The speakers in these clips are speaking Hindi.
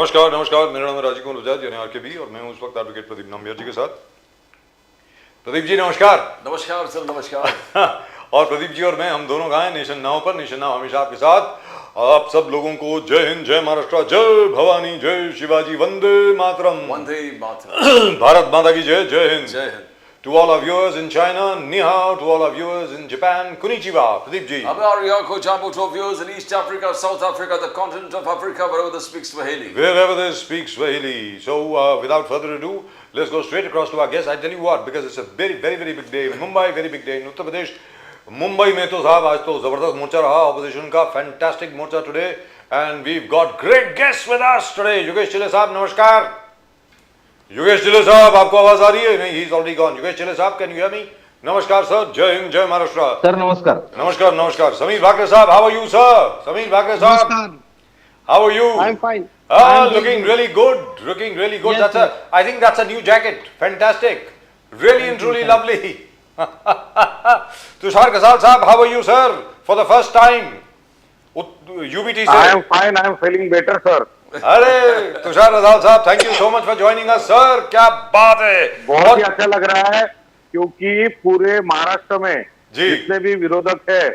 नमस्कार नमस्कार, मेरा नाम है राजीव कुमार बजाज यानी आरकेबी और मैं हूं उस वक्त एडवोकेट प्रदीप नामबियर जी के साथ। प्रदीप जी नमस्कार। नमस्कार सर, नमस्कार। और प्रदीप जी और मैं हम दोनों गाएं नेशन नाउ पर। नेशन नाउ हमेशा आपके साथ। आप सब लोगों को जय हिंद, जय महाराष्ट्र, जय भवानी, जय शिवाजी, वंदे मातरम। वंदे मातरम। भारत माता की जय, जय हिंद। जय Hind. To all our viewers in China, ni hao. To all our viewers in Japan, konnichiwa. Pradeep ji. To viewers in East Africa, South Africa, the continent of Africa, wherever they speak Swahili. Wherever they speak Swahili. So, without further ado, let's go straight across to our guest. I tell you what, because it's a very big day in Mumbai, very big day in Uttar Pradesh. Mumbai में तो साहब आज तो जबरदस्त मोर्चा रहा ऑपोजिशन का, फैंटास्टिक मोर्चा today, and we got great guest with us today. Yogesh Chille sahab नमस्कार। योगेश चिल्ले साहब आपको आवाज आ रही है? नहीं, he is already gone. Yogesh Chille sahab can you hear me? नमस्कार सर, जय हिंद, जय महाराष्ट्र। सर नमस्कार। नमस्कार नमस्कार। Sameer Bhakre sahab, how are you sir? Sameer Bhakre sahab, how are you? I am fine. Looking really good, looking really good. Yes, I think that's a new jacket. Fantastic, really and truly lovely. Tushar Kasal साहब, how are you sir? For the first time, UBT sir. I am fine. I am feeling better, sir. अरे तुषार कसाल साहब, thank you so much for joining us sir. क्या बात है, बहुत ही अच्छा लग रहा है क्योंकि पूरे महाराष्ट्र में जी जितने भी विरोधक है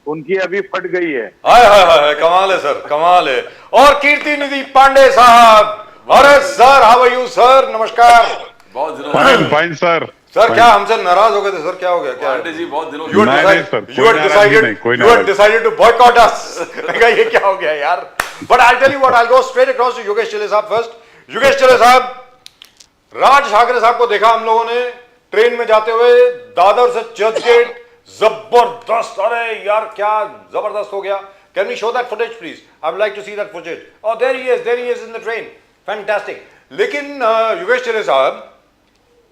उनकी अभी फट गई है। हाय हाय हाय, कमाल है सर, कमाल है। और कीर्ति निधि पांडे साहब, अरे sir how are you sir? नमस्कार। बहुत दिनों फाइन फाइन सर। सर क्या हमसे नाराज हो गए थे सर? क्या हो गया? क्या पांडे जी बहुत दिनों You had decided to boycott us. ये क्या हो गया यार? But I'll tell you what, I'll go straight across to Yogesh Chille साहब first. योगेश चिल्ले साहब, राज ठाकरे साहब को देखा हम लोगों ने ट्रेन में जाते हुए दादर से चर्चगेट, जबरदस्त। अरे यार क्या जबरदस्त हो गया। Can we show that footage please? I would like to see that footage. Oh there he is in the train. Fantastic. लेकिन योगेश चिल्ले साहब,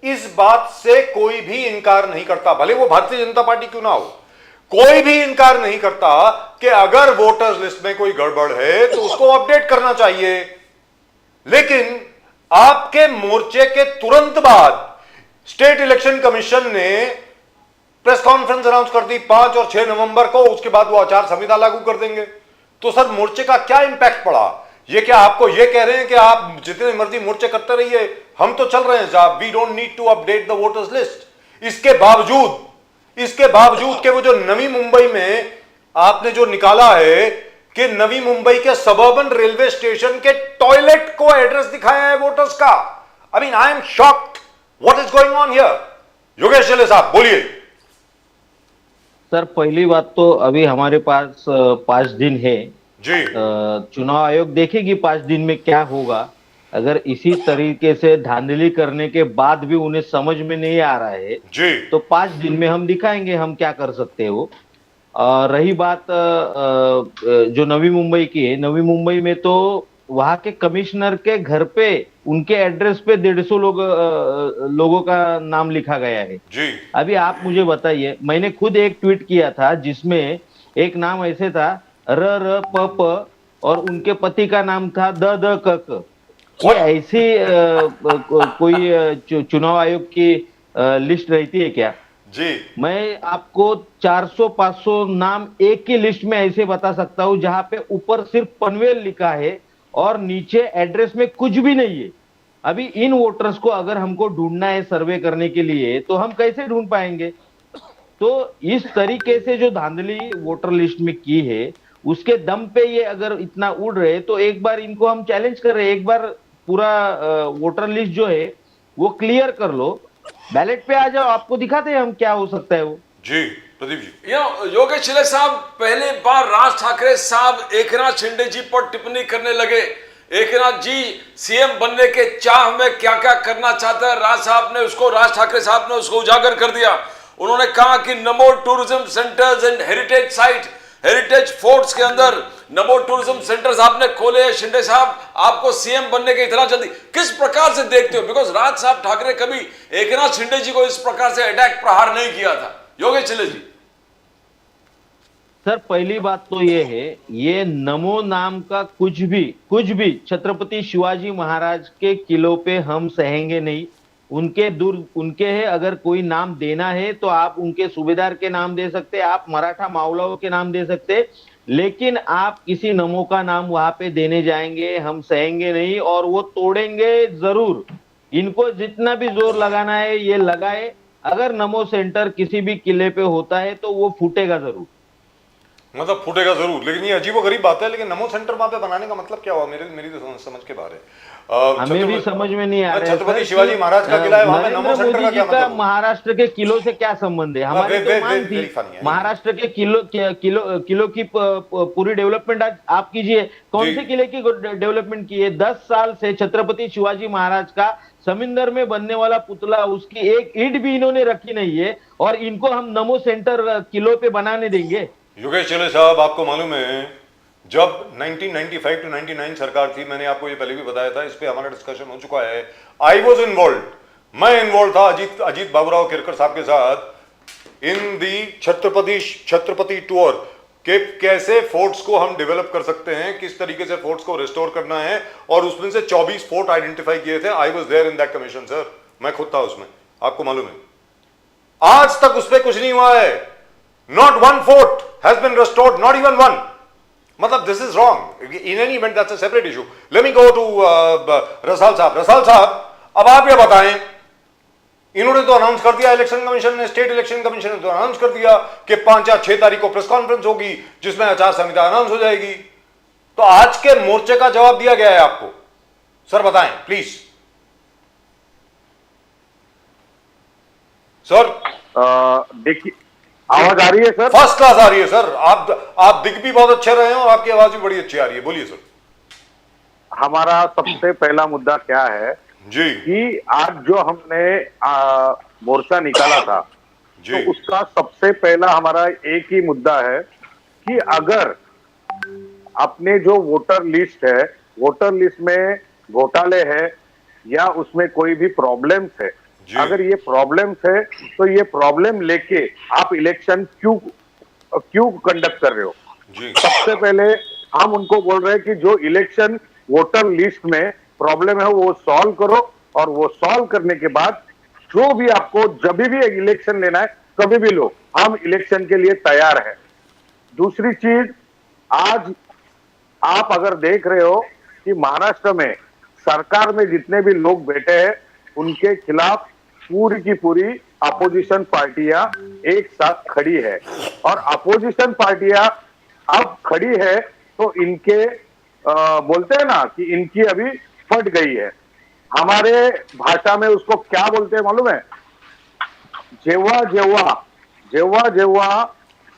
इस बात से कोई भी इनकार नहीं करता, भले वो भारतीय जनता पार्टी क्यों ना हो, कोई भी इनकार नहीं करता कि अगर वोटर्स लिस्ट में कोई गड़बड़ है तो उसको अपडेट करना चाहिए। लेकिन आपके मोर्चे के तुरंत बाद स्टेट इलेक्शन कमीशन ने प्रेस कॉन्फ्रेंस अनाउंस कर दी 5 और 6 नवंबर को, उसके बाद वो आचार संहिता लागू कर देंगे। तो सर मोर्चे का क्या इंपैक्ट पड़ा? ये क्या आपको ये कह रहे हैं कि आप जितने मर्जी मोर्चे करते रहिए, हम तो चल रहे हैं साहब, we don't need to update the voters list. इसके बावजूद कि वो जो नवी मुंबई में आपने जो निकाला है कि नवी मुंबई के सबर्बन रेलवे स्टेशन के टॉयलेट को एड्रेस दिखाया है वोटर्स का। I mean I am shocked, what is going on here? Yogesh Chille sahab बोलिए। सर पहली बात तो अभी हमारे पास 5 दिन है जी। चुनाव आयोग देखेगी 5 दिन में क्या होगा। अगर इसी तरीके से धांधली करने के बाद भी उन्हें समझ में नहीं आ रहा है जी, तो 5 दिन में हम दिखाएंगे हम क्या कर सकते हैं वो। रही बात जो नवी मुंबई की है, नवी मुंबई में तो वहां के कमिश्नर के घर पे उनके एड्रेस पे 150 लोगों का नाम लिखा गया है जी। अभी आप मुझे बताइए, मैंने खुद एक ट्वीट किया था जिसमें एक नाम ऐसे था र प प और उनके पति का नाम था द क। ये ऐसी कोई चुनाव आयोग की लिस्ट रहती है क्या? जी, मैं आपको 400-500 नाम एक ही लिस्ट में ऐसे बता सकता हूं जहां पे ऊपर सिर्फ पनवेल लिखा है और नीचे एड्रेस में कुछ भी नहीं है। अभी इन वोटर्स को अगर हमको ढूंढना है सर्वे करने के लिए तो हम कैसे ढूंढ पाएंगे? तो इस तरीके से जो धांधली वोटर लिस्ट में की है उसके दम पे ये अगर इतना उड़ रहे तो एक बार इनको हम चैलेंज कर रहे हैं, एक बार पूरा वोटर लिस्ट जो है वो क्लियर कर लो, बैलेट पे आ जाओ, आपको दिखाते हैं हम क्या हो सकता है वो। जी प्रदीप जी। योगेश चिल्ले साहब, पहली बार राज ठाकरे साहब एकनाथ शिंदे जी पर टिप्पणी करने लगे। एकनाथ जी सीएम बनने के चाह में क्या क्या करना चाहते हैं, राज ठाकरे साहब ने उसको उजागर कर दिया। उन्होंने कहा कि नमो tourism centres and heritage site, heritage forts के अंदर नमो टूरिज्म सेंटर्स आपने खोले। शिंदे साहब आपको सीएम बनने की इतना जल्दी किस प्रकार से देखते हो? बिकॉज राज साहब ठाकरे कभी एकनाथ शिंदे जी को इस प्रकार से अटैक प्रहार नहीं किया था। योगेश चिल्ले जी। सर पहली बात तो ये है, ये नमो नाम का कुछ भी छत्रपति शिवाजी महाराज के किलों पे हम सहेंगे नहीं। उनके है, अगर कोई नाम देना है तो आप उनके सूबेदार के नाम दे सकते, आप मराठा मावलाओं के नाम दे सकते, लेकिन आप किसी नमो का नाम वहां पे देने जाएंगे हम सहेंगे नहीं, और वो तोड़ेंगे जरूर। इनको जितना भी जोर लगाना है ये लगाए। अगर नमो सेंटर किसी भी किले पे होता है तो वो फूटेगा जरूर, मतलब फूटेगा जरूर। लेकिन ये अजीबोगरीब बात है, लेकिन नमो सेंटर वहां पे बनाने का मतलब क्या हुआ? मेरी तो समझ के बाहर है। हमें भी समझ में नहीं आ रहा है छत्रपति सर शिवाजी कि, महाराज का किला है, वहां पे नरेंद्र नमो सेंटर का मोदी जी क्या का मतलब? महाराष्ट्र के किलो से क्या संबंध है? हमारी तो मांग थी very funny है। महाराष्ट्र के किलो की पूरी डेवलपमेंट आज आप कीजिए। कौन जी। से किले की डेवलपमेंट की है? 10 साल से छत्रपति शिवाजी महाराज का समिंदर में बनने वाला पुतला, उसकी एक ईंट भी इन्होंने रखी नहीं है, और इनको हम नमो सेंटर किलो पे बनाने देंगे? योगेश चिल्ले साहब, आपको मालूम है जब 1995 टू 99 सरकार थी, मैंने आपको ये पहले भी बताया था, इस पे हमारा डिस्कशन हो चुका है। आई वॉज इन्वॉल्व, मैं इन्वॉल्व था अजीत बाबूराव केरकर साहब के साथ इन दी छत्रपति टूर के कैसे फोर्ट्स को हम डेवलप कर सकते हैं, किस तरीके से फोर्ट्स को रिस्टोर करना है, और उसमें से 24 फोर्ट आइडेंटिफाई किए थे। I was there in that commission sir, मैं खुद था उसमें, आपको मालूम है। आज तक उस पर कुछ नहीं हुआ है। Not one fort has been restored, not even one. मतलब this is wrong. In any event that's a separate issue. Let me go to Rasal sahab. Rasal साहब, अब आप ये बताएं, इन्होंने तो अनाउंस कर दिया, इलेक्शन कमीशन ने, स्टेट इलेक्शन कमीशन ने तो अनाउंस कर दिया कि 5 या 6 तारीख को प्रेस कॉन्फ्रेंस होगी जिसमें आचार संहिता अनाउंस हो जाएगी। तो आज के मोर्चे का जवाब दिया गया है आपको, सर बताएं प्लीज। सर देखिए, आवाज आ रही है सर? फर्स्ट क्लास आ रही है सर। आप दिख भी बहुत अच्छे रहे हैं और आपकी आवाज भी बड़ी अच्छी आ रही है। बोलिए सर। हमारा सबसे पहला मुद्दा क्या है जी कि आज जो हमने मोर्चा निकाला था, जी तो उसका सबसे पहला हमारा एक ही मुद्दा है कि अगर अपने जो वोटर लिस्ट है, वोटर लिस्ट में घोटाले है या उसमें कोई भी प्रॉब्लम्स है, अगर ये प्रॉब्लम्स है तो ये प्रॉब्लम लेके आप इलेक्शन क्यों कंडक्ट कर रहे हो? जी सबसे पहले हम उनको बोल रहे हैं कि जो इलेक्शन वोटर लिस्ट में प्रॉब्लम है वो सॉल्व करो, और वो सॉल्व करने के बाद जो भी आपको जब भी इलेक्शन लेना है कभी भी लो, हम इलेक्शन के लिए तैयार हैं। दूसरी चीज, आज आप अगर देख रहे हो कि महाराष्ट्र में सरकार में जितने भी लोग बैठे हैं उनके खिलाफ पूरी की पूरी अपोजिशन पार्टियां एक साथ खड़ी है, और अपोजिशन पार्टियां अब खड़ी है तो इनके बोलते हैं ना कि इनकी अभी फट गई है। हमारे भाषा में उसको क्या बोलते हैं मालूम है? जेव्हा जेव्हा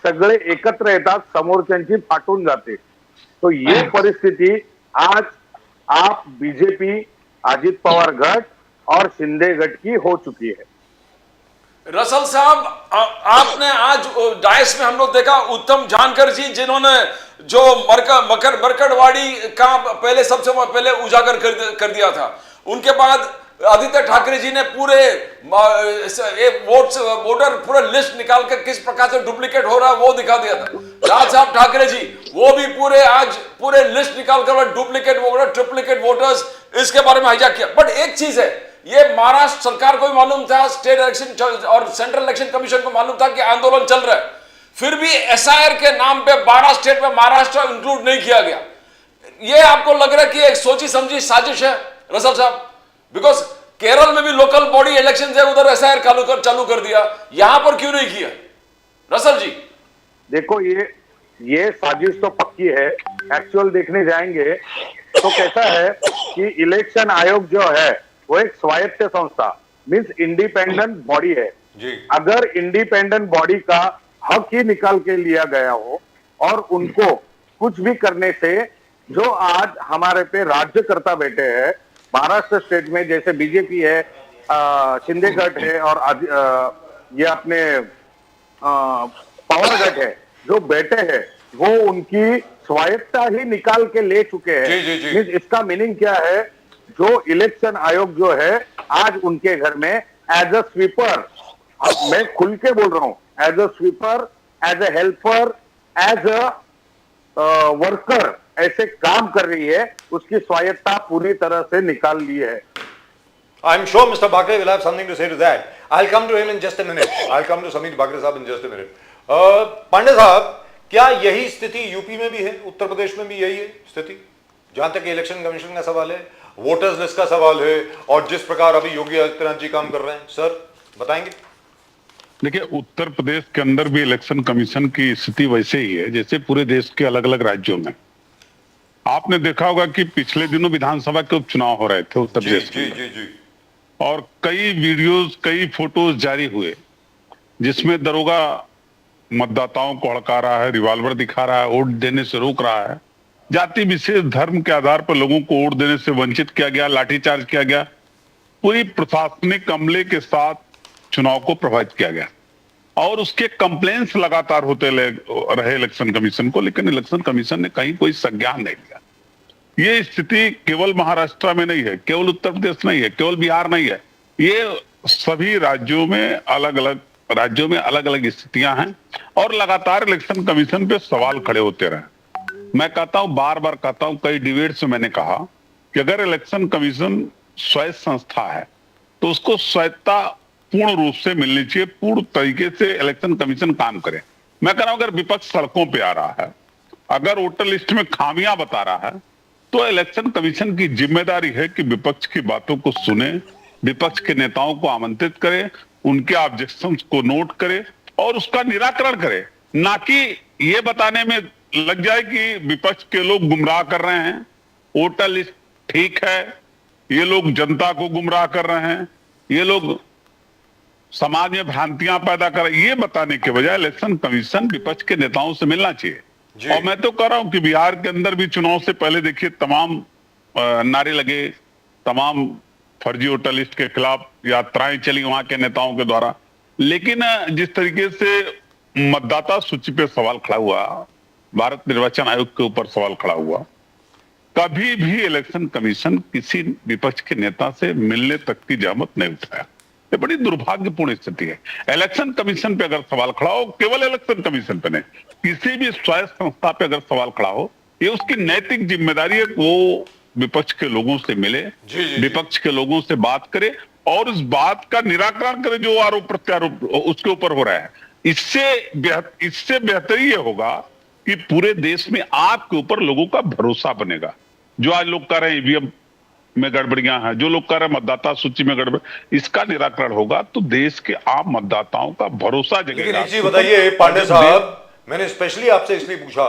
सगळे एकत्र येतात समोरच्यांची फाटून जाते। तो ये परिस्थिति आज आप बीजेपी, अजित पवार गट और शिंदे गट की हो चुकी है। रसल साहब, आपने आज डायस में हम लोग देखा उत्तम जानकर जी, जिन्होंने जो मरकड़वाड़ी का पहले सबसे पहले उजागर कर दिया था, उनके बाद आदित्य ठाकरे जी ने पूरे वोटर पूरा लिस्ट निकाल कर किस प्रकार से डुप्लीकेट हो रहा है वो दिखा दिया था। राज साहब ठाकरे जी वो भी पूरे लिस्ट निकाल कर डुप्लीकेट वोटर, ट्रिप्लीकेट वोटर्स, इसके बारे में हाईजैक किया। बट एक चीज है, ये महाराष्ट्र सरकार को भी मालूम था, स्टेट इलेक्शन और सेंट्रल इलेक्शन कमीशन को मालूम था कि आंदोलन चल रहा है, फिर भी एसआईआर के नाम पे 12 स्टेट में महाराष्ट्र इंक्लूड नहीं किया गया। ये आपको लग रहा है कि एक सोची समझी साजिश है रसल साहब? बिकॉज केरल में भी लोकल बॉडी इलेक्शन है, उधर एसआईआर चालू कर दिया, यहां पर क्यों नहीं किया रसल जी? देखो, ये साजिश तो पक्की है। एक्चुअल देखने जाएंगे तो कैसा है कि इलेक्शन आयोग जो है वो एक स्वायत्त संस्था, मींस इंडिपेंडेंट बॉडी है जी। अगर इंडिपेंडेंट बॉडी का हक ही निकाल के लिया गया हो और उनको कुछ भी करने से, जो आज हमारे पे राज्यकर्ता बैठे हैं महाराष्ट्र स्टेट में, जैसे बीजेपी है, शिंदे गट है और ये अपने पवार गट है, जो बैठे हैं वो उनकी स्वायत्ता ही निकाल के ले चुके हैं। जी, जी, जी। इसका मीनिंग क्या है? जो इलेक्शन आयोग जो है आज उनके घर में एज अ स्वीपर, मैं खुल के बोल रहा हूं, as a sweeper, as a helper, as a worker ऐसे काम कर रही है, उसकी स्वायत्ता पूरी तरह से निकाल ली है। I'm sure Mr. Bakre will have something to say to that. I'll come to him in just a minute. I'll come to Sameer Bakre साहब in just a minute. Pandey साहब, क्या यही स्थिति यूपी में भी है, उत्तर प्रदेश में भी यही है स्थिति? जहां तक इलेक्शन कमीशन का सवाल है, वोटर्स लिस्ट का सवाल है, और जिस प्रकार अभी योगी आदित्यनाथ जी काम कर रहे हैं, सर बताएंगे? देखिए, उत्तर प्रदेश के अंदर भी इलेक्शन कमीशन की स्थिति वैसे ही है जैसे पूरे देश के अलग अलग राज्यों में। आपने देखा होगा कि पिछले दिनों विधानसभा के उपचुनाव हो रहे थे उत्तर प्रदेश जी में, जी जी, और कई वीडियोस, कई फोटोज जारी हुए जिसमें दरोगा मतदाताओं को हड़का रहा है, रिवॉल्वर दिखा रहा है, वोट देने से रोक रहा है, जाति विशेष धर्म के आधार पर लोगों को वोट देने से वंचित किया गया, लाठीचार्ज किया गया, पूरी प्रशासनिक अमले के साथ चुनाव को प्रभावित किया गया, और उसके कंप्लेंट्स लगातार होते रहे इलेक्शन कमीशन को, लेकिन इलेक्शन कमीशन ने कहीं कोई संज्ञान नहीं लिया। ये स्थिति केवल महाराष्ट्र में नहीं है, केवल उत्तर प्रदेश नहीं है, केवल बिहार नहीं है, ये सभी राज्यों में अलग अलग स्थितियां हैं, और लगातार इलेक्शन कमीशन पे सवाल खड़े होते रहे। मैं कहता हूं, बार बार कहता हूं, कई डिबेट्स में मैंने कहा कि अगर इलेक्शन कमीशन स्वायत्त संस्था है तो उसको स्वायत्तता पूर्ण रूप से मिलनी चाहिए, पूर्ण तरीके से इलेक्शन कमीशन काम करे। मैं कह रहा हूं, अगर विपक्ष सड़कों पे आ रहा है, अगर वोटर लिस्ट में खामियां बता रहा है, तो इलेक्शन कमीशन की जिम्मेदारी है कि विपक्ष की बातों को सुने, विपक्ष के नेताओं को आमंत्रित करे, उनके ऑब्जेक्शंस को नोट करे और उसका निराकरण करे, ना कि ये बताने में लग जाए कि विपक्ष के लोग गुमराह कर रहे हैं, वोटर लिस्ट ठीक है, ये लोग जनता को गुमराह कर रहे हैं, ये लोग समाज में भ्रांतियां पैदा कर रहे हैं। ये बताने के बजाय इलेक्शन कमीशन विपक्ष के नेताओं से मिलना चाहिए। और मैं तो कह रहा हूं कि बिहार के अंदर भी चुनाव से पहले देखिए तमाम नारे लगे, तमाम फर्जी वोटर लिस्ट के खिलाफ यात्राएं चली वहां के नेताओं के द्वारा, लेकिन जिस तरीके से मतदाता सूची पे सवाल खड़ा हुआ, भारत निर्वाचन आयोग के ऊपर सवाल खड़ा हुआ, कभी भी इलेक्शन कमीशन किसी विपक्ष के नेता से मिलने तक की जहमत नहीं उठाया। ये बड़ी दुर्भाग्यपूर्ण स्थिति है। इलेक्शन कमीशन पे अगर सवाल खड़ा हो, केवल इलेक्शन कमीशन पे नहीं, किसी भी स्वायत्त संस्था पे अगर सवाल खड़ा हो, ये उसकी नैतिक जिम्मेदारी है कि वो विपक्ष के लोगों से मिले, विपक्ष के लोगों से बात करे और उस बात का निराकरण करे जो आरोप प्रत्यारोप उसके ऊपर हो रहा है। इससे बेहतर ये होगा कि पूरे देश में आपके ऊपर लोगों का भरोसा बनेगा। जो आज लोग कह रहे हैं ईवीएम में गड़बड़ियां हैं, जो लोग कह रहे हैं मतदाता सूची में गड़बड़, इसका निराकरण होगा तो देश के आम मतदाताओं का भरोसा जगेगा। लेकिन बताइए पांडे साहब, मैंने स्पेशली आपसे इसलिए पूछा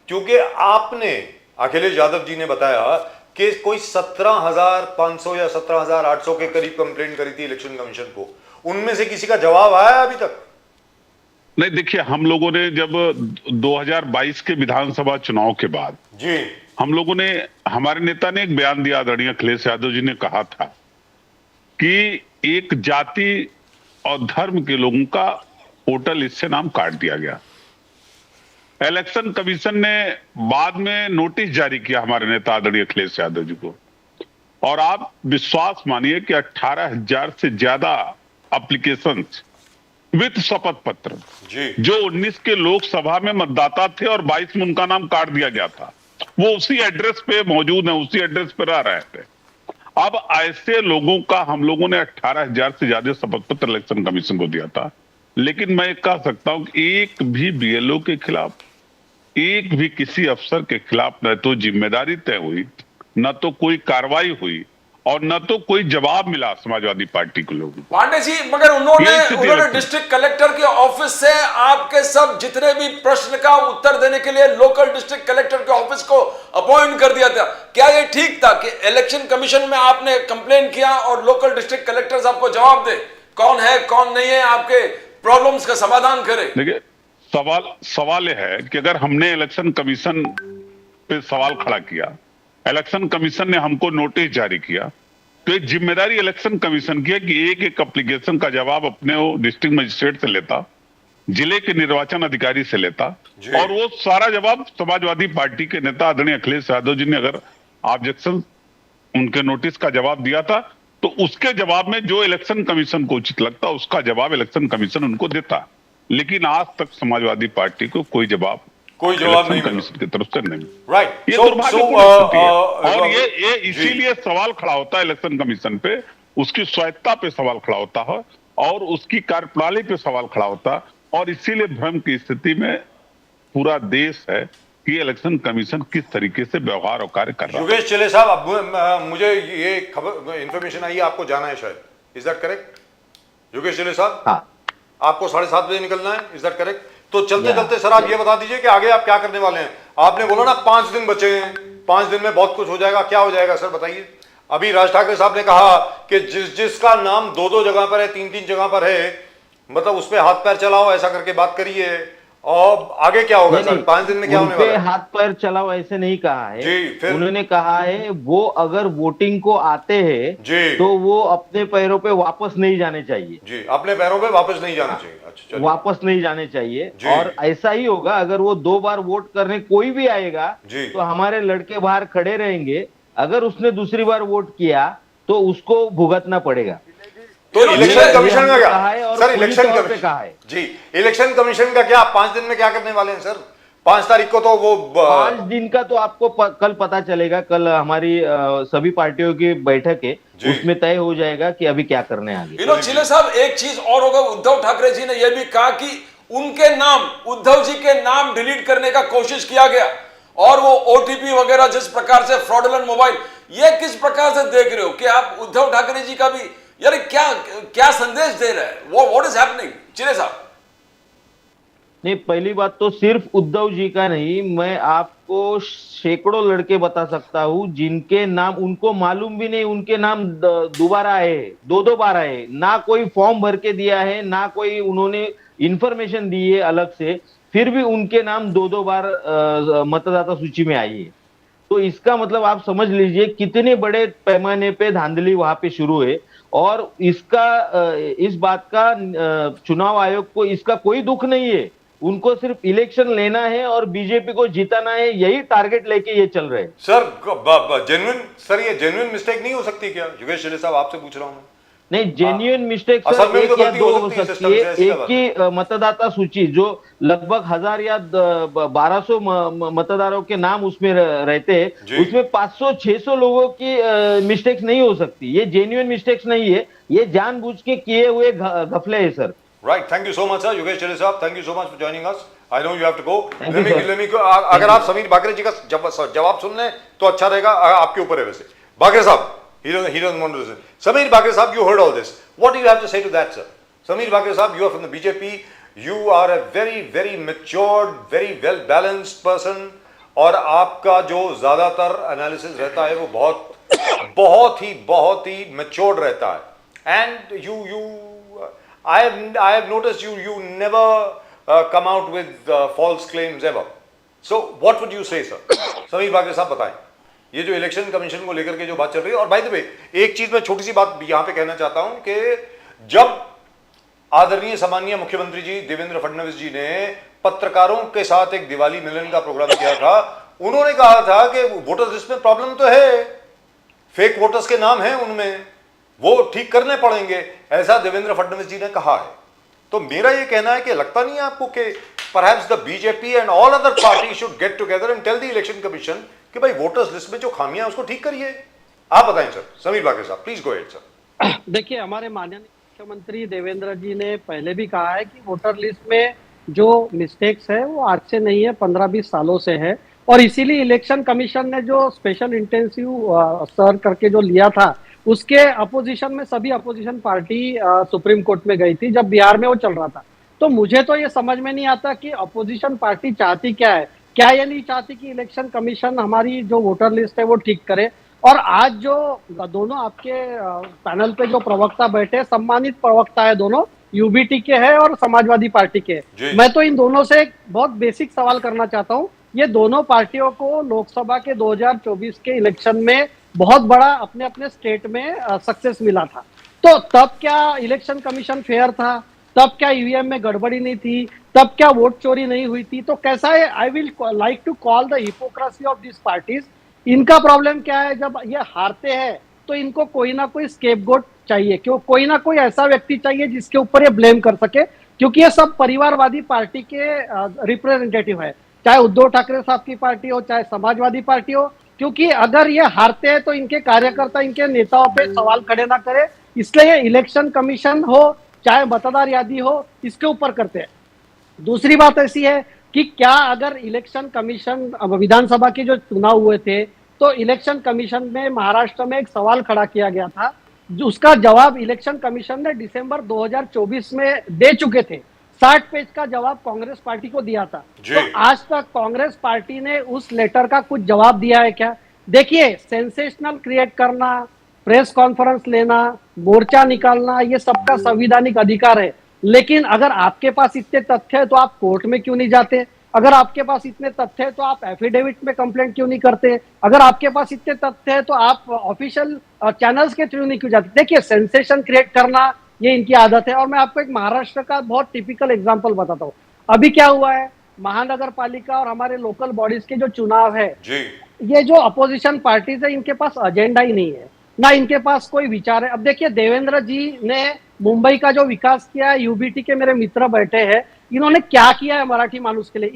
क्योंकि आपने, अखिलेश यादव जी ने बताया कि कोई 17,500 या 17,800 के करीब कंप्लेंट करी थी इलेक्शन कमीशन को, उनमें से किसी का जवाब आया अभी तक? नहीं, देखिए, हम लोगों ने जब 2022 के विधानसभा चुनाव के बाद जी, हम लोगों ने, हमारे नेता ने एक बयान दिया, आदरणीय अखिलेश यादव जी ने कहा था कि एक जाति और धर्म के लोगों का वोटर लिस्ट से नाम काट दिया गया। इलेक्शन कमीशन ने बाद में नोटिस जारी किया हमारे नेता आदरणीय अखिलेश यादव जी को, और आप विश्वास मानिए कि 18,000 से ज्यादा एप्लीकेशन विद शपथ पत्र जो 19 के लोकसभा में मतदाता थे और 22 में उनका नाम काट दिया गया था, वो उसी एड्रेस पे मौजूद है, उसी एड्रेस पे रह रहे थे। अब ऐसे लोगों का हम लोगों ने 18,000 से ज्यादा शपथ पत्र इलेक्शन कमीशन को दिया था, लेकिन मैं कह सकता हूं कि एक भी बीएलओ के खिलाफ, एक भी किसी अफसर के खिलाफ न तो जिम्मेदारी तय हुई, न तो कोई कार्रवाई हुई, और न तो कोई जवाब मिला समाजवादी पार्टी के लोगों को। पांडे जी, मगर उन्होंने डिस्ट्रिक्ट कलेक्टर के ऑफिस से आपके सब जितने भी प्रश्न का उत्तर देने के लिए लोकल डिस्ट्रिक्ट कलेक्टर के ऑफिस को अपॉइंट कर दिया था। क्या ये ठीक था कि इलेक्शन कमीशन में आपने कंप्लेन किया और लोकल डिस्ट्रिक्ट कलेक्टर्स आपको जवाब दे, कौन है कौन नहीं है, आपके प्रॉब्लम्स का समाधान करे? देखिए, सवाल यह है कि अगर हमने इलेक्शन कमीशन पे सवाल खड़ा किया, इलेक्शन कमीशन ने हमको नोटिस जारी किया, तो एक जिम्मेदारी इलेक्शन कमीशन की है कि एक एक एप्लीकेशन का जवाब अपने वो डिस्ट्रिक्ट मजिस्ट्रेट से लेता, जिले के निर्वाचन अधिकारी से लेता, और वो सारा जवाब समाजवादी पार्टी के नेता आदरणीय अखिलेश यादव जी ने अगर ऑब्जेक्शन उनके नोटिस का जवाब दिया था, तो उसके जवाब में जो इलेक्शन कमीशन को उचित लगता उसका जवाब इलेक्शन कमीशन उनको देता। लेकिन आज तक समाजवादी पार्टी को कोई जवाब नहीं कमीशन की तरफ से नहीं। राइट, ये दुर्भाग्यपूर्ण स्थिति है, और ये इसीलिए सवाल खड़ा होता है इलेक्शन कमीशन पे उसकी स्वायत्ता पे सवाल खड़ा होता है और उसकी कार्यप्रणाली पे सवाल खड़ा होता है। और इसीलिए भ्रम की स्थिति में पूरा देश है कि इलेक्शन कमीशन किस तरीके से व्यवहार और कार्य कर रहा है। योगेश चिल्ले साहब, अब मुझे ये खबर इंफॉर्मेशन आई है, आपको जाना है शायद, is that correct Yogesh Chille साहब? हाँ, आपको 7:30 बजे निकलना है, इज दैट करेक्ट? तो चलते चलते सर आप ये बता दीजिए कि आगे आप क्या करने वाले हैं। आपने बोला ना 5 दिन बचे हैं, 5 दिन में बहुत कुछ हो जाएगा, क्या हो जाएगा सर बताइए। अभी राज ठाकरे साहब ने कहा कि जिसका नाम 2-2 जगह पर है, 3-3 जगह पर है, मतलब उस पर हाथ पैर चलाओ, ऐसा करके बात करिए। और आगे क्या होगा सर, 5 दिन में क्या होने वाला है? हाथ पैर चलाओ ऐसे नहीं कहा है जी, फिर? उन्होंने कहा है वो अगर वोटिंग को आते हैं जी, तो वो अपने पैरों पे वापस नहीं जाने चाहिए। जी, अपने पैरों पे वापस नहीं जाना चाहिए। अच्छा, चलिए। वापस नहीं जाने चाहिए। जी। और ऐसा ही होगा, अगर वो 2 बार वोट करने कोई भी आएगा जी। तो हमारे लड़के बाहर खड़े रहेंगे। अगर उसने दूसरी बार वोट किया तो उसको भुगतना पड़ेगा। तो इलेक्शन कमीशन का कहा है क्या और सर? पूरी इलेक्शन तौर पे कमीशन कहा है। जी, इलेक्शन कमीशन का क्या 5 दिन में क्या करने वाले हैं सर? 5 तारीख को तो वो 5 दिन का तो आपको कल पता चलेगा। कल हमारी सभी पार्टियों की बैठक है, उसमें तय हो जाएगा कि अभी क्या करने आगे। चिल्ले साहब, एक चीज और होगा, उद्धव ठाकरे जी ने यह भी कहा कि उनके नाम, उद्धव जी के नाम डिलीट करने का कोशिश किया गया और वो ओटीपी वगैरह जिस प्रकार से फ्रॉडुलेंट मोबाइल, ये किस प्रकार से देख रहे हो कि आप उद्धव ठाकरे जी का भी यार क्या संदेश दे रहे हैं? व्हाट इज हैपनिंग चिल्ले साहब? नहीं, पहली बात तो सिर्फ उद्धव जी का नहीं, मैं आपको सैकड़ों लड़के बता सकता हूं जिनके नाम उनको मालूम भी नहीं, उनके नाम दोबारा आए, 2-2 बार आए, ना कोई फॉर्म भर के दिया है, ना कोई उन्होंने इंफॉर्मेशन दी है अलग से, फिर भी उनके नाम 2-2 बार मतदाता सूची में आई है। तो इसका मतलब आप समझ लीजिए कितने बड़े पैमाने पे धांधली वहां पे शुरू है। और इसका इस बात का चुनाव आयोग को इसका कोई दुख नहीं है। उनको सिर्फ इलेक्शन लेना है और बीजेपी को जिताना है, यही टारगेट लेके ये चल रहे हैं। सर जेन्युइन, सर ये जेन्युइन मिस्टेक नहीं हो सकती क्या योगेश चिल्ले साहब? आपसे पूछ रहा हूं मैं। नहीं, जेन्युइन मिस्टेक असल में एक तो या गलती 2 हो हो सकती है सकती सिस्टम से, है। ऐसी एक की मतदाता सूची जो लगभग 1000 या 1200 मतदारों के नाम उसमें रहते हैं, उसमें 500-600 लोगों की मिस्टेक्स नहीं हो सकती। ये जेन्युइन मिस्टेक्स नहीं है, ये जानबूझ के किए हुए घपले है sir. Right, thank you so much sir Yogesh Chille sahab, thank you so much for joining us. I know you have to go. अगर आप समीर बाकरे जी का जवाब सुन लें तो अच्छा रहेगा, आपके ऊपर है वैसे। बाकरे साहब, he doesn't want to listen. Sameer Bakre Sahab, you heard all this. What do you have to say to that, sir? Sameer Bakre Sahab, you are from the BJP. You are a very, very matured, very well balanced person. और आपका जो ज्यादातर एनालिसिस रहता है वो बहुत ही matured रहता है. And I have noticed you never come out with false claims ever. So what would you say, sir? Sameer Bakre साहब बताएं, ये जो इलेक्शन कमीशन को लेकर के जो बात चल रही है। और बाय द वे एक चीज मैं छोटी सी बात यहां पे कहना चाहता हूं कि जब आदरणीय सम्माननीय मुख्यमंत्री जी देवेंद्र फडणवीस जी ने पत्रकारों के साथ एक दिवाली मिलन का प्रोग्राम किया था, उन्होंने कहा था कि वोटर्स लिस्ट में प्रॉब्लम तो है, फेक वोटर्स के नाम हैं उनमें, वो ठीक करने पड़ेंगे, ऐसा देवेंद्र फडणवीस जी ने कहा है। तो मेरा ये कहना है कि लगता नहीं है आपको कि perhaps the BJP and all other party should get together and tell the election commission कि भाई वोटर्स लिस्ट में जो खामियां उसको ठीक करिए। आप बताएं सर, समीर बाकरे साहब, प्लीज गो अहेड सर। देखिए, हमारे माननीय मुख्यमंत्री देवेंद्र जी ने पहले भी कहा है कि वोटर लिस्ट में जो मिस्टेक्स है वो आज से नहीं है, 15-20 सालों से है। और इसीलिए इलेक्शन कमीशन ने जो स्पेशल इंटेंसिव सर करके जो लिया था, उसके अपोजिशन में सभी अपोजिशन पार्टी सुप्रीम कोर्ट में गई थी जब बिहार में वो चल रहा था। तो मुझे तो ये समझ में नहीं आता कि अपोजिशन पार्टी चाहती क्या है। क्या ये नहीं चाहती कि इलेक्शन कमीशन हमारी जो वोटर लिस्ट है वो ठीक करे? और आज जो दोनों आपके पैनल पे जो प्रवक्ता बैठे, सम्मानित प्रवक्ता है, दोनों यूबीटी के हैं और समाजवादी पार्टी के। मैं तो इन दोनों से एक बहुत बेसिक सवाल करना चाहता हूँ। ये दोनों पार्टियों को लोकसभा के 2024 के इलेक्शन में बहुत बड़ा अपने अपने स्टेट में सक्सेस मिला था, तो तब क्या इलेक्शन कमीशन फेयर था? तब क्या ईवीएम में गड़बड़ी नहीं थी? तब क्या वोट चोरी नहीं हुई थी? तो कैसा है, I will like to call the hypocrisy of this parties. इनका प्रॉब्लम क्या है, जब ये हारते हैं तो इनको कोई ना कोई स्केपगोट चाहिए, क्यों कोई ना कोई ऐसा व्यक्ति चाहिए जिसके ऊपर ये ब्लेम कर सके, क्योंकि ये सब परिवारवादी पार्टी के रिप्रेजेंटेटिव है, चाहे उद्धव ठाकरे साहब की पार्टी हो, चाहे समाजवादी पार्टी हो। क्योंकि अगर ये हारते हैं तो इनके कार्यकर्ता, इनके नेताओं पे सवाल खड़े ना करे इसलिए इलेक्शन कमीशन हो चाहे मतदार यादी हो, इसके ऊपर करते हैं। दूसरी बात ऐसी है कि क्या अगर इलेक्शन कमीशन विधानसभा के जो चुनाव हुए थे तो इलेक्शन कमीशन में महाराष्ट्र में एक सवाल खड़ा किया गया था, जो उसका जवाब इलेक्शन कमीशन ने दिसंबर 2024 में दे चुके थे। 60 पेज का जवाब कांग्रेस पार्टी को दिया था। जी। तो आज तक कांग्रेस पार्टी ने उस लेटर का कुछ जवाब दिया है क्या? देखिए, सेंसेशनल क्रिएट करना, प्रेस कॉन्फ्रेंस लेना, मोर्चा निकालना, ये सबका संवैधानिक अधिकार है। लेकिन अगर आपके पास इतने तथ्य है तो आप कोर्ट में क्यों नहीं जाते? अगर आपके पास इतने तथ्य है तो आप एफिडेविट में कंप्लेंट क्यों नहीं करते? अगर आपके पास इतने तथ्य है तो आप ऑफिशियल चैनल्स के थ्रू नहीं क्यों जाते? देखिए, सेंसेशन क्रिएट करना ये इनकी आदत है। और मैं आपको एक महाराष्ट्र का बहुत टिपिकल एग्जांपल बताता हूँ। अभी क्या हुआ है, महानगर पालिका और हमारे लोकल बॉडीज के जो चुनाव है, जी, ये जो अपोजिशन पार्टीज है इनके पास एजेंडा ही नहीं है, ना इनके पास कोई विचार है। अब देखिए, देवेंद्र जी ने मुंबई का जो विकास किया है, यूबीटी के मेरे मित्र बैठे हैं, इन्होंने क्या किया है मराठी मानुस के लिए?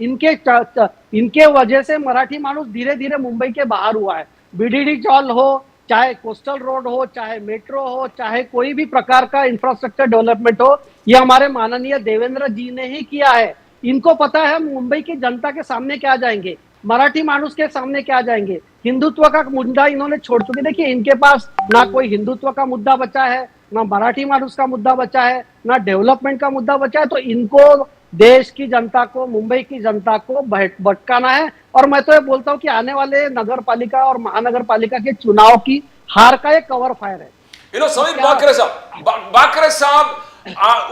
इनके वजह से मराठी मानुस धीरे धीरे मुंबई के बाहर हुआ है। बीडीडी चौल हो, चाहे कोस्टल रोड हो, चाहे मेट्रो हो, चाहे कोई भी प्रकार का इंफ्रास्ट्रक्चर डेवलपमेंट हो, ये हमारे माननीय देवेंद्र जी ने ही किया है। इनको पता है मुंबई की जनता के सामने क्या जाएंगे, मराठी मानुस के सामने क्या जाएंगे। हिंदुत्व का मुद्दा इन्होंने छोड़ चुके। देखिए, इनके पास ना कोई हिंदुत्व का मुद्दा बचा है, ना मराठी मानुस का मुद्दा बचा है, ना डेवलपमेंट का मुद्दा बचा है। तो इनको देश की जनता को, मुंबई की जनता को भटकाना है। और मैं तो ये बोलता हूँ कि आने वाले नगर पालिका और महानगर पालिका के चुनाव की हार का एक कवर फायर है। समीर बाकरे साहब,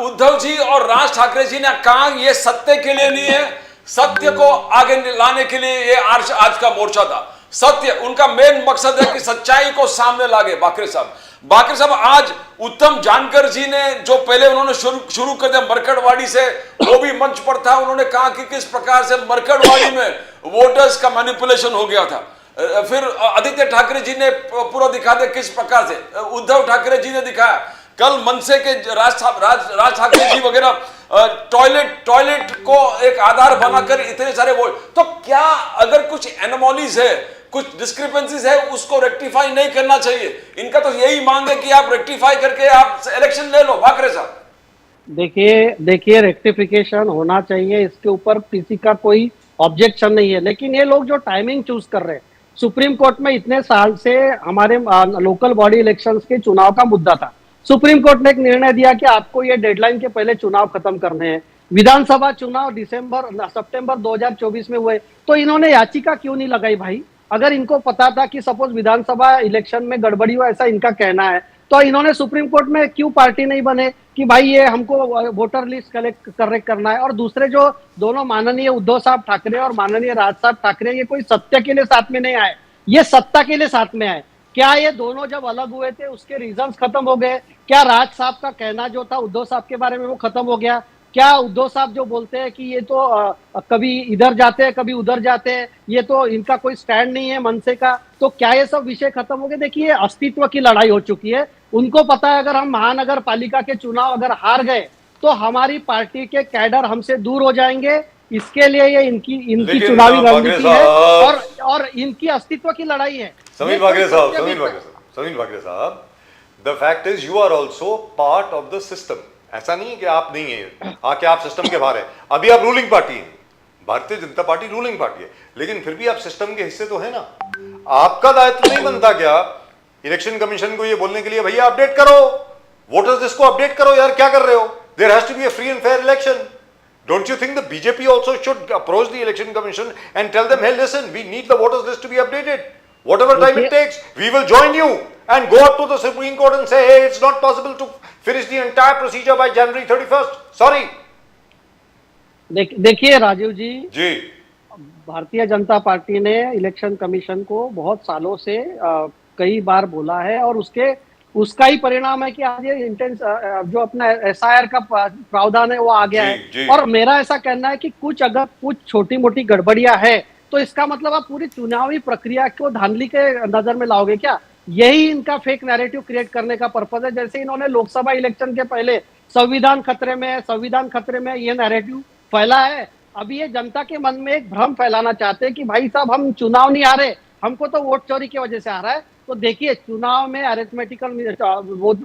उद्धव जी और राज ठाकरे जी ने कहा ये सत्य के लिए नहीं है, सत्य को आगे लाने के लिए ये आज का मोर्चा था। सत्य उनका मेन मकसद है कि सच्चाई को सामने लागे। बाकरे साहब आज उत्तम जानकर जी ने जो पहले उन्होंने शुरू कर दिया मरकड़वाड़ी से, वो भी मंच पर था। उन्होंने कहा कि किस प्रकार से मरकड़वाड़ी में वोटर्स का मैनिपुलेशन हो गया था। फिर आदित्य ठाकरे जी ने पूरा दिखा दिया किस प्रकार से, उद्धव ठाकरे जी ने दिखाया। कल मनसे के राज ठाकरे जी वगैरह टॉयलेट को एक आधार बनाकर इतने सारे वोट। तो क्या अगर कुछ एनोमॉलीज है, कुछ डिस्क्रिपेंसीज है, उसको रेक्टिफाई नहीं करना चाहिए? इनका तो यही मांग है कि आप रेक्टिफाई करके आप इलेक्शन ले लो। बाकरे साहब, देखिए रेक्टिफिकेशन होना चाहिए, इसके ऊपर किसी का कोई ऑब्जेक्शन नहीं है। लेकिन ये लोग जो टाइमिंग चूज कर रहे हैं, सुप्रीम कोर्ट में इतने साल से हमारे लोकल बॉडी इलेक्शंस के चुनाव का मुद्दा था। सुप्रीम कोर्ट ने एक निर्णय दिया कि आपको ये डेडलाइन के पहले चुनाव खत्म करने हैं। विधानसभा चुनाव सितंबर 2024 में हुए, तो इन्होंने याचिका क्यों नहीं लगाई भाई? अगर इनको पता था कि सपोज विधानसभा इलेक्शन में गड़बड़ी हो, ऐसा इनका कहना है, तो इन्होंने सुप्रीम कोर्ट में क्यों पार्टी नहीं बने कि भाई ये हमको वोटर लिस्ट करेक्ट करना है। और दूसरे जो दोनों माननीय उद्धव साहब ठाकरे और माननीय राज साहब ठाकरे, ये कोई सत्य के लिए साथ में नहीं आए, ये सत्ता के लिए साथ में आए। क्या ये दोनों जब अलग हुए थे उसके रीजंस खत्म हो गए? क्या राज साहब का कहना जो था उद्धव साहब के बारे में वो खत्म हो गया? क्या उद्धव साहब जो बोलते हैं कि ये तो कभी इधर जाते हैं कभी उधर जाते हैं, ये तो इनका कोई स्टैंड नहीं है मनसे का, तो क्या ये सब विषय खत्म हो गए? देखिए, अस्तित्व की लड़ाई हो चुकी है। उनको पता है अगर हम महानगर पालिका के चुनाव अगर हार गए तो हमारी पार्टी के कैडर हमसे दूर हो जाएंगे। इसके लिए ये इनकी चुनावी रणनीति है और इनकी अस्तित्व की लड़ाई है। समीर बाकरे साहब, the fact is you are also part of the system. ऐसा नहीं है कि आप नहीं है, आके आप सिस्टम के बाहर है। अभी आप रूलिंग पार्टी हैं, Bharatiya Janata party ruling party है, लेकिन फिर भी आप सिस्टम के हिस्से तो है ना। आपका दायित्व नहीं बनता क्या इलेक्शन कमीशन को ये बोलने के लिए भैया अपडेट करो, वोटर्स लिस्ट को अपडेट करो यार, क्या कर रहे हो? There has to be a free and fair election. Don't you think the BJP also should approach the election commission and tell them, hey, listen, we need the voters list to be updated. Whatever time it takes, we will join you and go up to the Supreme Court and say, hey, it's not possible to finish the entire procedure by January 31st. Sorry. देखिए राजीव जी, भारतीय जनता पार्टी ने इलेक्शन कमीशन को बहुत सालों से कई बार बोला है और उसका ही परिणाम है कि आज ये इंटेंस जो अपना SIR का प्रावधान है वो आ गया है। और मेरा ऐसा कहना है कि अगर कुछ छोटी मोटी गड़बड़ियां है तो इसका मतलब आप पूरी चुनावी प्रक्रिया को धांधली के नजर में लाओगे क्या? यही इनका फेक नैरेटिव क्रिएट करने का पर्पज है। जैसे इन्होंने लोकसभा इलेक्शन के पहले संविधान खतरे में ये नैरेटिव फैला है। अभी ये जनता के मन में एक भ्रम फैलाना चाहते हैं कि भाई साहब हम चुनाव नहीं हारे, हमको तो वोट चोरी की वजह से आ रहा है। तो देखिए चुनाव में अरिथमेटिकल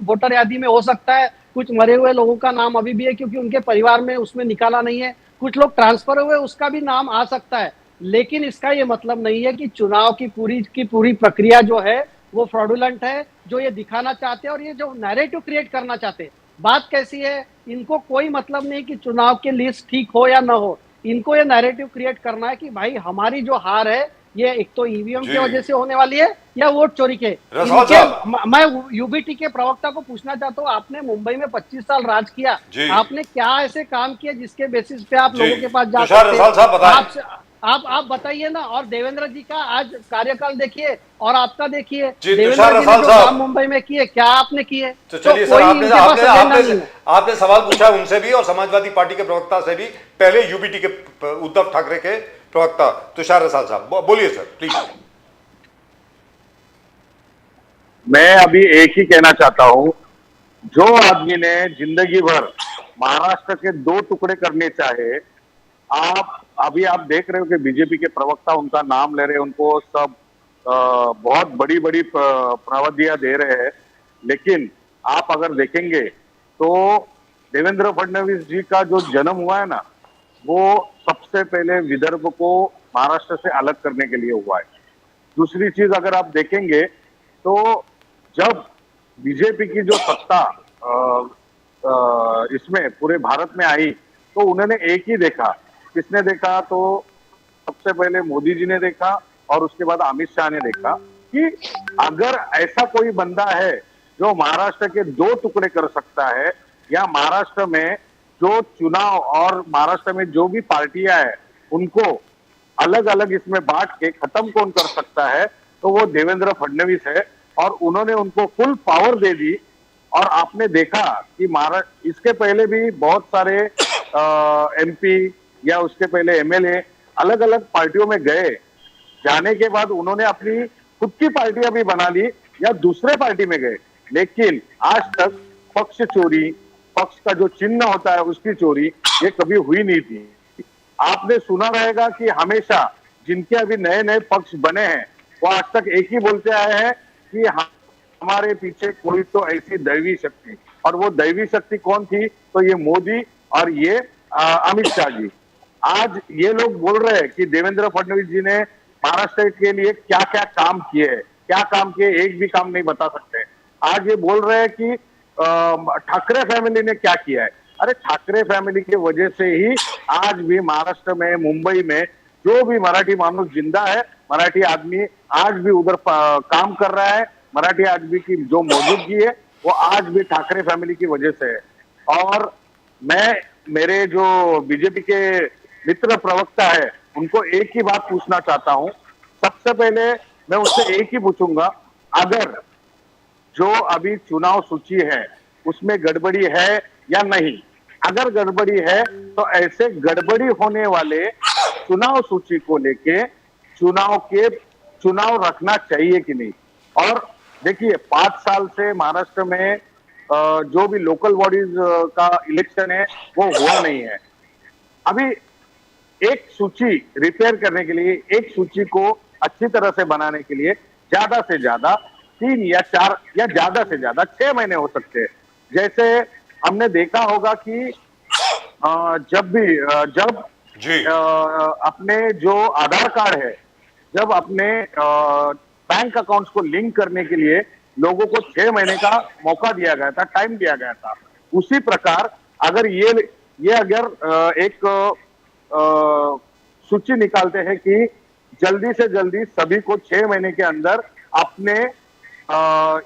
वोटर यादी में हो सकता है कुछ मरे हुए लोगों का नाम अभी भी है क्योंकि उनके परिवार में उसमें निकाला नहीं है, कुछ लोग ट्रांसफर हुए उसका भी नाम आ सकता है, लेकिन इसका ये मतलब नहीं है कि चुनाव की पूरी प्रक्रिया जो है वो फ्रॉडुलेंट है, जो ये दिखाना चाहते हैं और ये जो नैरेटिव क्रिएट करना चाहते हैं। बात कैसी है, इनको कोई मतलब नहीं कि चुनाव की लिस्ट ठीक हो या ना हो, इनको ये नैरेटिव क्रिएट करना है कि भाई हमारी जो हार है ये एक तो ईवीएम जी। की वजह से होने वाली है या वोट चोरी के। रसाल इनके साहब। मैं यूबीटी के प्रवक्ता को पूछना चाहता हूँ, आपने मुंबई में 25 साल राज किया, जी। आपने क्या ऐसे काम किए जिसके बेसिस पे आप जी। लोगों के पास जा तुषार सकते रसाल साहब बताएं। आपसे आप बताइए ना। और देवेंद्र जी का आज कार्यकाल देखिए और आपका देखिए, जी, देवेंद्र तुषार जी ने रसाल जो साहब। काम मुंबई में किए क्या आपने किए? तो चलिए सर, कोई आपने इनके पास आपने एजेंडा आपने नहीं है। आपने सवाल पूछा उनसे भी और समाजवादी पार्टी के प्रवक्ता से भी, पहले यूबीटी के उद्धव ठाकरे के प्रवक्ता तुषार रसाल साहब, बोलिए सर प्लीज। मैं अभी एक ही कहना चाहता हूं, जो आदमी ने जिंदगी भर महाराष्ट्र के 2 टुकड़े करने चाहे, आप देख रहे हो कि बीजेपी के प्रवक्ता उनका नाम ले रहे हैं, उनको सब बहुत बड़ी बड़ी प्रवधियां दे रहे हैं, लेकिन आप अगर देखेंगे तो देवेंद्र फडणवीस जी का जो जन्म हुआ है ना, वो सबसे पहले विदर्भ को महाराष्ट्र से अलग करने के लिए हुआ है। दूसरी चीज अगर आप देखेंगे तो जब बीजेपी की जो सत्ता इसमें पूरे भारत में आई तो उन्होंने एक ही देखा, किसने देखा तो सबसे पहले मोदी जी ने देखा और उसके बाद अमित शाह ने देखा कि अगर ऐसा कोई बंदा है जो महाराष्ट्र के 2 टुकड़े कर सकता है, या महाराष्ट्र में जो चुनाव और महाराष्ट्र में जो भी पार्टियां हैं उनको अलग अलग इसमें बांट के खत्म कौन कर सकता है, तो वो देवेंद्र फडणवीस है। और उन्होंने उनको फुल पावर दे दी। और आपने देखा कि महाराष्ट्र इसके पहले भी बहुत सारे एमपी या उसके पहले एमएलए अलग अलग पार्टियों में गए, जाने के बाद उन्होंने अपनी खुद की पार्टियां भी बना ली या दूसरे पार्टी में गए, लेकिन आज तक पक्ष चोरी, पक्ष का जो चिन्ह होता है उसकी चोरी, ये कभी हुई नहीं थी। आपने सुना रहेगा कि हमेशा जिनके अभी नए नए पक्ष बने हैं वो आज तक एक ही बोलते आए हैं कि हमारे पीछे कोई तो ऐसी दैवी शक्ति, और वो दैवी शक्ति कौन थी, तो ये मोदी और ये अमित शाह जी। आज ये लोग बोल रहे हैं कि देवेंद्र फडणवीस जी ने महाराष्ट्र के लिए क्या क्या काम किए हैं, क्या काम किए, एक भी काम नहीं बता सकते। आज ये बोल रहे हैं कि ठाकरे फैमिली ने क्या किया है। अरे ठाकरे फैमिली की वजह से ही आज भी महाराष्ट्र में, मुंबई में जो भी मराठी मानुस जिंदा है, मराठी आदमी आज भी उधर काम कर रहा है, मराठी आदमी की जो मौजूदगी है वो आज भी ठाकरे फैमिली की वजह से है। और मैं मेरे जो बीजेपी के मित्र प्रवक्ता है उनको एक ही बात पूछना चाहता हूं। सबसे पहले मैं उससे एक ही पूछूंगा, अगर जो अभी चुनाव सूची है उसमें गड़बड़ी है या नहीं, अगर गड़बड़ी है तो ऐसे गड़बड़ी होने वाले चुनाव सूची को लेके चुनाव रखना चाहिए कि नहीं। और देखिए 5 साल से महाराष्ट्र में जो भी लोकल बॉडीज का इलेक्शन है वो हुआ नहीं है। अभी एक सूची रिपेयर करने के लिए, एक सूची को अच्छी तरह से बनाने के लिए ज्यादा से ज्यादा 3 या 4 या ज्यादा से ज्यादा 6 महीने हो सकते हैं। जैसे हमने देखा होगा कि जब अपने जो आधार कार्ड है, जब अपने बैंक अकाउंट्स को लिंक करने के लिए लोगों को 6 महीने का मौका दिया गया था, टाइम दिया गया था, उसी प्रकार अगर ये अगर एक सूची निकालते हैं कि जल्दी से जल्दी सभी को 6 महीने के अंदर अपने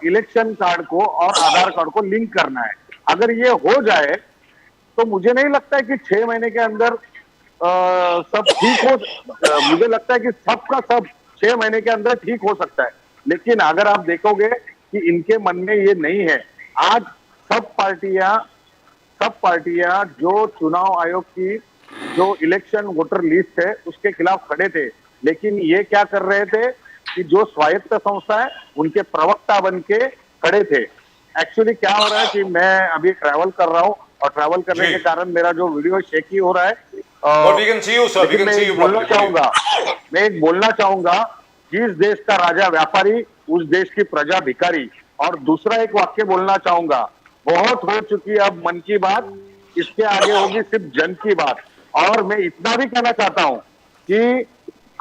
इलेक्शन कार्ड को और आधार कार्ड को लिंक करना है, अगर ये हो जाए तो मुझे नहीं लगता है कि 6 महीने के अंदर सब ठीक हो। मुझे लगता है कि सबका सब 6 महीने के अंदर ठीक हो सकता है, लेकिन अगर आप देखोगे कि इनके मन में ये नहीं है। आज सब पार्टियां जो चुनाव आयोग की जो इलेक्शन वोटर लिस्ट है उसके खिलाफ खड़े थे, लेकिन ये क्या कर रहे थे कि जो स्वायत्त संस्था है उनके प्रवक्ता बन के खड़े थे। एक्चुअली क्या हो रहा है कि मैं अभी ट्रैवल कर रहा हूँ और ट्रैवल करने के कारण मेरा जो वीडियो शेकी हो रहा है। मैं एक बोलना चाहूंगा, जिस देश का राजा व्यापारी उस देश की प्रजा भिखारी। और दूसरा एक वाक्य बोलना चाहूंगा, बहुत हो चुकी है अब मन की बात, इसके आगे होगी सिर्फ जन की बात। और मैं इतना भी कहना चाहता हूं कि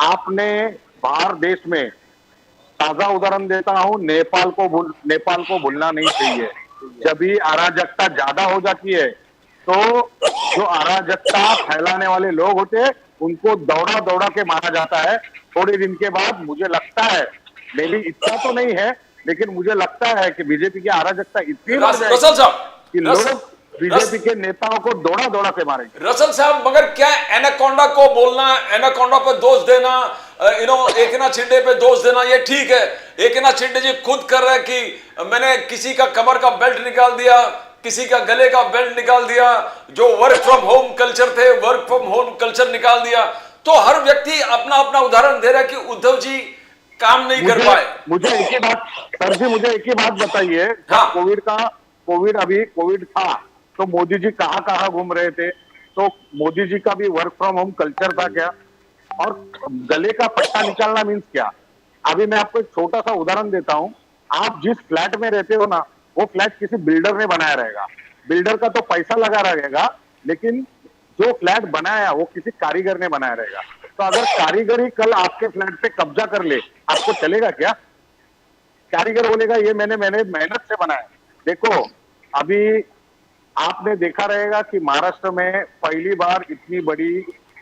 आपने बाहर देश में, ताजा उदाहरण देता हूं, नेपाल को भूलना नहीं चाहिए। जब भी अराजकता ज्यादा हो जाती है तो जो अराजकता फैलाने वाले लोग होते हैं उनको दौड़ा दौड़ा के मारा जाता है। थोड़े दिन के बाद मुझे लगता है, मेरी इच्छा तो नहीं है, लेकिन मुझे लगता है कि बीजेपी की अराजकता इतनी बढ़ जाएगी रसल साहब, कि लोग बीजेपी के नेताओं को दौड़ा दौड़ा के मारेंगे। रसल साहब, मगर क्या एनाकोंडा को बोलना, एनाकोंडा पे दोष देना, एकनाथ शिंदे पे दोष देना, ये ठीक है। एकनाथ शिंदे जी खुद कर रहे हैं कि मैंने किसी का कमर का बेल्ट निकाल दिया, किसी का गले का बेल्ट निकाल दिया, जो वर्क फ्रॉम होम कल्चर थे वर्क फ्रॉम होम कल्चर निकाल दिया। तो हर व्यक्ति अपना अपना उदाहरण दे रहा है कि उद्धव जी काम नहीं कर पाए। मुझे एक ही बात सर जी, मुझे एक ही बात बताइए, हाँ। कोविड था तो मोदी जी कहाँ कहाँ घूम रहे थे? तो मोदी जी का भी वर्क फ्रॉम होम कल्चर था क्या? और गले का पट्टा निकालना मीन्स क्या? अभी मैं आपको एक छोटा सा उदाहरण देता हूं। आप जिस फ्लैट में रहते हो ना, वो फ्लैट किसी बिल्डर ने बनाया रहेगा। बिल्डर का तो पैसा लगा रहेगा, लेकिन जो फ्लैट बनाया वो किसी कारीगर ने बनाया रहेगा। तो अगर कारीगर ही कल आपके फ्लैट पे कब्जा कर ले, आपको चलेगा क्या? कारीगर बोलेगा ये मैंने मेहनत से बनाया। देखो, अभी आपने देखा रहेगा कि महाराष्ट्र में पहली बार इतनी बड़ी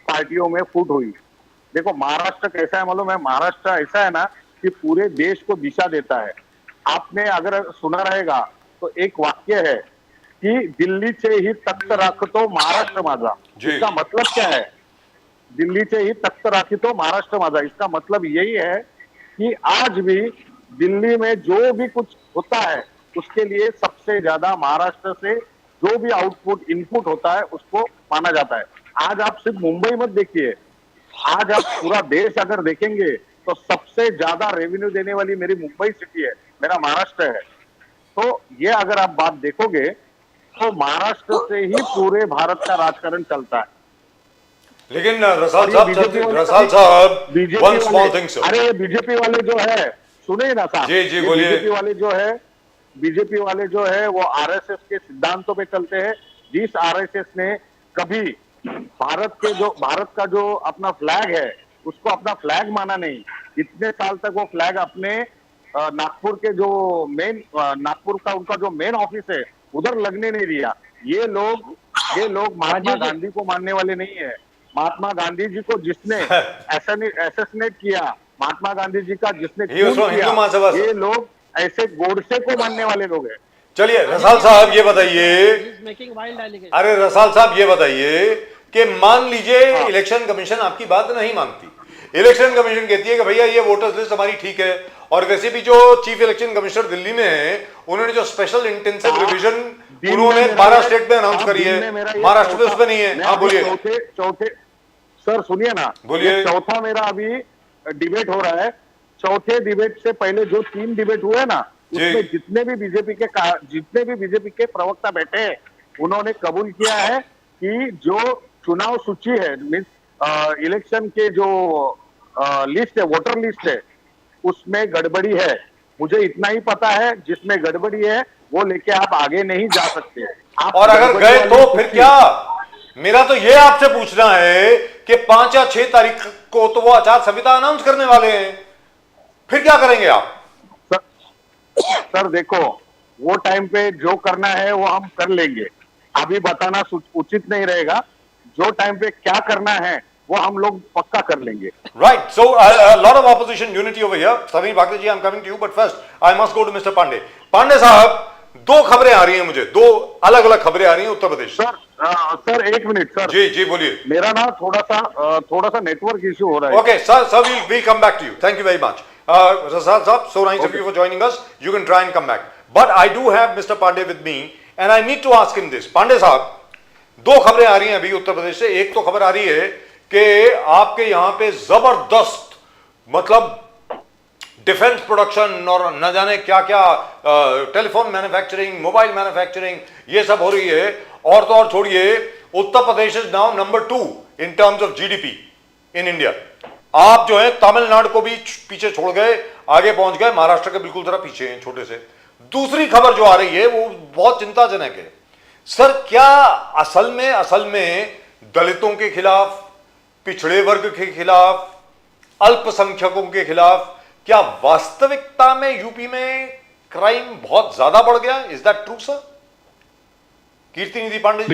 पार्टियों में फूट हुई। देखो महाराष्ट्र कैसा है मालूम है? महाराष्ट्र ऐसा है ना कि पूरे देश को दिशा देता है। आपने अगर सुना रहेगा तो एक वाक्य है कि दिल्लीचे ही तख्त राखतो महाराष्ट्र माझा। इसका मतलब क्या है? दिल्लीचे ही तख्त राखतो महाराष्ट्र माझा, इसका मतलब यही है कि आज भी दिल्ली में जो भी कुछ होता है उसके लिए सबसे ज्यादा महाराष्ट्र से जो भी आउटपुट इनपुट होता है उसको माना जाता है। आज आप सिर्फ मुंबई मत देखिए, आज आप पूरा देश अगर देखेंगे तो सबसे ज्यादा रेवेन्यू देने वाली मेरी मुंबई सिटी है, मेरा महाराष्ट्र है। तो ये अगर आप बात देखोगे तो महाराष्ट्र से ही पूरे भारत का राजकारण चलता है। लेकिन रसाल साहब, वन स्मॉल थिंग सर। अरे बीजेपी वाले जो है, सुनिए ना साहब, जी बोलिए। बीजेपी वाले जो है वो आरएसएस के सिद्धांतों पे चलते हैं। जिस आरएसएस ने कभी भारत का जो अपना फ्लैग है उसको अपना फ्लैग माना नहीं, इतने साल तक वो फ्लैग अपने नागपुर के जो नागपुर का उनका जो मेन ऑफिस है उधर लगने नहीं दिया। ये लोग महात्मा गांधी को मानने वाले नहीं है। महात्मा गांधी जी को जिसने एसेसिनेट किया, महात्मा गांधी जी का जिसने खून किया, ये लोग ऐसे गोडसे को मानने वाले लोग हैं। चलिए रसाल साहब ये बताइए, अरे रसाल साहब ये बताइए कि मान लीजिए इलेक्शन कमीशन आपकी बात नहीं मानती, इलेक्शन कमीशन कहती है कि भैया ये वोटर्स लिस्ट हमारी ठीक है, और वैसे भी जो चीफ इलेक्शन कमिश्नर दिल्ली में है उन्होंने जो स्पेशल इंटेंसिव रिवीजन उन्होंने 12 स्टेट में अनाउंस करी है, महाराष्ट्र में उसमें नहीं है। हाँ बोलिए। चौथे सर सुनिए ना, बोलिए। चौथा मेरा अभी डिबेट हो रहा है। चौथे डिबेट से पहले जो 3 डिबेट हुए ना, उसमें जितने भी बीजेपी के प्रवक्ता बैठे हैं उन्होंने कबूल किया है कि जो चुनाव सूची है, मीन्स इलेक्शन के जो लिस्ट है, वोटर लिस्ट है, उसमें गड़बड़ी है। मुझे इतना ही पता है, जिसमें गड़बड़ी है वो लेके आप आगे नहीं जा सकते। और अगर गए तो फिर क्या? मेरा तो ये आपसे पूछना है कि 5 या 6 तारीख को तो वो आचार संहिता अनाउंस करने वाले हैं, फिर क्या करेंगे आप? सर देखो, वो टाइम पे जो करना है वो हम कर लेंगे, अभी बताना उचित नहीं रहेगा। जो टाइम पे क्या करना है वो हम लोग पक्का कर लेंगे। Right. So lot of opposition unity over here. Samir Bhagre ji, I'm coming to you, but first I must go to Mr. Pandey. Pandey साहब, 2 खबरें आ रही हैं मुझे, 2 अलग-अलग खबरें आ रही हैं Uttar Pradesh. Sir 1 minute sir. जी बोलिए। मेरा ना थोड़ा सा नेटवर्क इश्यू हो रहा है। Okay, sir, we'll come back to you. Thank you very much. Rasal sahab, so nice of you for joining us. You can try and come back. But I do have Mr. Pandey with me, and I need to ask him this. Pandey साहब, 2 खबरें आ रही हैं अभी उत्तर प्रदेश से। एक तो खबर आ रही है कि आपके यहां पे जबरदस्त मतलब डिफेंस प्रोडक्शन और न जाने क्या क्या टेलीफोन मैन्युफैक्चरिंग, मोबाइल मैन्युफैक्चरिंग, ये सब हो रही है। और तो और छोड़िए, Uttar Pradesh is now number 2 in terms of GDP in India. आप जो है तमिलनाडु को भी पीछे छोड़ गए, आगे पहुंच गए, महाराष्ट्र के बिल्कुल जरा पीछे हैं, छोटे से। दूसरी खबर जो आ रही है वो बहुत चिंताजनक है सर। क्या असल में दलितों के खिलाफ, पिछड़े वर्ग के खिलाफ, अल्पसंख्यकों के खिलाफ, क्या वास्तविकता में यूपी में क्राइम बहुत ज्यादा बढ़ गया? Is that true sir? Kirti Nidhi Pandey ji.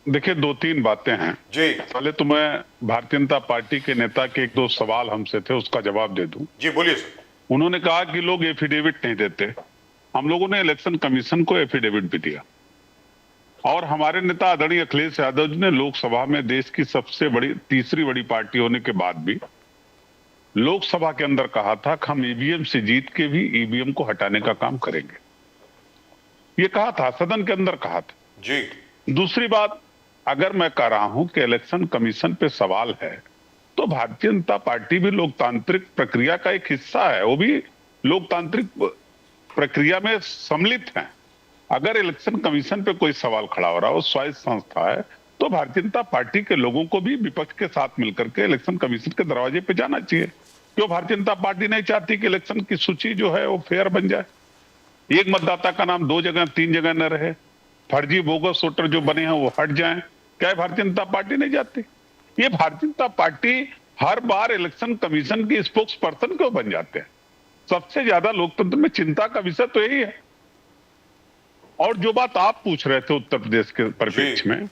देखिए दो तीन बातें हैं जी। पहले तो मैं भारतीय जनता पार्टी के नेता के एक दो सवाल हमसे थे, उसका जवाब दे दूं। जी बोलिए सर। उन्होंने कहा कि लोग एफिडेविट नहीं देते। हम लोगों ने इलेक्शन कमीशन को एफिडेविट भी दिया, और हमारे नेता आदरणीय अखिलेश यादव जी ने लोकसभा में देश की सबसे बड़ी, तीसरी बड़ी पार्टी होने के बाद भी लोकसभा के अंदर कहा था कि हम ईवीएम से जीत के भी ईवीएम को हटाने का काम करेंगे। ये कहा था, सदन के अंदर कहा था जी। दूसरी बात, अगर मैं कह रहा हूं कि इलेक्शन कमीशन पे सवाल है, तो भारतीय जनता पार्टी भी लोकतांत्रिक प्रक्रिया का एक हिस्सा है, वो भी लोकतांत्रिक प्रक्रिया में सम्मिलित है। अगर इलेक्शन कमीशन पे कोई सवाल खड़ा हो रहा हो, स्वायत्त संस्था है, तो भारतीय जनता पार्टी के लोगों को भी विपक्ष के साथ मिलकर के इलेक्शन कमीशन के दरवाजे पे जाना चाहिए। क्यों भारतीय जनता पार्टी नहीं चाहती कि इलेक्शन की सूची जो है वो फेयर बन जाए, एक मतदाता का नाम 2 जगह 3 जगह न रहे, फर्जी बोगस वोटर जो बने हैं वो हट जाएं? क्या भारतीय जनता पार्टी नहीं चाहती? ये भारतीय जनता पार्टी हर बार इलेक्शन कमीशन की स्पोक्स पर्सन क्यों बन जाते हैं? सबसे ज्यादा लोकतंत्र में चिंता का विषय तो यही है। और जो बात आप पूछ रहे थे उत्तर प्रदेश के परिप्रेक्ष्य में,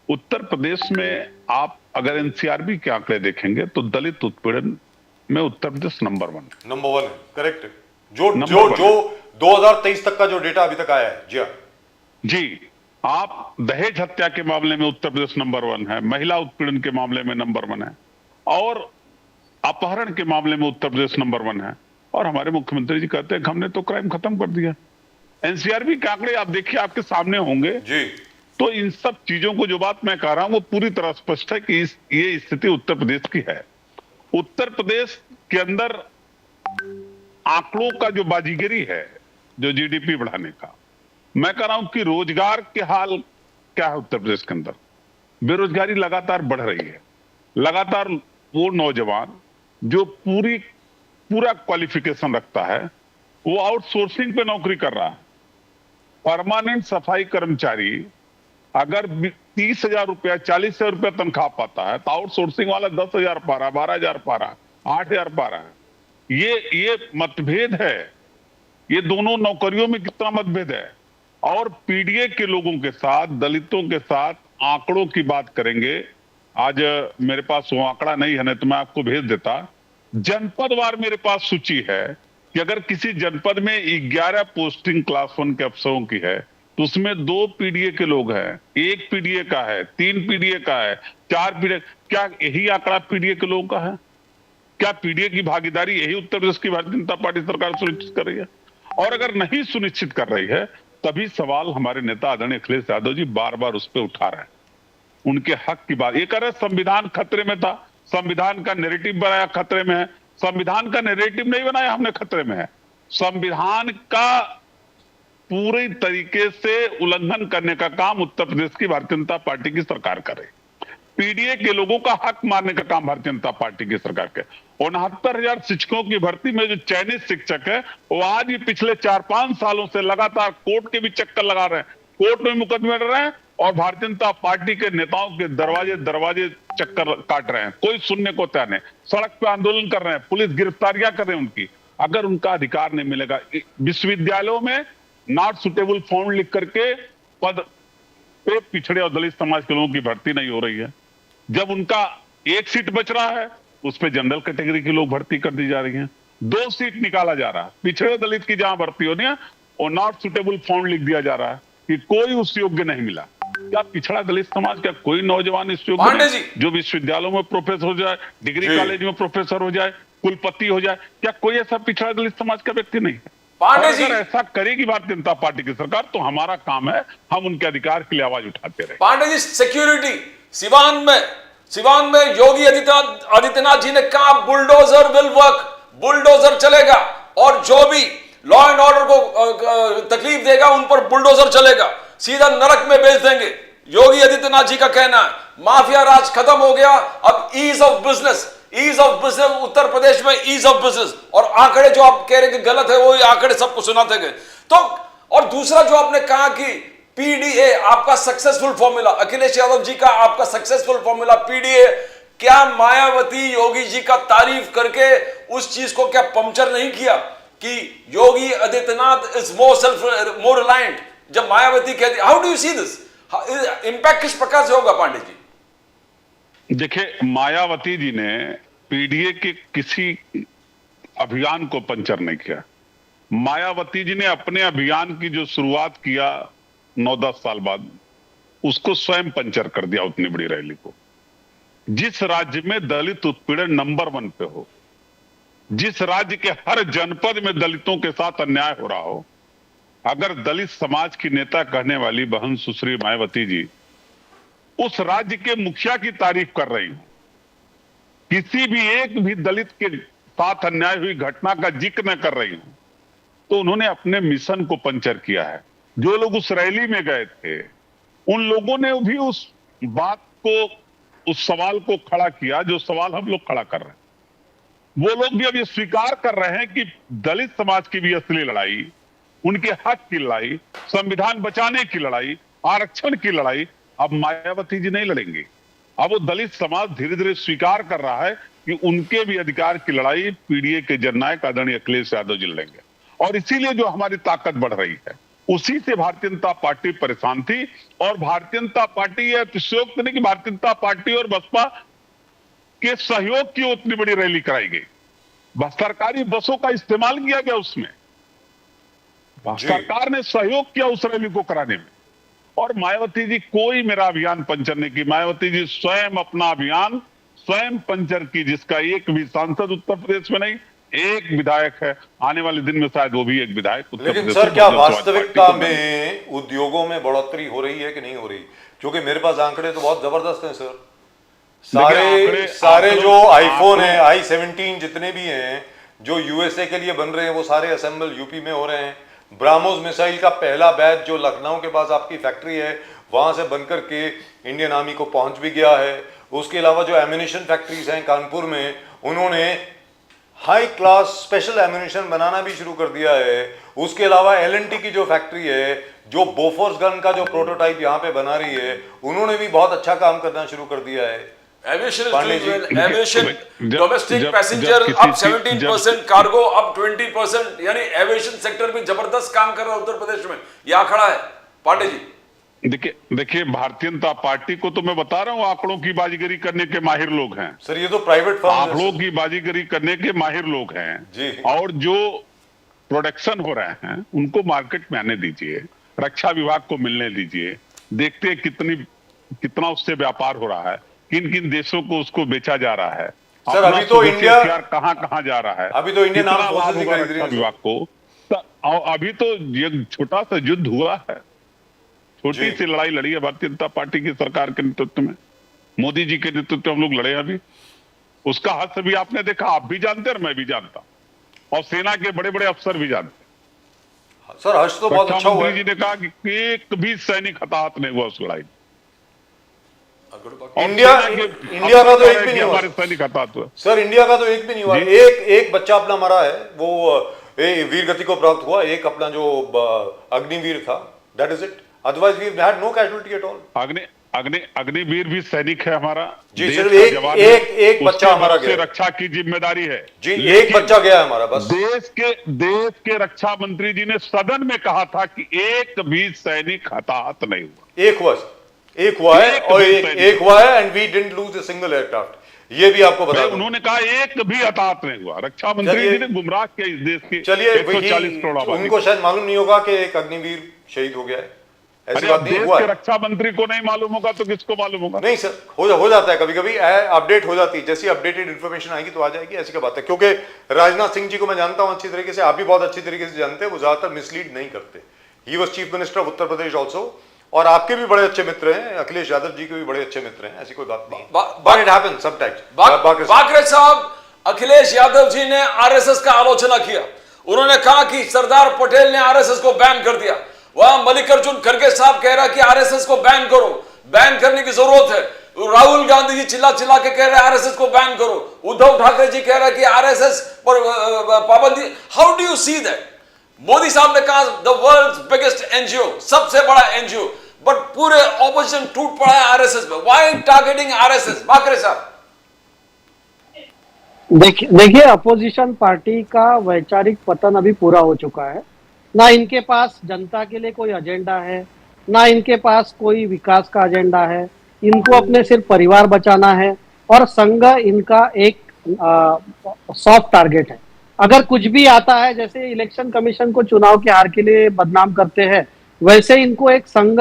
उत्तर प्रदेश में आप अगर एनसीआरबी के आंकड़े देखेंगे तो दलित उत्पीड़न में उत्तर प्रदेश नंबर 1 है। करेक्ट। जो 2023 तक का जो डेटा अभी तक आया है। जी हाँ जी। आप दहेज हत्या के मामले में उत्तर प्रदेश नंबर 1 है, महिला उत्पीड़न के मामले में नंबर 1 है, और अपहरण के मामले में उत्तर प्रदेश नंबर 1 है। और हमारे मुख्यमंत्री जी कहते हैं कि हमने तो क्राइम खत्म कर दिया। एनसीआरबी के आंकड़े आप देखिए, आपके सामने होंगे जी। तो इन सब चीजों को जो बात मैं कह रहा हूं वो पूरी तरह स्पष्ट है कि ये स्थिति उत्तर प्रदेश की है। उत्तर प्रदेश के अंदर आंकड़ों का जो बाजीगरी है, जो जीडीपी बढ़ाने का, मैं कह रहा हूं कि रोजगार के हाल क्या है उत्तर प्रदेश के अंदर। बेरोजगारी लगातार बढ़ रही है। लगातार वो नौजवान जो पूरा क्वालिफिकेशन रखता है वो आउटसोर्सिंग पे नौकरी कर रहा है। परमानेंट सफाई कर्मचारी अगर 30,000 रुपया 40,000 रुपया तनख्वाह पाता है तो आउटसोर्सिंग वाला 10,000 पा रहा, 12,000 पा रहा, 8,000 पा रहा है। ये मतभेद है। ये दोनों नौकरियों में कितना मतभेद है। और पीडीए के लोगों के साथ, दलितों के साथ आंकड़ों की बात करेंगे। आज मेरे पास वो आंकड़ा नहीं है, नहीं तो मैं आपको भेज देता। जनपदवार मेरे पास सूची है कि अगर किसी जनपद में 11 पोस्टिंग क्लास 1 के अफसरों की है तो उसमें 2 पीडीए के लोग हैं, 1 पीडीए का है, 3 पीडीए का है, 4 पीडीए। क्या यही आंकड़ा पीडीए के लोगों का है? क्या पीडीए की भागीदारी यही उत्तर प्रदेश की भारतीय जनता पार्टी सरकार सुनिश्चित कर रही है? और अगर नहीं सुनिश्चित कर रही है तभी सवाल हमारे नेता आदरणीय अखिलेश यादव जी बार बार उस पर उठा रहे हैं। उनके हक की बात ये कर रहे, संविधान खतरे में था, संविधान का नैरेटिव बनाया खतरे में है। संविधान का नैरेटिव नहीं बनाया हमने, खतरे में है। संविधान का पूरी तरीके से उल्लंघन करने का काम उत्तर प्रदेश की भारतीय जनता पार्टी की सरकार करे। पीडीए के लोगों का हक मारने का काम भारतीय जनता पार्टी की सरकार के। 69,000 शिक्षकों की भर्ती में जो चयनित शिक्षक है वो आज भी पिछले 4-5 सालों से लगातार कोर्ट के भी चक्कर लगा रहे हैं, कोर्ट में मुकदमे लड़ रहे हैं और भारतीय जनता पार्टी के नेताओं के दरवाजे चक्कर काट रहे हैं। कोई सुनने को तैयार नहीं। सड़क पे आंदोलन कर रहे हैं, पुलिस गिरफ्तारियां कर रहे हैं उनकी। अगर उनका अधिकार नहीं मिलेगा, विश्वविद्यालयों में नॉट सुटेबल फाउंड लिख करके पद पे पिछड़े और दलित समाज के लोगों की भर्ती नहीं हो रही है। जब उनका 1 सीट बच रहा है उस पे जनरल कैटेगरी के लोग भर्ती कर दी जा रही हैं। 2 सीट निकाला जा रहा है, पिछड़े दलित की जहां भर्ती होनी है और नॉट सुटेबल फाउंड लिख दिया जा रहा है कि कोई उस योग्य नहीं मिला। क्या पिछड़ा दलित समाज का कोई नौजवान इस योग्य पांडे जी, जो विश्वविद्यालयों में प्रोफेसर हो जाए, डिग्री कॉलेज में प्रोफेसर हो जाए, कुलपति हो जाए, क्या कोई ऐसा पिछड़ा दलित समाज का व्यक्ति नहीं है? पांडे जी, अगर ऐसा करेगी भारतीय जनता पार्टी की सरकार तो हमारा काम है हम उनके अधिकार के लिए आवाज उठाते रहे। पांडे जी, सिक्योरिटी सिवान में योगी आदित्यनाथ जी ने कहा बुलडोजर विल वर्क, बुलडोजर चलेगा और जो भी लॉ एंड ऑर्डर को तकलीफ देगा उन पर बुलडोजर चलेगा, सीधा नरक में भेज देंगे। योगी आदित्यनाथ जी का कहना है माफिया राज खत्म हो गया, अब ease of business, ease of business, Uttar Pradesh में ईज ऑफ बिजनेस, और आंकड़े जो आप कह रहे हैं कि गलत है, वो आंकड़े सबको सुनाते गए। तो और दूसरा जो आपने कहा कि पीडीए आपका सक्सेसफुल फॉर्मूला, अखिलेश यादव जी का आपका सक्सेसफुल फॉर्मूला पीडीए, क्या मायावती योगी जी का तारीफ करके उस चीज को क्या पंक्चर नहीं किया कि Yogi Adityanath is more reliant? जब मायावती कहती, how do you see this, impact किस प्रकार से होगा पांडे जी? देखिए, मायावती जी ने पीडीए के किसी अभियान को पंचर नहीं किया। मायावती जी ने अपने अभियान की जो शुरुआत किया 9-10 साल बाद, उसको स्वयं पंचर कर दिया उतनी बड़ी रैली को। जिस राज्य में दलित उत्पीड़न नंबर 1 पे हो, जिस राज्य के हर जनपद में दलितों के साथ अन्याय हो रहा हो, अगर दलित समाज की नेता कहने वाली बहन सुश्री मायावती जी उस राज्य के मुखिया की तारीफ कर रही हो, किसी भी एक भी दलित के साथ अन्याय हुई घटना का जिक्र न कर रही हो, तो उन्होंने अपने मिशन को पंचर किया है। जो लोग उस रैली में गए थे, उन लोगों ने भी उस बात को, उस सवाल को खड़ा किया जो सवाल हम लोग खड़ा कर रहे हैं। वो लोग भी अब ये स्वीकार कर रहे हैं कि दलित समाज की भी असली लड़ाई, उनके हक की लड़ाई, संविधान बचाने की लड़ाई, आरक्षण की लड़ाई अब मायावती जी नहीं लड़ेंगे। अब वो दलित समाज धीरे धीरे स्वीकार कर रहा है कि उनके भी अधिकार की लड़ाई पीडीए के जननायक आदरणीय अखिलेश यादव जी लड़ेंगे। और इसीलिए जो हमारी ताकत बढ़ रही है, उसी से भारतीय जनता पार्टी परेशान थी। और भारतीय जनता पार्टी, यह अतिशयोक्त नहीं कि भारतीय जनता पार्टी और बसपा के सहयोग की उतनी बड़ी रैली कराई गई। सरकारी बसों का इस्तेमाल किया गया, उसमें सरकार ने सहयोग किया उस रैली को कराने में। और मायावती जी कोई मेरा अभियान पंचर नहीं की। मायावती जी स्वयं अपना अभियान स्वयं पंचर की, जिसका एक भी सांसद उत्तर प्रदेश में नहीं, एक विधायक है। आने वाले दिन में शायद वो भी एक विधायक। लेकिन सर, क्या वास्तविकता में उद्योगों में बढ़ोतरी हो रही है कि नहीं हो रही? क्योंकि मेरे पास आंकड़े तो बहुत जबरदस्त हैं सर। सारे जो आईफोन है, i17 जितने भी हैं जो यूएसए के लिए बन रहे हैं, वो सारे असेंबल यूपी में हो रहे हैं। ब्राह्मोस मिसाइल का पहला बैच जो लखनऊ के पास आपकी फैक्ट्री है, वहां से बनकर के इंडियन आर्मी को पहुंच भी गया है। उसके अलावा जो एम्यूनिशन फैक्ट्रीज हैं कानपुर में, उन्होंने हाई क्लास स्पेशल एम्यूनिशन बनाना भी शुरू कर दिया है। उसके अलावा एलएनटी की जो फैक्ट्री है, जो बोफोर्स गन का जो प्रोटोटाइप यहाँ पे बना रही है, उन्होंने भी बहुत अच्छा काम करना शुरू कर दिया है। एविएशन डोमेस्टिक पैसेंजर अब 17%, कार्गो अब 20%, यानी एविएशन सेक्टर भी जबरदस्त काम कर रहा है उत्तर प्रदेश में। ये आंकड़ा है पांडे जी। देखिए भारतीय जनता पार्टी को तो मैं बता रहा हूं, आंकड़ों की बाजीगरी करने के माहिर लोग हैं सर। ये तो प्राइवेट फर्म, आंकड़ों की बाजीगरी करने के माहिर लोग हैं जी। और जो प्रोडक्शन हो रहे हैं उनको मार्केट में आने दीजिए, रक्षा विभाग को मिलने दीजिए, देखते हैं कितना उससे व्यापार हो रहा है, किन किन देशों को उसको बेचा जा रहा है। सर अभी तो इंडिया कहां जा रहा है, अभी तो इंडियन आर्म्ड फोर्सेस ही खरीद रही है विभाग को। अभी तो ये छोटा सा युद्ध हुआ है, छोटी सी लड़ाई लड़ी है भारतीय जनता पार्टी की सरकार के नेतृत्व में, मोदी जी के नेतृत्व में हम लोग लड़े अभी। उसका हर्ष भी आपने देखा, आप भी जानते और मैं भी जानता, और सेना के बड़े बड़े अफसर भी जानते। सर हर्ष तो बहुत अच्छा हुआ। जी ने कहा कि एक भी सैनिक हताहत नहीं हुआ उस लड़ाई। इंडिया का तो एक भी नहीं हुआ हमारे सैनिक हताहत हुआ सर। इंडिया का तो एक भी नहीं हुआ। एक बच्चा अपना मरा है, वो वीर गति को प्राप्त हुआ, एक अपना जो अग्निवीर था, that is it. Otherwise we had no casualty at all. Agniveer भी सैनिक है हमारा जी। सिर्फ एक बच्चा हमारा गया, रक्षा की जिम्मेदारी है जी। एक बच्चा गया है हमारा बस। देश के रक्षा मंत्री जी ने सदन में कहा था कि एक भी सैनिक हताहत नहीं हुआ। एक हुआ है और एक हुआ है, and we didn't lose a single aircraft. ये भी आपको बता, उन्होंने कहा एक भी हताहत नहीं हुआ। रक्षा मंत्री जी ने गुमराह किया इस देश के। चलिए 140 करोड़ आबादी। उनको शायद मालूम नहीं होगा कि एक अग्निवीर शहीद हो गया है। ऐसी बात नहीं हुआ है। रक्षा मंत्री को नहीं मालूम होगा तो किसको मालूम होगा? नहीं सर, हो जाता है कभी कभी, अपडेट हो जाती है। जैसी अपडेटेड इन्फॉर्मेशन आएगी तो आ जाएगी, ऐसी क्या बात है। क्योंकि राजनाथ सिंह जी को मैं जानता हूं अच्छी तरीके से, आप भी बहुत अच्छी तरीके से जानते हैं, वो ज्यादातर मिसलीड नहीं करते। He was chief minister of Uttar Pradesh also, और आपके भी बड़े अच्छे मित्र हैं, अखिलेश यादव जी के भी बड़े अच्छे मित्र हैं, ऐसी कोई बात नहीं। But it happens sometimes. Bakre साहब, अखिलेश यादव जी ने आरएसएस का आलोचना किया। उन्होंने कहा कि सरदार पटेल ने आरएसएस को बैन कर दिया। वहां मल्लिकार्जुन खड़गे साहब कह रहा कि आरएसएस को बैन करो, बैन करने की जरूरत है। राहुल गांधी जी चिल्ला चिल्ला के कह रहे हैं आरएसएस को बैन करो, उद्धव ठाकरे जी कह रहे हैं कि आरएसएस पर पाबंदी। How do you see that? Modi साहब ने कहा द वर्ल्ड्स बिगेस्ट एनजीओ, सबसे बड़ा एनजीओ, बट पूरे ऑपोजिशन टूट पड़ा है आरएसएस पे। Why targeting RSS? बाकरे साहब देखिए, अपोजिशन पार्टी का वैचारिक पतन अभी पूरा हो चुका है। ना इनके पास जनता के लिए कोई एजेंडा है, ना इनके पास कोई विकास का एजेंडा है। इनको अपने सिर्फ परिवार बचाना है और संघ इनका एक सॉफ्ट टारगेट है। अगर कुछ भी आता है, जैसे इलेक्शन कमीशन को चुनाव के हार के लिए बदनाम करते हैं, वैसे इनको एक संघ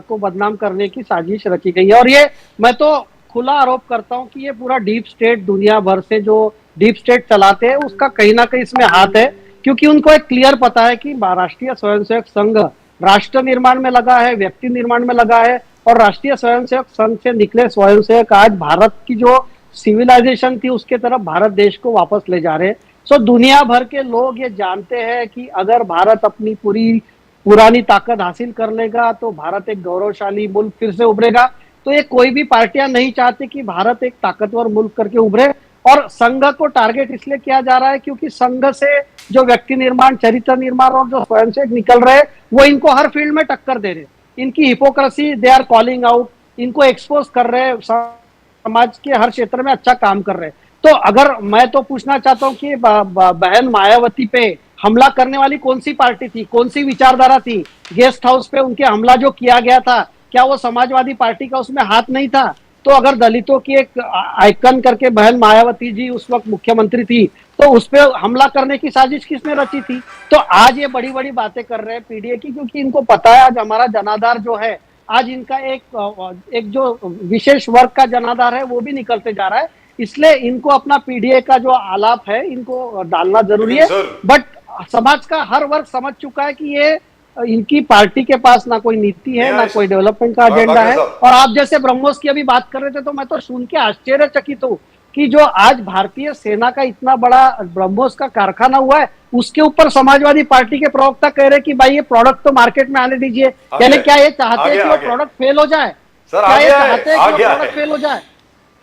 को बदनाम करने की साजिश रची गई है। और ये मैं तो खुला आरोप करता हूं कि ये पूरा डीप स्टेट, दुनिया भर से जो डीप स्टेट चलाते हैं, उसका कहीं ना कहीं इसमें हाथ है। क्योंकि उनको एक क्लियर पता है कि राष्ट्रीय स्वयंसेवक संघ राष्ट्र निर्माण में लगा है, व्यक्ति निर्माण में लगा है। और राष्ट्रीय स्वयंसेवक संघ से निकले स्वयंसेवक आज भारत की जो सिविलाइजेशन थी उसके तरफ भारत देश को वापस ले जा रहे हैं। सो दुनिया भर के लोग ये जानते हैं कि अगर भारत अपनी पुरानी ताकत हासिल कर लेगा तो भारत एक गौरवशाली मुल्क फिर से उभरेगा। तो ये कोई भी पार्टियां नहीं चाहती कि भारत एक ताकतवर मुल्क करके उभरे। और संघ को टारगेट इसलिए किया जा रहा है क्योंकि संघ से जो व्यक्ति निर्माण, चरित्र निर्माण और जो स्वयंसेवक निकल रहे हैं वो इनको हर फील्ड में टक्कर दे रहे हैं। इनकी hypocrisy they are calling out, इनको एक्सपोज कर रहे हैं, समाज के हर क्षेत्र में अच्छा काम कर रहे हैं। तो अगर मैं तो पूछना चाहता हूँ कि बहन मायावती पे हमला करने वाली कौन सी पार्टी थी, कौन सी विचारधारा थी? गेस्ट हाउस पे उनके हमला जो किया गया था, क्या वो समाजवादी पार्टी का उसमें हाथ नहीं था? तो अगर दलितों की एक आइकन करके बहन मायावती जी उस वक्त मुख्यमंत्री थी, तो उस पर हमला करने की साजिश किसने रची थी? तो आज ये बड़ी बड़ी बातें कर रहे हैं पीडीए की, क्योंकि इनको पता है आज हमारा जनाधार जो है, आज इनका एक जो विशेष वर्ग का जनाधार है वो भी निकलते जा रहा है। इसलिए इनको अपना पीडीए का जो आलाप है इनको डालना जरूरी है। बट समाज का हर वर्ग समझ चुका है कि ये इनकी पार्टी के पास ना कोई नीति है, ना कोई डेवलपमेंट का एजेंडा है। और आप जैसे ब्रह्मोस की अभी बात कर रहे थे, तो मैं तो सुन के आश्चर्यचकित हूँ कि जो आज भारतीय सेना का इतना बड़ा ब्रह्मोस का कारखाना हुआ है, उसके ऊपर समाजवादी पार्टी के प्रवक्ता कह रहे कि भाई ये प्रोडक्ट तो मार्केट में आने दीजिए। यानी क्या ये चाहते हैं कि वो प्रोडक्ट फेल हो जाए? क्या ये चाहते हैं कि प्रोडक्ट फेल हो जाए?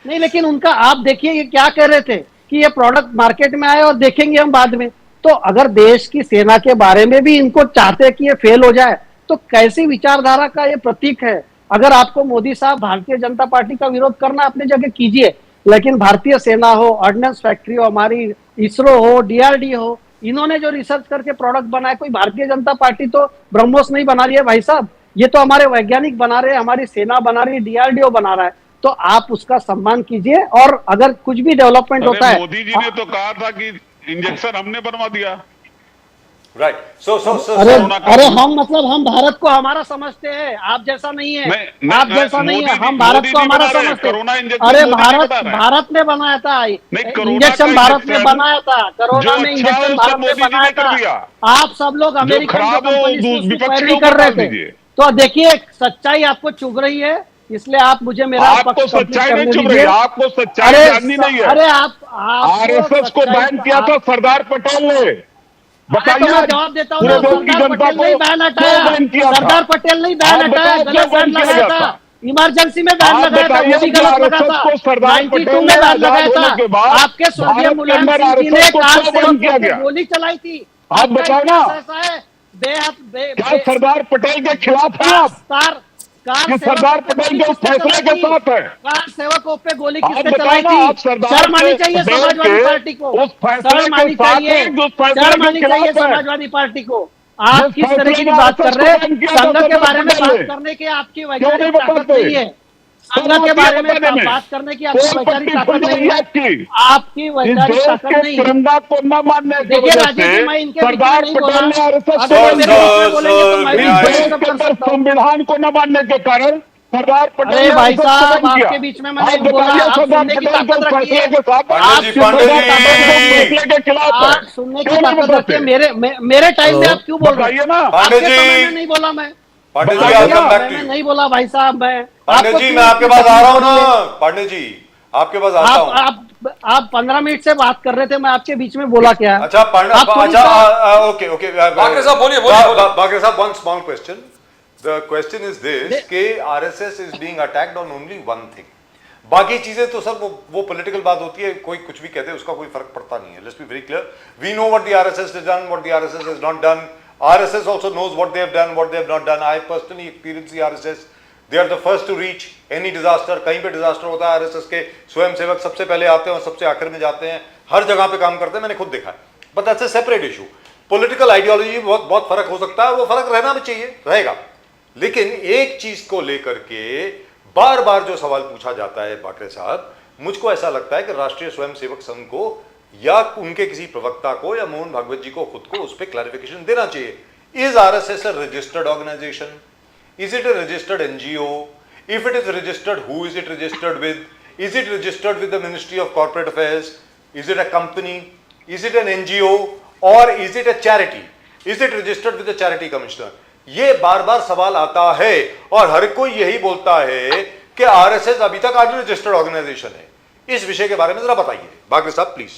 नहीं, लेकिन उनका आप देखिए ये क्या कह रहे थे कि ये प्रोडक्ट मार्केट में आए और देखेंगे हम बाद में। तो अगर देश की सेना के बारे में भी इनको चाहते हैं कि ये फेल हो जाए, तो कैसी विचारधारा का ये प्रतीक है? अगर आपको मोदी साहब भारतीय जनता पार्टी का विरोध करना अपनी जगह कीजिए, लेकिन भारतीय सेना हो, ऑर्डिनेंस फैक्ट्री हो, हमारी इसरो हो, डीआरडी हो, इन्होंने जो रिसर्च करके प्रोडक्ट बनाए, कोई भारतीय जनता पार्टी तो ब्रह्मोस नहीं बना रही है भाई साहब। ये तो हमारे वैज्ञानिक बना रहे हैं, हमारी सेना बना रही है, डीआरडीओ बना रहा है। तो आप उसका सम्मान कीजिए। और अगर कुछ भी डेवलपमेंट होता है, मोदी जी ने तो कहा था कि इंजेक्शन हमने बनवा दिया। राइट। अरे हम मतलब हम भारत को हमारा समझते हैं, आप जैसा नहीं है। आप जैसा नहीं है, हम भारत को हमारा समझते हैं। अरे भारत में बनाया था इंजेक्शन, भारत में बनाया था, कोरोना में इंजेक्शन भारत में बनाया था। आप सब लोग अमेरिकन कंपनी पैरवी कर रहे थे। तो देखिए, सच्चाई आपको चुभ रही है, इसलिए आप मुझे मेरा आपको सच्चाई नहीं चुभ रही, आपको सच्चाई जाननी नहीं है। अरे आप आरएसएस को बैन किया था सरदार पटेल ने, बताइए। मैं जवाब देता हूँ, सरदार पटेल नहीं बैन हटाया, सरदार पटेल नहीं बैन हटाया, गलत बैन लगाया था। इमरजेंसी में बैन लगाया था, वो भी गलत लगा था। 92 में बैन लगाया था। आपके स्वर्गीय मुलायम सिंह जी ने कार से गोली चलाई थी। आप बताओ ना, ऐसा है क्या सरदार पटेल के खिलाफ है आप? सरदार पटेल के फैसले के साथ है। कार सेवकों पे गोली किसने चलाई थी? शर्म आनी चाहिए समाजवादी पार्टी को, शर्म आनी चाहिए, शर्म आनी चाहिए समाजवादी पार्टी को। आप किस तरह की बात कर रहे हैं? संघ के बारे में बात करने की आपकी वैचारिक ताकत नहीं है। संघ के बारे में बात करने की आपकी वैचारिक ताकत नहीं है, आपकी वैचारिक ताकत नहीं है। तिरंगा को न मानने की देखिए वजह राजेश जी, से मैं इनके सरदार बीच में नहीं पटेल ने आरएसएस संविधान को न मानने के कारण सरदार पटेल। अरे भाई साहब, आपके बीच में मैं नहीं बोला, आप सुनने की ताकत रखिए, आप सुनने की ताकत रखिए। मेरे टाइम में आप क्यों बोल रहे हैं? आपके समय में नहीं बोला मैं, पांडे जी मैंने नहीं बोला भाई साहब। मैं पांडे जी, मैं आपके पास आ रहा हूँ ना, पांडे जी आपके पास आता हूँ। आप 15 मिनट से बात कर रहे थे, मैं आपके बीच में बोला क्या? अच्छा ओके बाकरे साहब बोलिए। बाकरे साहब, one small question. The question is this: कि RSS is being attacked on only one thing. बाकी चीजें तो सर वो पॉलिटिकल बात होती है, कोई कुछ भी कहते हैं उसका कोई फर्क पड़ता नहीं है. Let's be very clear. We know what the RSS has done, what the RSS has not done. RSS also knows what they have done, what they have not done. I personally experienced the RSS. They are the first to reach any disaster. कहीं पे डिजास्टर होता है आरएसएस के स्वयंसेवक सबसे पहले आते हैं और सबसे आखिर में जाते हैं. हर जगह पे काम करते हैं, मैंने खुद देखा है. But that's a separate issue. Political ideology बहुत फर्क हो सकता है, वो फर्क रहना भी चाहिए, रहेगा. लेकिन एक चीज को लेकर के बार बार जो सवाल पूछा जाता है बाकरे साहब, मुझको ऐसा लगता है कि राष्ट्रीय स्वयंसेवक संघ को या उनके किसी प्रवक्ता को या मोहन भागवत जी को खुद को उस पर क्लैरिफिकेशन देना चाहिए. Is RSS a registered organisation? Is it a registered NGO? If it is registered, who is it registered with? Is it registered with the Ministry of Corporate Affairs? Is it a company? Is it an NGO? Or is it a charity? Is it registered with the Charity Commissioner? ये बार बार सवाल आता है और हर कोई यही बोलता है कि आरएसएस अभी तक अनरजिस्टर्ड ऑर्गेनाइजेशन है. इस विषय के बारे में जरा बताइए बाकरे साहब प्लीज.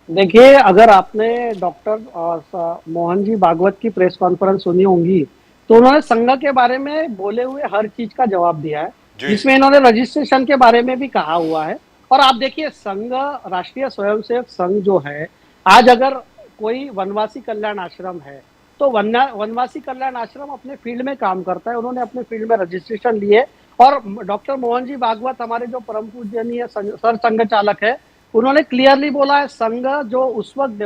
देखिए, अगर आपने डॉक्टर मोहन जी भागवत की प्रेस कॉन्फ्रेंस सुनी होंगी तो उन्होंने संघ के बारे में बोले हुए हर चीज का जवाब दिया है, जिसमें इन्होंने रजिस्ट्रेशन के बारे में भी कहा हुआ है. और आप देखिए, संघ, राष्ट्रीय स्वयंसेवक संघ जो है, आज अगर कोई वनवासी कल्याण आश्रम है तो वनवासी कल्याण आश्रम अपने फील्ड में काम करता है. उन्होंने अपने फील्ड में रजिस्ट्रेशन लिए और डॉक्टर मोहन जी भागवत हमारे जो परम पूजनीय सर संघ चालक है, उन्होंने क्लियरली बोला है संघ जो उस वक्त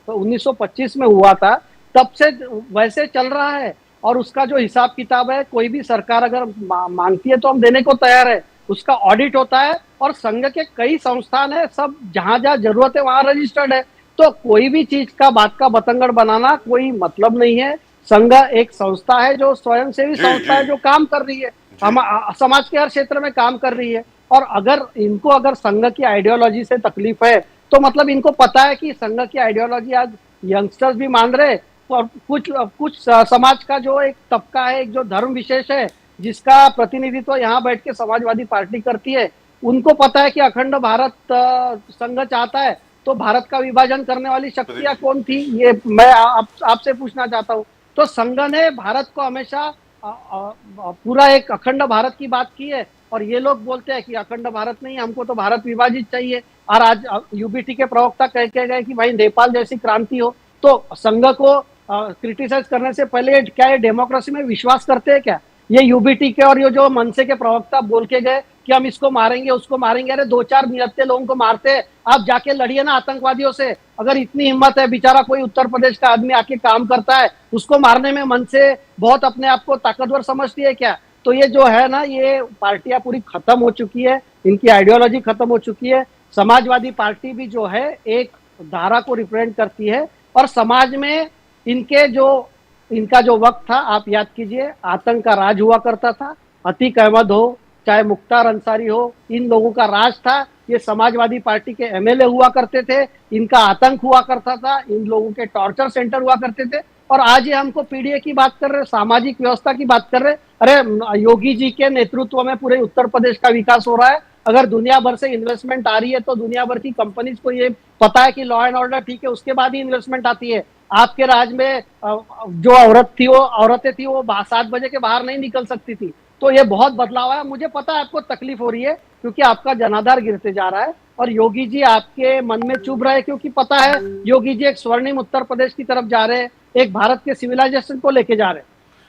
1925 में हुआ था तब से वैसे चल रहा है और उसका जो हिसाब किताब है कोई भी सरकार अगर मांगती है तो हम देने को तैयार है. उसका ऑडिट होता है और संघ के कई संस्थान है, सब जहां जहां जरूरत है वहां रजिस्टर्ड है. तो कोई भी चीज का बात का बतंगड़ बनाना कोई मतलब नहीं है. संघ एक संस्था है जो स्वयंसेवी संस्था है, जो काम कर रही है, समाज के हर क्षेत्र में काम कर रही है. और अगर संघ की आइडियोलॉजी से तकलीफ है तो मतलब इनको पता है कि संघ की आइडियोलॉजी आज यंगस्टर्स भी मान रहे और कुछ समाज का जो एक तबका है, एक जो धर्म विशेष है जिसका प्रतिनिधित्व यहाँ बैठ के समाजवादी पार्टी करती है, उनको पता है कि अखंड भारत संघ चाहता है तो भारत का विभाजन करने वाली शक्तियां कौन थी, ये मैं आपसे पूछना चाहता हूँ. तो संघ ने भारत को हमेशा पूरा एक अखंड भारत की बात की है और ये लोग बोलते हैं कि अखंड भारत नहीं, हमको तो भारत विभाजित चाहिए. और आज यूबीटी के प्रवक्ता कह के गए कि भाई नेपाल जैसी क्रांति हो. तो संघ को क्रिटिसाइज करने से पहले क्या ये डेमोक्रेसी में विश्वास करते हैं क्या? ये यूबीटी के और ये जो मनसे के प्रवक्ता बोल के गए कि हम इसको मारेंगे उसको मारेंगे, अरे 2-4 निहत्थे लोगों को मारते हैं, आप जाके लड़िए ना आतंकवादियों से. अगर इतनी हिम्मत है, बेचारा कोई उत्तर प्रदेश का आदमी आके काम करता है, उसको मारने में मनसे बहुत अपने आप को ताकतवर समझती है क्या? तो ये जो है ना, ये पार्टियां पूरी खत्म हो चुकी है, इनकी आइडियोलॉजी खत्म हो चुकी है. समाजवादी पार्टी भी जो है एक धारा को रिप्रेजेंट करती है और समाज में इनका जो वक्त था, आप याद कीजिए, आतंक का राज हुआ करता था. अतीक अहमद हो, चाहे मुख्तार अंसारी हो, इन लोगों का राज था. ये समाजवादी पार्टी के एमएलए हुआ करते थे, इनका आतंक हुआ करता था, इन लोगों के टॉर्चर सेंटर हुआ करते थे. और आज ये हमको पीडीए की बात कर रहे, सामाजिक व्यवस्था की बात कर रहे. अरे योगी जी के नेतृत्व में पूरे उत्तर प्रदेश का विकास हो रहा है. अगर दुनिया भर से इन्वेस्टमेंट आ रही है तो दुनिया भर की कंपनीज को ये पता है कि लॉ एंड ऑर्डर ठीक है, उसके बाद ही इन्वेस्टमेंट आती है. आपके राज में जो औरतें थी वो 7 बजे के बाहर नहीं निकल सकती थी. तो ये बहुत बदलाव है. मुझे पता है आपको तकलीफ हो रही है क्योंकि आपका जनाधार गिरते जा रहा है और योगी जी आपके मन में चुभ रहे हैं क्योंकि पता है योगी जी एक स्वर्णिम उत्तर प्रदेश की तरफ जा रहे हैं, एक भारत के सिविलाइजेशन को लेके जा रहे हैं.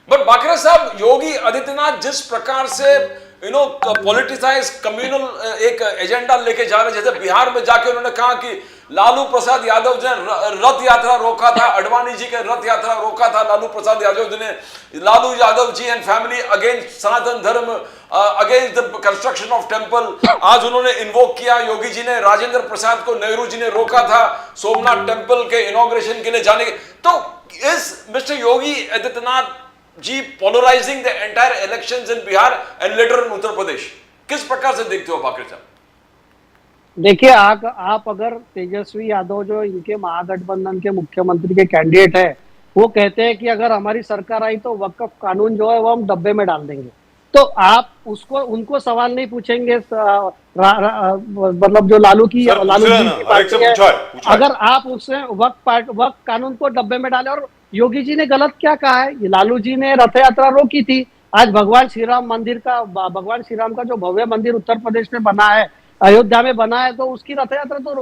बट बाकरे साहब, योगी आदित्यनाथ जिस प्रकार से पॉलिटिसाइज कम्युनल एक एजेंडा लेके जा रहे हैं, जैसे बिहार में जाके उन्होंने कहा कि लालू प्रसाद यादव ने रथ यात्रा रोका था, अडवाणी जी के रथ यात्रा रोका था लालू प्रसाद यादव जी ने. Lalu Yadav ji and family against सनातन धर्म, against the construction of temple. आज उन्होंने इन्वोक किया, योगी जी ने राजेंद्र प्रसाद को नेहरू जी ने रोका था सोमनाथ टेम्पल के इनॉग्रेशन के लिए जाने के. तो is mister Yogi Adityanath ji polarising the entire elections in Bihar and later in Uttar Pradesh? किस प्रकार से देखते हो बाकरे साहब? देखिए, आप अगर तेजस्वी यादव जो इनके महागठबंधन के मुख्यमंत्री के कैंडिडेट है, वो कहते हैं कि अगर हमारी सरकार आई तो वक्फ कानून जो है वो हम डब्बे में डाल देंगे, तो आप उनको सवाल नहीं पूछेंगे. मतलब जो लालू जी की पार्टी है, अगर आप उससे वक्फ कानून को डब्बे में डाले. और योगी जी ने गलत क्या कहा है? लालू जी ने रथ यात्रा रोकी थी, आज भगवान श्री राम का जो भव्य मंदिर उत्तर प्रदेश में बना है, अयोध्या में बना है, तो उसकी रथ यात्रा तो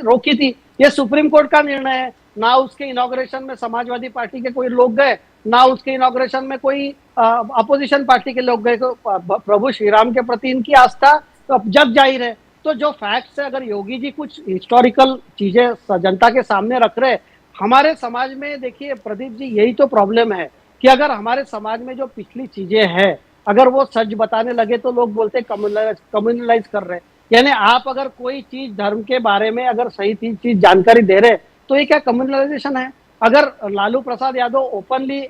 रोकी थी। ये सुप्रीम कोर्ट का निर्णय है। ना उसके इनॉग्रेशन में समाजवादी पार्टी के कोई लोग गए, ना उसके इनॉग्रेशन में कोई अपोजिशन पार्टी के लोग गए। तो प्रभु श्री राम के प्रति इनकी आस्था तो जग जाहिर है। तो जो फैक्ट्स है, अगर योगी जी कुछ हिस्टोरिकल चीजें जनता के सामने रख रहे, हमारे समाज में देखिए प्रदीप जी, यही तो प्रॉब्लम है कि अगर हमारे समाज में जो पिछली चीजें हैं, अगर वो सच बताने लगे तो लोग बोलते कम्युनलाइज कर रहे हैं। यानी आप अगर कोई चीज धर्म के बारे में अगर सही चीज जानकारी दे रहे, तो ये क्या कम्युनलाइजेशन है? अगर लालू प्रसाद यादव ओपनली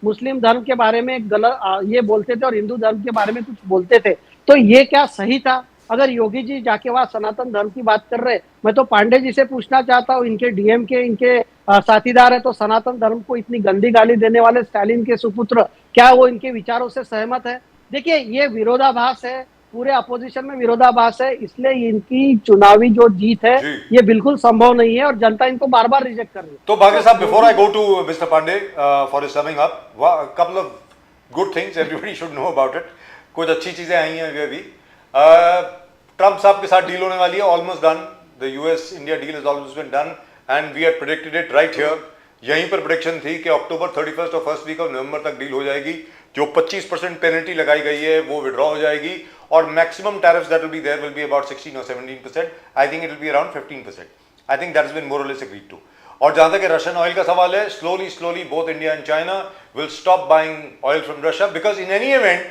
मुस्लिम धर्म के बारे में गलत ये बोलते थे और हिंदू धर्म के बारे में कुछ बोलते थे, तो ये क्या सही था? अगर योगी जी जाके वहां सनातन धर्म की बात कर रहे, मैं तो पांडे जी से पूछना चाहता हूँ, इनके डीएम के इनके साथीदार है, तो सनातन धर्म को इतनी गंदी गाली देने वाले स्टालिन के सुपुत्र, क्या वो इनके विचारों से सहमत है? देखिए, ये विरोधाभास है, पूरे अपोजिशन में विरोधाभास है, इसलिए इनकी चुनावी जो जीत है ये बिल्कुल संभव नहीं है और जनता इनको बार बार रिजेक्ट कर रही है। तो भाग्य साहब, before I go to mister Pandey for summing up, couple of good things everybody should know about it. कुछ अच्छी चीजें आई हैं अभी। ट्रंप साहब के साथ डील होने वाली है, almost done. The US India deal is almost been done and we had predicted it right here. यहीं पर प्रेडिक्शन थी कि अक्टूबर 31 और फर्स्ट वीक ऑफ नवंबर तक डील हो जाएगी। जो 25% पेनल्टी लगाई गई है वो विड्रॉ हो जाएगी और maximum tariffs that will be there will be about 16 or 17%। I think it will be around 15%। I think that has been more or less agreed to. और जहां तक रशियन ऑयल का सवाल है, slowly both India and China will stop buying oil from Russia, because in any event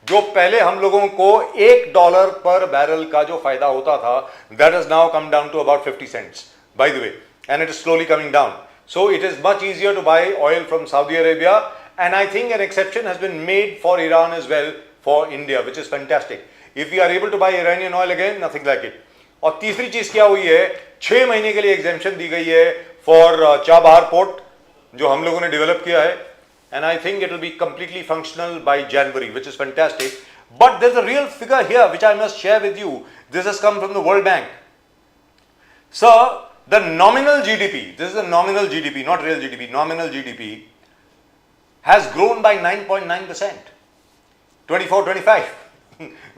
जो पहले हम लोगों को $1 पर बैरल का जो फायदा होता था, that has now come down to about 50 cents by the way, and it is slowly coming down. So it is much easier to buy oil from Saudi Arabia, and I think an exception has been made for Iran as well for India, which is fantastic. If we are able to buy Iranian oil again, nothing like it. और तीसरी चीज क्या हुई है, 6 महीने के लिए एग्जेम्पशन दी गई है फॉर चाबहार पोर्ट जो हम लोगों ने डेवलप किया है, and I think it will be completely functional by January, which is fantastic. But there's a real figure here which I must share with you. This has come from the World Bank. So the nominal GDP, this is a nominal GDP, not real GDP, nominal GDP has grown by 9.9%, 24-25,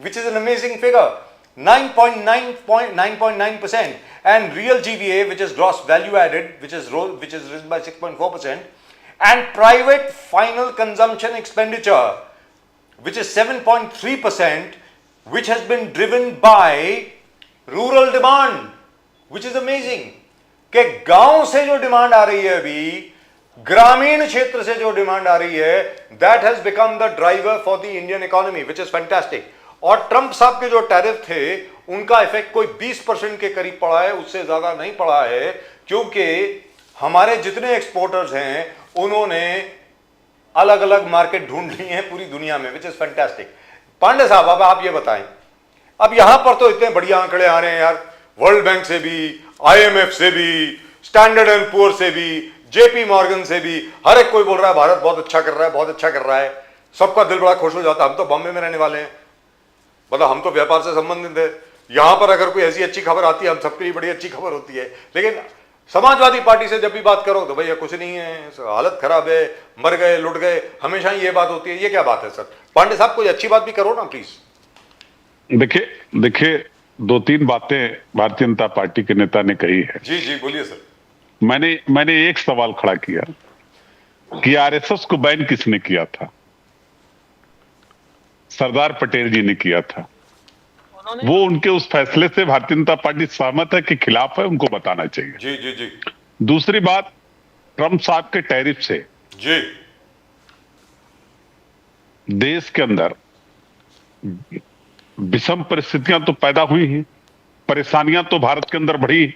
which is an amazing figure, 9.9%, and real GVA, which is gross value added, which is risen by 6.4%, and private final consumption expenditure, which is 7.3%, which has been driven by rural demand, which is amazing. कि गांव से जो डिमांड आ रही है अभी, ग्रामीण क्षेत्र से जो डिमांड आ रही है, that has become the driver for the Indian economy, which is fantastic. और ट्रंप साहब के जो टैरिफ थे उनका इफेक्ट कोई 20% के करीब पड़ा है, उससे ज्यादा नहीं पड़ा है, क्योंकि हमारे जितने एक्सपोर्टर्स हैं उन्होंने अलग अलग मार्केट ढूंढ ली है पूरी दुनिया में, विच इज फैंटास्टिक। पांडे साहब, अब आप ये बताएं, अब यहां पर तो इतने बढ़िया आंकड़े आ रहे हैं यार, वर्ल्ड बैंक से भी, IMF से भी, स्टैंडर्ड एंड पुअर से भी, JP मॉर्गन से भी, हर एक कोई बोल रहा है भारत बहुत अच्छा कर रहा है, बहुत अच्छा कर रहा है, सबका दिल बड़ा खुश हो जाता है। हम तो बॉम्बे में रहने वाले हैं, मतलब हम तो व्यापार से संबंधित है, यहां पर अगर कोई ऐसी अच्छी खबर आती है हम सबके लिए बड़ी अच्छी खबर होती है। लेकिन समाजवादी पार्टी से जब भी बात करो तो भैया कुछ नहीं है, हालत खराब है, मर गए, लुट गए, हमेशा ये बात होती है। ये क्या बात है सर? पांडे साहब कोई अच्छी बात भी करो ना प्लीज। देखिए 2-3 बातें भारतीय जनता पार्टी के नेता ने कही है। जी बोलिए सर। मैंने एक सवाल खड़ा किया कि आरएसएस को बैन किसने किया था? सरदार पटेल जी ने किया था। वो उनके उस फैसले से भारतीय जनता पार्टी सहमत है कि खिलाफ है, उनको बताना चाहिए। जी। दूसरी बात, ट्रंप साहब के टैरिफ से जी देश के अंदर विषम परिस्थितियां तो पैदा हुई हैं, परेशानियां तो भारत के अंदर बढ़ी।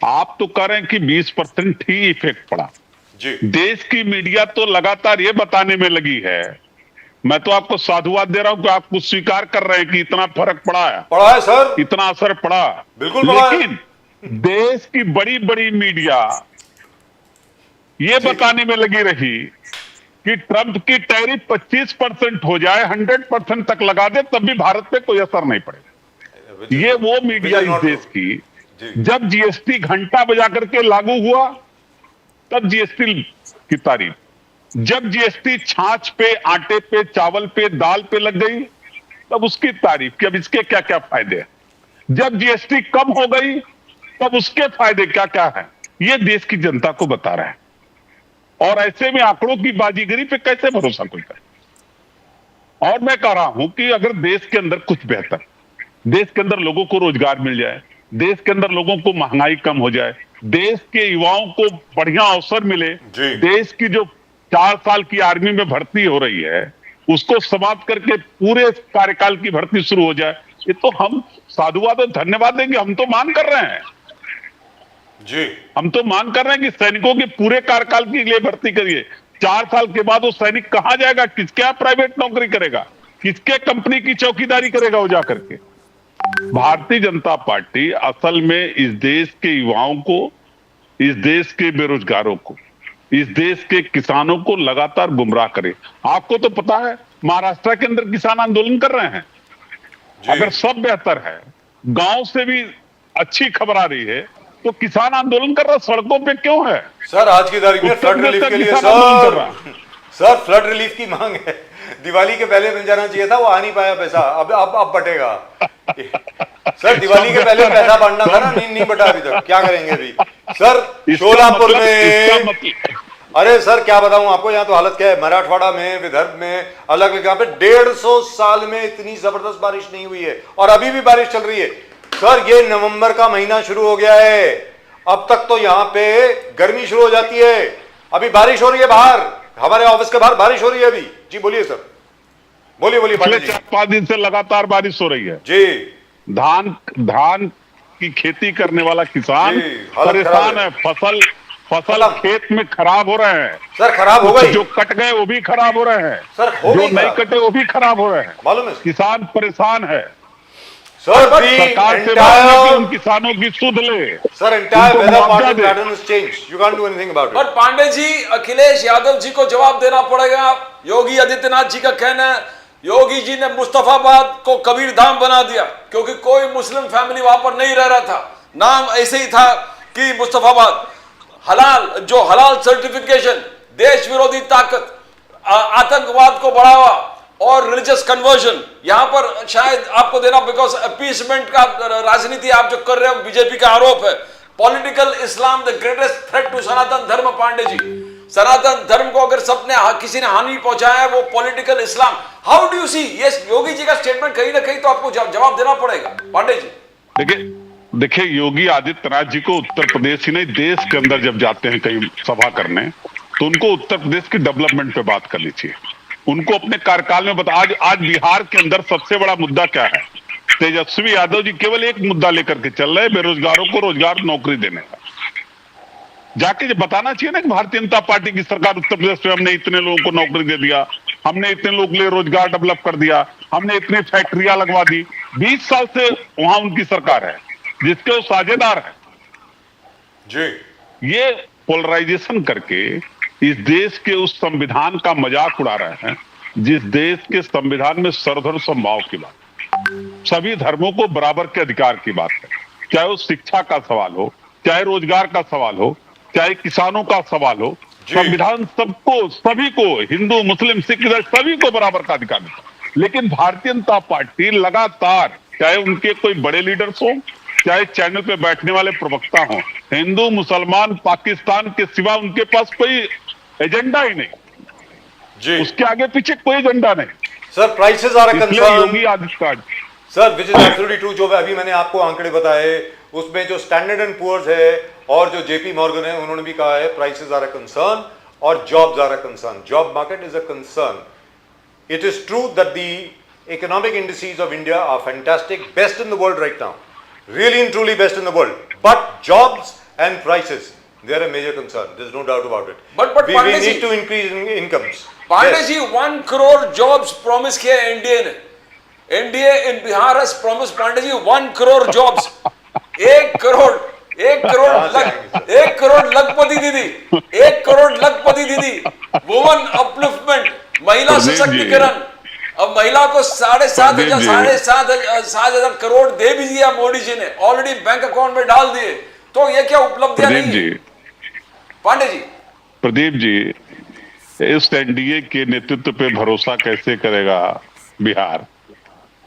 आप तो कह रहे हैं कि 20% ही इफेक्ट पड़ा जी। देश की मीडिया तो लगातार ये बताने में लगी है, मैं तो आपको साधुवाद दे रहा हूं कि आप कुछ स्वीकार कर रहे हैं कि इतना फर्क पड़ा है सर, इतना असर पड़ा, बिल्कुल पड़ा है। लेकिन देश की बड़ी बड़ी मीडिया ये बताने में लगी रही कि ट्रंप की टैरिफ 25% हो जाए, 100% तक लगा दे, तब भी भारत पे कोई असर नहीं पड़ेगा। ये वो मीडिया इस देश की, जब जीएसटी घंटा बजा करके लागू हुआ तब जीएसटी की तारीफ, जब जीएसटी छाछ पे, आटे पे, चावल पे, दाल पे लग गई, तब उसकी तारीफ कि अब इसके क्या क्या फायदे हैं। जब जीएसटी कम हो गई, तब उसके फायदे क्या क्या हैं, ये देश की जनता को बता रहा है। और ऐसे में आंकड़ों की बाजीगरी पे कैसे भरोसा कोई करे। और मैं कह रहा हूं कि अगर देश के अंदर कुछ बेहतर, देश के अंदर लोगों को रोजगार मिल जाए, देश के अंदर लोगों को महंगाई कम हो जाए, देश के युवाओं को बढ़िया अवसर मिले, जी। देश की जो 4 साल की आर्मी में भर्ती हो रही है उसको समाप्त करके पूरे कार्यकाल की भर्ती शुरू हो जाए, ये तो हम साधुवाद और धन्यवाद देंगे। हम तो मांग कर रहे हैं, जी, हम तो मांग कर रहे हैं कि सैनिकों के पूरे कार्यकाल के लिए भर्ती करिए। 4 साल के बाद वो सैनिक कहां जाएगा, किसके यहाँ प्राइवेट नौकरी करेगा, किसके कंपनी की चौकीदारी करेगा वो जाकर के। भारतीय जनता पार्टी असल में इस देश के युवाओं को, इस देश के बेरोजगारों को, इस देश के किसानों को लगातार गुमराह करे। आपको तो पता है महाराष्ट्र के अंदर किसान आंदोलन कर रहे हैं। अगर सब बेहतर है, गांव से भी अच्छी खबर आ रही है, तो किसान आंदोलन कर रहा, सड़कों पे क्यों है? सर आज की तारीख में उत्तर फ्लड प्रदेश रिलीफ का के लिए किसान आंदोलन कर रहा है। सर फ्लड रिलीफ की मांग है, दिवाली के पहले मिल जाना चाहिए था, वो आ नहीं पाया पैसा, अब बटेगा। सर दिवाली के पहले पैसा बढ़ना था ना, नहीं बटा अभी तक, क्या करेंगे अभी। सर शोलापुर में, अरे सर क्या बताऊं आपको, यहाँ तो हालत क्या है, मराठवाड़ा में, विदर्भ में, अलग अलग यहाँ पे 150 साल में इतनी जबरदस्त बारिश नहीं हुई है, और अभी भी बारिश चल रही है। सर ये नवंबर का महीना शुरू हो गया है, अब तक तो यहाँ पे गर्मी शुरू हो जाती है, अभी बारिश हो रही है बाहर, हमारे ऑफिस के बाहर बारिश हो रही है अभी। जी बोलिए सर, बोलिए पिछले पांडे जी। 4-5 दिन से लगातार बारिश हो रही है जी धान की खेती करने वाला किसान जी, हालत परेशान खराब है। फसल मतलब- खेत में खराब हो रहे हैं। सर खराब हो कुछ गई जो कट गए वो भी खराब हो रहे हैं, सर, हो जो गई नहीं खराब। कटे वो भी खराब हो रहे हैं। मालूम है किसान परेशान है। सर सरकार से मांग है कि उन किसानों की सुध ले। सर एंटायर उनको वेदर मुआवजा दे। Pattern is change, you can't do anything about it. पर पांडे जी, अखिलेश यादव जी को जवाब देना पड़ेगा। योगी आदित्यनाथ जी का कहना है, योगी जी ने मुस्तफाबाद को कबीर धाम बना दिया, क्योंकि कोई मुस्लिम फैमिली वहां पर नहीं रह रहा था, नाम ऐसे ही था कि मुस्तफाबाद। हलाल सर्टिफिकेशन, देश विरोधी ताकत, आतंकवाद को बढ़ावा और रिलीजियस कन्वर्जन, यहां पर शायद आपको देना, बिकॉज अपीसमेंट का राजनीति आप जो कर रहे हो, बीजेपी का आरोप है। Political Islam the greatest threat to Sanatan Dharma. Pandey जी, सनातन धर्म को अगर सबने किसी ने हानि पहुंचाया है, वो political Islam. How do you see ये योगी जी का स्टेटमेंट? कहीं ना कहीं तो आपको जवाब देना पड़ेगा पांडे जी। देखिए योगी आदित्यनाथ जी को उत्तर प्रदेश ही नहीं, देश के अंदर जब जाते हैं कहीं सभा करने, तो उनको उत्तर प्रदेश की डेवलपमेंट पे बात करनी चाहिए। उनको अपने कार्यकाल में बता, आज बिहार के अंदर सबसे बड़ा मुद्दा क्या है? तेजस्वी यादव जी केवल एक मुद्दा लेकर के चल रहे हैं, बेरोजगारों को रोजगार नौकरी देने का। जाके जब बताना चाहिए ना कि भारतीय जनता पार्टी की सरकार उत्तर प्रदेश में, हमने इतने लोगों को नौकरी दे दिया, हमने इतने लोगों के लिए रोजगार डेवलप कर दिया, हमने इतनी फैक्ट्रियां लगवा दी। 20 साल से वहां उनकी सरकार है जिसके वो साझेदार है। जी ये पोलराइजेशन करके इस देश के उस संविधान का मजाक उड़ा रहे हैं, जिस देश के संविधान में सर्वधर्म समभाव की बात, सभी धर्मों को बराबर के अधिकार की बात है। चाहे वो शिक्षा का सवाल हो, चाहे रोजगार का सवाल हो, चाहे किसानों का सवाल हो, संविधान सबको, सभी को, हिंदू मुस्लिम सिख सभी को बराबर का अधिकार देता है। लेकिन भारतीय जनता पार्टी लगातार, चाहे उनके कोई बड़े लीडर्स हो, चाहे चैनल पे बैठने वाले प्रवक्ता हो, हिंदू मुसलमान पाकिस्तान के सिवा उनके पास कोई एजेंडा ही नहीं जी उसके आगे पीछे कोई एजेंडा नहीं। सर प्राइसेस आर अ इसलिए concern Yogi Adityanath sir, which is absolutely true. जो अभी मैंने आपको आंकड़े बताए उसमें जो स्टैंडर्ड एंड पुअर्स है और जो जेपी मॉर्गन है, उन्होंने भी कहा है प्राइसेस आर अ कंसर्न और jobs are a concern, job market is a concern. It is true that the economic indices of India are fantastic, best in the world right now, really and truly best in the world. But jobs and prices, they are a major concern. There's no doubt about it. But we Pandey ji- need to increase incomes. Pandey Yes. जी, 1 करोड़ जॉब्स प्रॉमिस किया एनडीए ने। NDA in Bihar has promise, Pandey ji, 1 crore jobs. 1 crore Lakhpati Didi, 1 crore Lakhpati दीदी, वुमन अपलिफ्टमेंट, महिला प्रदीप जी। सशक्तिकरण। अब महिला को 7,500 करोड़ दे भी दिया मोदी जी ने, ऑलरेडी बैंक अकाउंट में डाल दिए। तो ये क्या उपलब्धियां नहीं है? पांडे जी, प्रदीप जी, इस एनडीए के नेतृत्व पे भरोसा कैसे करेगा बिहार,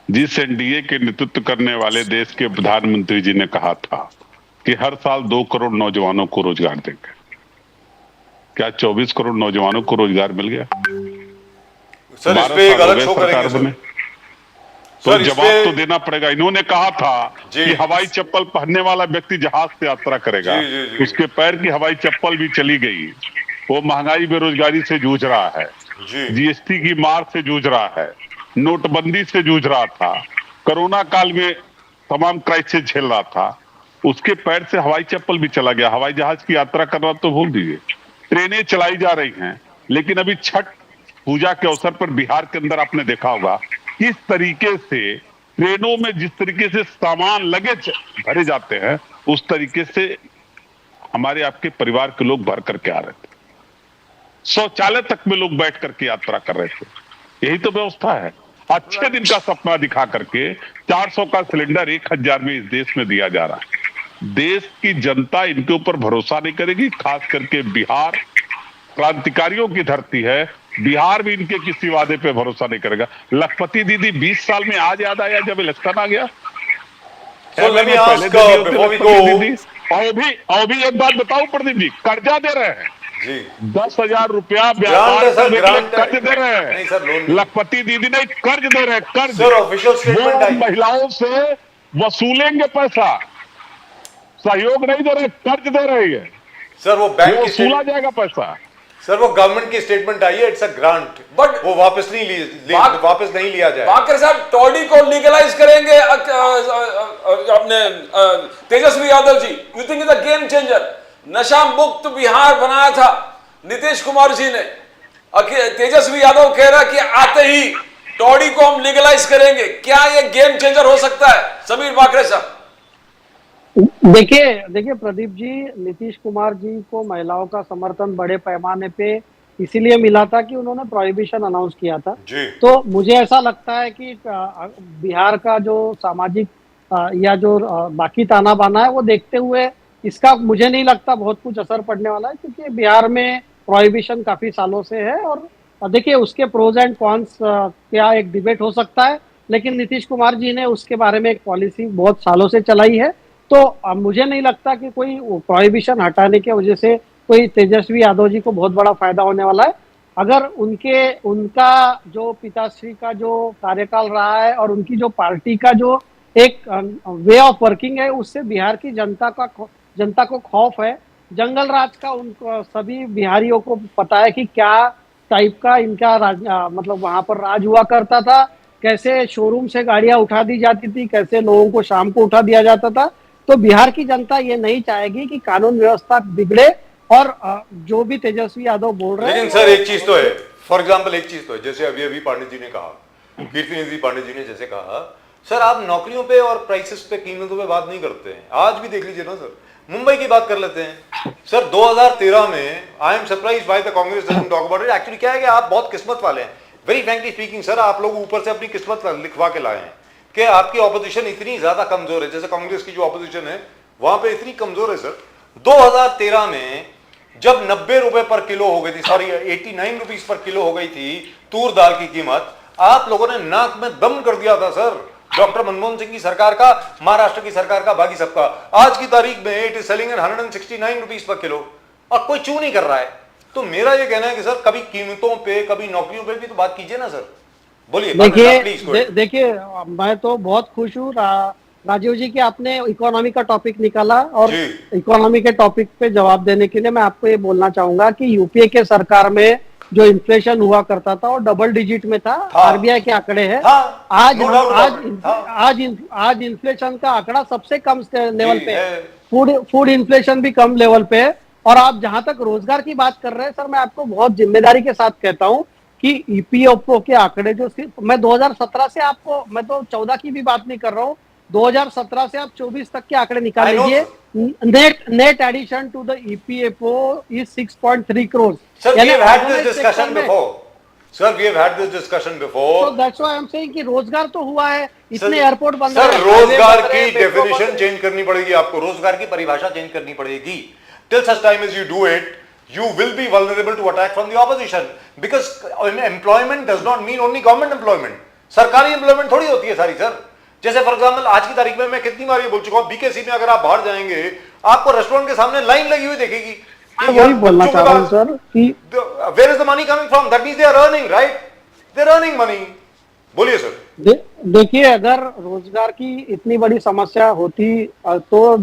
जिस एनडीए के नेतृत्व करने वाले देश के प्रधानमंत्री जी ने कहा था कि हर साल 2 करोड़ नौजवानों को रोजगार देंगे। क्या 24 करोड़ नौजवानों को रोजगार मिल गया? सर इस पे एक अलग शो करेंगे सर। तो सर, जवाब तो देना पड़ेगा। इन्होंने कहा था जी। कि हवाई चप्पल पहनने वाला व्यक्ति जहाज से यात्रा करेगा, जी। उसके पैर की हवाई चप्पल भी चली गई। वो महंगाई बेरोजगारी से जूझ रहा है, जीएसटी की मार से जूझ रहा है, नोटबंदी से जूझ रहा था, कोरोना काल में तमाम क्राइसिस झेल रहा था, उसके पैर से हवाई चप्पल भी चला गया। हवाई जहाज की यात्रा करना तो भूल दीजिए, ट्रेनें चलाई जा रही हैं। लेकिन अभी छठ पूजा के अवसर पर बिहार के अंदर आपने देखा होगा किस तरीके से ट्रेनों में जिस तरीके से सामान लगेज भरे जाते हैं, उस तरीके से हमारे आपके परिवार के लोग भर करके आ रहे थे। शौचालय तक में लोग बैठ करके यात्रा कर रहे थे। यही तो व्यवस्था है। अच्छे दिन का सपना दिखा करके 400 का सिलेंडर 1000 में इस देश में दिया जा रहा है। देश की जनता इनके ऊपर भरोसा नहीं करेगी। खास करके बिहार क्रांतिकारियों की धरती है, बिहार भी इनके किसी वादे पे भरोसा नहीं करेगा। लखपति दीदी 20 साल में आज याद आया जब इलेक्शन आ गया। So let me ask, before we go, और भी एक बात बताऊं प्रदीप जी, कर्जा दे रहे हैं जी 10,000 रुपया ग्रांट है व्यापार सर, करने के लिए ग्रांट है। कर्ज दे रहे नहीं सर, लोन हैं। नहीं। लखपति दीदी ने कर्ज दे रहे हैं, कर्ज। सर ऑफिशियल स्टेटमेंट वो आई। महिलाओं से वसूलेंगे पैसा, सहयोग नहीं दे रहे, कर्ज दे रहे हैं। सर वो बैंक की वसूला जाएगा पैसा। सर वो गवर्नमेंट की स्टेटमेंट आई है, इट्स अ ग्रांट, But- वो वापस नहीं लिया जाए। बाकर साहब टॉडी को लीगलाइज करेंगे अपने Tejashwi Yadav ji, you think is a game changer? Nasha Mukt Bihar बनाया था नीतीश कुमार जी ने, तेजस्वी यादव कह रहा कि आते ही टॉडी को हम लीगलाइज करेंगे। क्या ये गेम चेंजर हो सकता है समीर बाकरे साहब? देखिए प्रदीप जी, नीतीश कुमार जी को महिलाओं का समर्थन बड़े पैमाने पे इसीलिए मिला था कि उन्होंने प्रोहिबिशन अनाउंस किया था जी। तो मुझे ऐसा लगता है कि बिहार का जो सामाजिक या जो बाकी ताना बाना है वो देखते हुए इसका मुझे नहीं लगता बहुत कुछ असर पड़ने वाला है, क्योंकि बिहार में प्रोहिबिशन काफी सालों से है। और देखिए उसके प्रोज एंड कॉन्स क्या एक डिबेट हो सकता है, लेकिन नीतीश कुमार जी ने उसके बारे में एक पॉलिसी बहुत सालों से चलाई है। तो मुझे नहीं लगता कि कोई प्रोहिबिशन हटाने की वजह से कोई तेजस्वी यादव जी को बहुत बड़ा फायदा होने वाला है। अगर उनका जो पिताश्री का जो कार्यकाल रहा है और उनकी जो पार्टी का जो एक वे ऑफ वर्किंग है, उससे बिहार की जनता को खौफ है। जंगल राज का उनको सभी बिहारियों को पता है कि क्या टाइप का इनका मतलब वहां पर राज हुआ करता था, कैसे शोरूम से गाड़ियां उठा दी जाती थी, कैसे लोगों को शाम को उठा दिया जाता था। तो बिहार की जनता ये नहीं चाहेगी कि कानून व्यवस्था बिगड़े और जो भी तेजस्वी यादव बोल रहे हैं। लेकिन सर एक चीज तो है, फॉर एग्जाम्पल एक चीज तो है, जैसे अभी पांडे जी ने कहा, कीर्तिनिधि पांडे जी ने जैसे कहा, सर आप नौकरियों पे और प्राइसेस पे, कीमतों पे बात नहीं करते हैं। आज भी देख लीजिए ना सर, मुंबई की बात कर लेते हैं सर। 2013 में I am surprised by the Congress doesn't talk about it. Actually क्या है कि आप बहुत किस्मत वाले हैं, वेरी फ्रैंकली स्पीकिंग सर, आप लोग ऊपर से अपनी किस्मत लिखवा के लाए हैं कि आपकी ऑपोजिशन इतनी ज्यादा कमजोर है। जैसे कांग्रेस की जो ऑपोजिशन है वहां पे इतनी कमजोर है सर। 2013 में जब 90 रुपए पर किलो हो गई थी, सॉरी 89 रुपीज पर किलो हो गई थी तूर दाल की कीमत, आप लोगों ने नाक में दम कर दिया था सर। डॉक्टर मनमोहन सिंह की सरकार का, महाराष्ट्र की सरकार का, बाकी सबका। आज की तारीख में it is selling at 169 rupees per kilo और कोई चू नहीं कर रहा है। तो मेरा ये कहना है कि सर कभी कीमतों पे, कभी नौकरियों पे भी तो बात कीजिए ना सर। बोलिए। देखिए मैं तो बहुत खुश हूँ राजीव जी कि आपने इकोनॉमी का टॉपिक निकाला, और इकोनॉमी के टॉपिक पे जवाब देने के लिए मैं आपको ये बोलना चाहूंगा कि यूपीए के सरकार में जो इन्फ्लेशन हुआ करता था वो डबल डिजिट में था। आरबीआई के आंकड़े हैं। आज इन्फ्लेशन का आंकड़ा सबसे कम लेवल पे है। फूड इन्फ्लेशन भी कम लेवल पे है। और आप जहां तक रोजगार की बात कर रहे हैं सर, मैं आपको बहुत जिम्मेदारी के साथ कहता हूं कि ईपीएफओ के आंकड़े जो सिर्फ मैं 2017 से आपको, मैं तो 14 की भी बात नहीं कर रहा हूँ, 2017 से आप 24 तक के आंकड़े निकाल लीजिए। Net addition to the EPFO is 6.3 crore. Sir, we have had this discussion before. Sir, we have had this discussion before. So that's why I'm saying कि रोजगार तो हुआ है, इतने एयरपोर्ट बंद हैं। सर रोजगार की डेफिनेशन चेंज करनी पड़ेगी आपको, रोजगार की परिभाषा चेंज करनी पड़ेगी। Till such time as you do it, you will be vulnerable to attack from the opposition because employment does not mean only government employment. सरकारी एम्प्लॉयमेंट थोड़ी होती है सारी सर. जैसे फॉर एग्जाम्पल आज की तारीख में मैं कितनी बार ये बोल चुका हूं, बीकेसी में अगर आप बाहर जाएंगे आपको रेस्टोरेंट के सामने लाइन लगी हुई देखेगी. वही बोलना चाह रहा हूं सर कि where is the money coming from? That means they are earning, right? They are earning money. बोलिए सर. देखिए, अगर रोजगार की इतनी बड़ी समस्या होती तो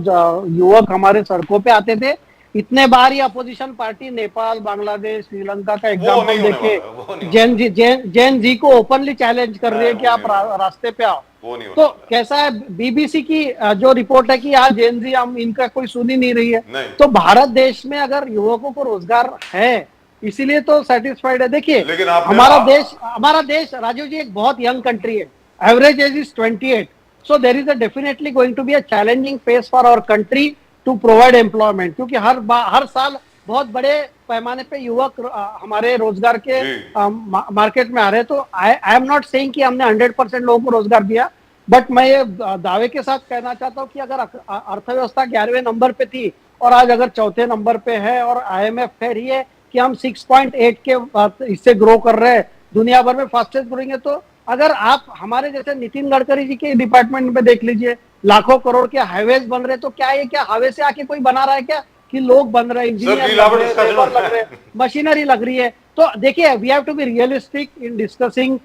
युवक हमारे सड़कों पे आते थे. इतने बार ही अपोजिशन पार्टी नेपाल, बांग्लादेश, श्रीलंका का एग्जाम्पल देखे जैन जी को ओपनली चैलेंज कर रही है कि आप रास्ते पे आओ. तो कैसा है, बीबीसी की जो रिपोर्ट है कि आज जैन जी हम इनका कोई सुन ही नहीं रही है. तो भारत देश में अगर युवकों को रोजगार है इसीलिए तो सेटिस्फाइड है. देखिए हमारा देश राजीव जी एक बहुत यंग कंट्री है. Average age is 28. So there is definitely going to be a challenging phase for our country to provide employment, क्योंकि हर साल बहुत बड़े पैमाने पे युवक हमारे रोजगार के मार्केट में आ रहे हैं. तो आई एम नॉट सेइंग कि हमने 100% लोगों को रोजगार दिया, बट मैं ये दावे के साथ कहना चाहता हूँ कि अगर अर्थव्यवस्था 11वें नंबर पे थी और आज अगर 4थे नंबर पे है और IMF कह रही है कि हम 6.8 के इससे ग्रो कर रहे हैं, दुनिया भर में फास्टेस्ट ग्रोइंग है. तो अगर आप हमारे जैसे नितिन गडकरी जी के डिपार्टमेंट में देख लीजिए, लाखों करोड़ के हाईवेज बन रहे, तो क्या ये क्या हाईवे से आके कोई बना रहा है क्या कि लोग बन रहे, इंजीनियर लग रहे, मशीनरी लग रही है. तो देखिए, we have to be realistic in discussing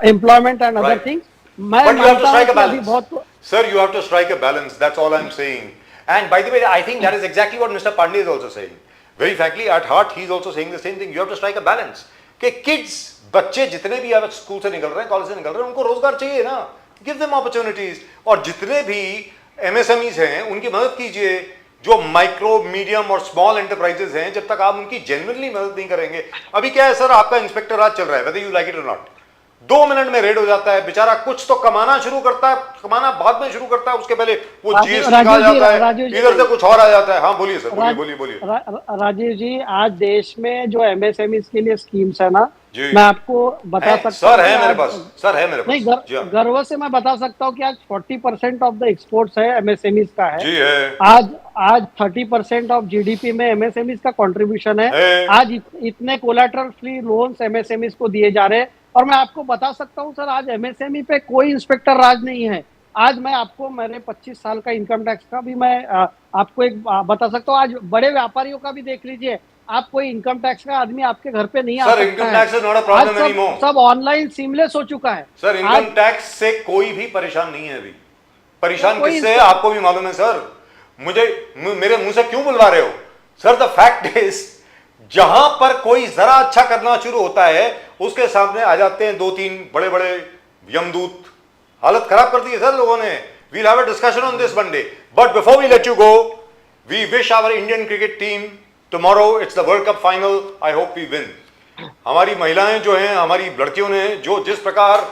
employment and other things. मैं मानता हूं कि अभी बहुत sir you have to strike a balance. That's all I am saying. And by the way I think that is exactly what mister Pandey is also saying. Very frankly at heart he is also saying the same thing. You have to strike a balance कि किड्स, बच्चे जितने भी अब स्कूल से निकल रहे हैं, कॉलेज से निकल रहे हैं, उनको रोजगार चाहिए ना. Give them opportunities. और जितने भी एमएसएमईज हैं उनकी मदद कीजिए. जो माइक्रो, मीडियम और स्मॉल एंटरप्राइजेस हैं, जब तक आप उनकी जेन्युइनली मदद नहीं करेंगे. अभी क्या है सर, आपका इंस्पेक्टर राज चल रहा है, वेदर यू लाइक इट और नॉट. 2 मिनट में रेड हो जाता है. बेचारा कुछ तो कमाना शुरू करता है, कमाना बाद में शुरू करता है, उसके पहले वो जीएसटी आ जाता है, इधर से कुछ और आ जाता है. हाँ बोलिए सर, बोलिए. राजीव जी, आज देश में जो एमएसएमईज के लिए स्कीम्स है ना, मैं आपको बता सकता हूँ सर है मेरे पास. नहीं, गर्व से मैं बता सकता हूँ कि आज 40% ऑफ द एक्सपोर्ट्स है एमएसएमईज का है. जी है. आज 30% ऑफ जीडीपी में एमएसएमईज का कंट्रीब्यूशन है. आज इतने कोलैटरल फ्री लोन्स एमएसएमईज को दिए जा रहे हैं. और मैं आपको बता सकता हूँ सर, आज एमएसएमई पे कोई इंस्पेक्टर राज नहीं है. आज मैं आपको, मेरे 25 साल का इनकम टैक्स का भी मैं आपको एक बता सकता हूँ. आज बड़े व्यापारियों का भी देख लीजिए, आप कोई इनकम टैक्स का आदमी आपके घर पे नहीं आ सकता है. Income tax is not a problem anymore. सब ऑनलाइन सीमलेस हो चुका है. सर इनकम टैक्स से कोई भी परेशान नहीं है. अभी परेशान किससे है आपको भी मालूम है सर. मुझे मेरे मुंह से क्यों बुलवा रहे हो सर? द फैक्ट इज, जहां पर कोई जरा अच्छा करना शुरू होता है उसके सामने आ जाते हैं 2-3 बड़े बड़े यमदूत. हालत खराब कर दी है सर लोगों ने. We'll have a discussion on this Monday, but before we let you go, we wish our Indian cricket team tomorrow, it's the world cup final, I hope we win. हमारी महिलाएं जो हैं, हमारी लड़कियों ने जो जिस प्रकार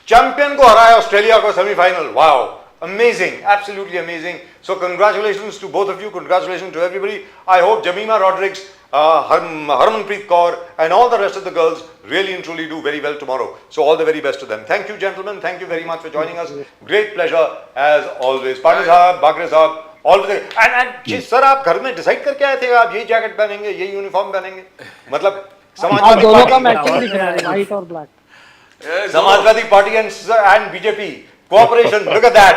चैंपियन को हराया ऑस्ट्रेलिया को semifinal, wow, amazing, absolutely amazing. So congratulations to both of you, congratulations to everybody. I hope Jamima Rodrigues, Harmanpreet Kaur and all the rest of the girls really and truly do very well tomorrow. So all the very best to them. Thank you gentlemen, thank you very much for joining us. Great pleasure as always. Pandey sahab, Bagre sahab, always. And sir, आप घर में डिसाइड करके आए थे आप यही जैकेट पहनेंगे, यही यूनिफॉर्म पहनेंगे? मतलब समाजवादी दोनों का मैचिंग दिख रहा है, व्हाइट और black. Samajwadi party and BJP cooperation, look at that.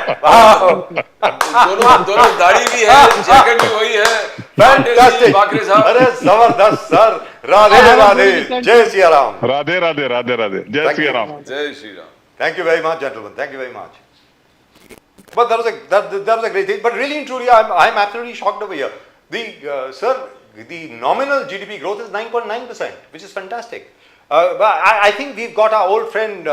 दोनों दाढ़ी भी है, जैकेट भी वही है. फैंटास्टिक. अरे जबरदस्त सर. राधे राधे, जय सिया राम. राधे राधे, राधे राधे, जय श्री राम. जय Shri Ram. Thank you very much, gentlemen. Thank you very much. But that was a great thing. But really and truly, I'm absolutely shocked over here. Sir, the nominal GDP growth is 9.9%, which is fantastic. But I think we've got our old friend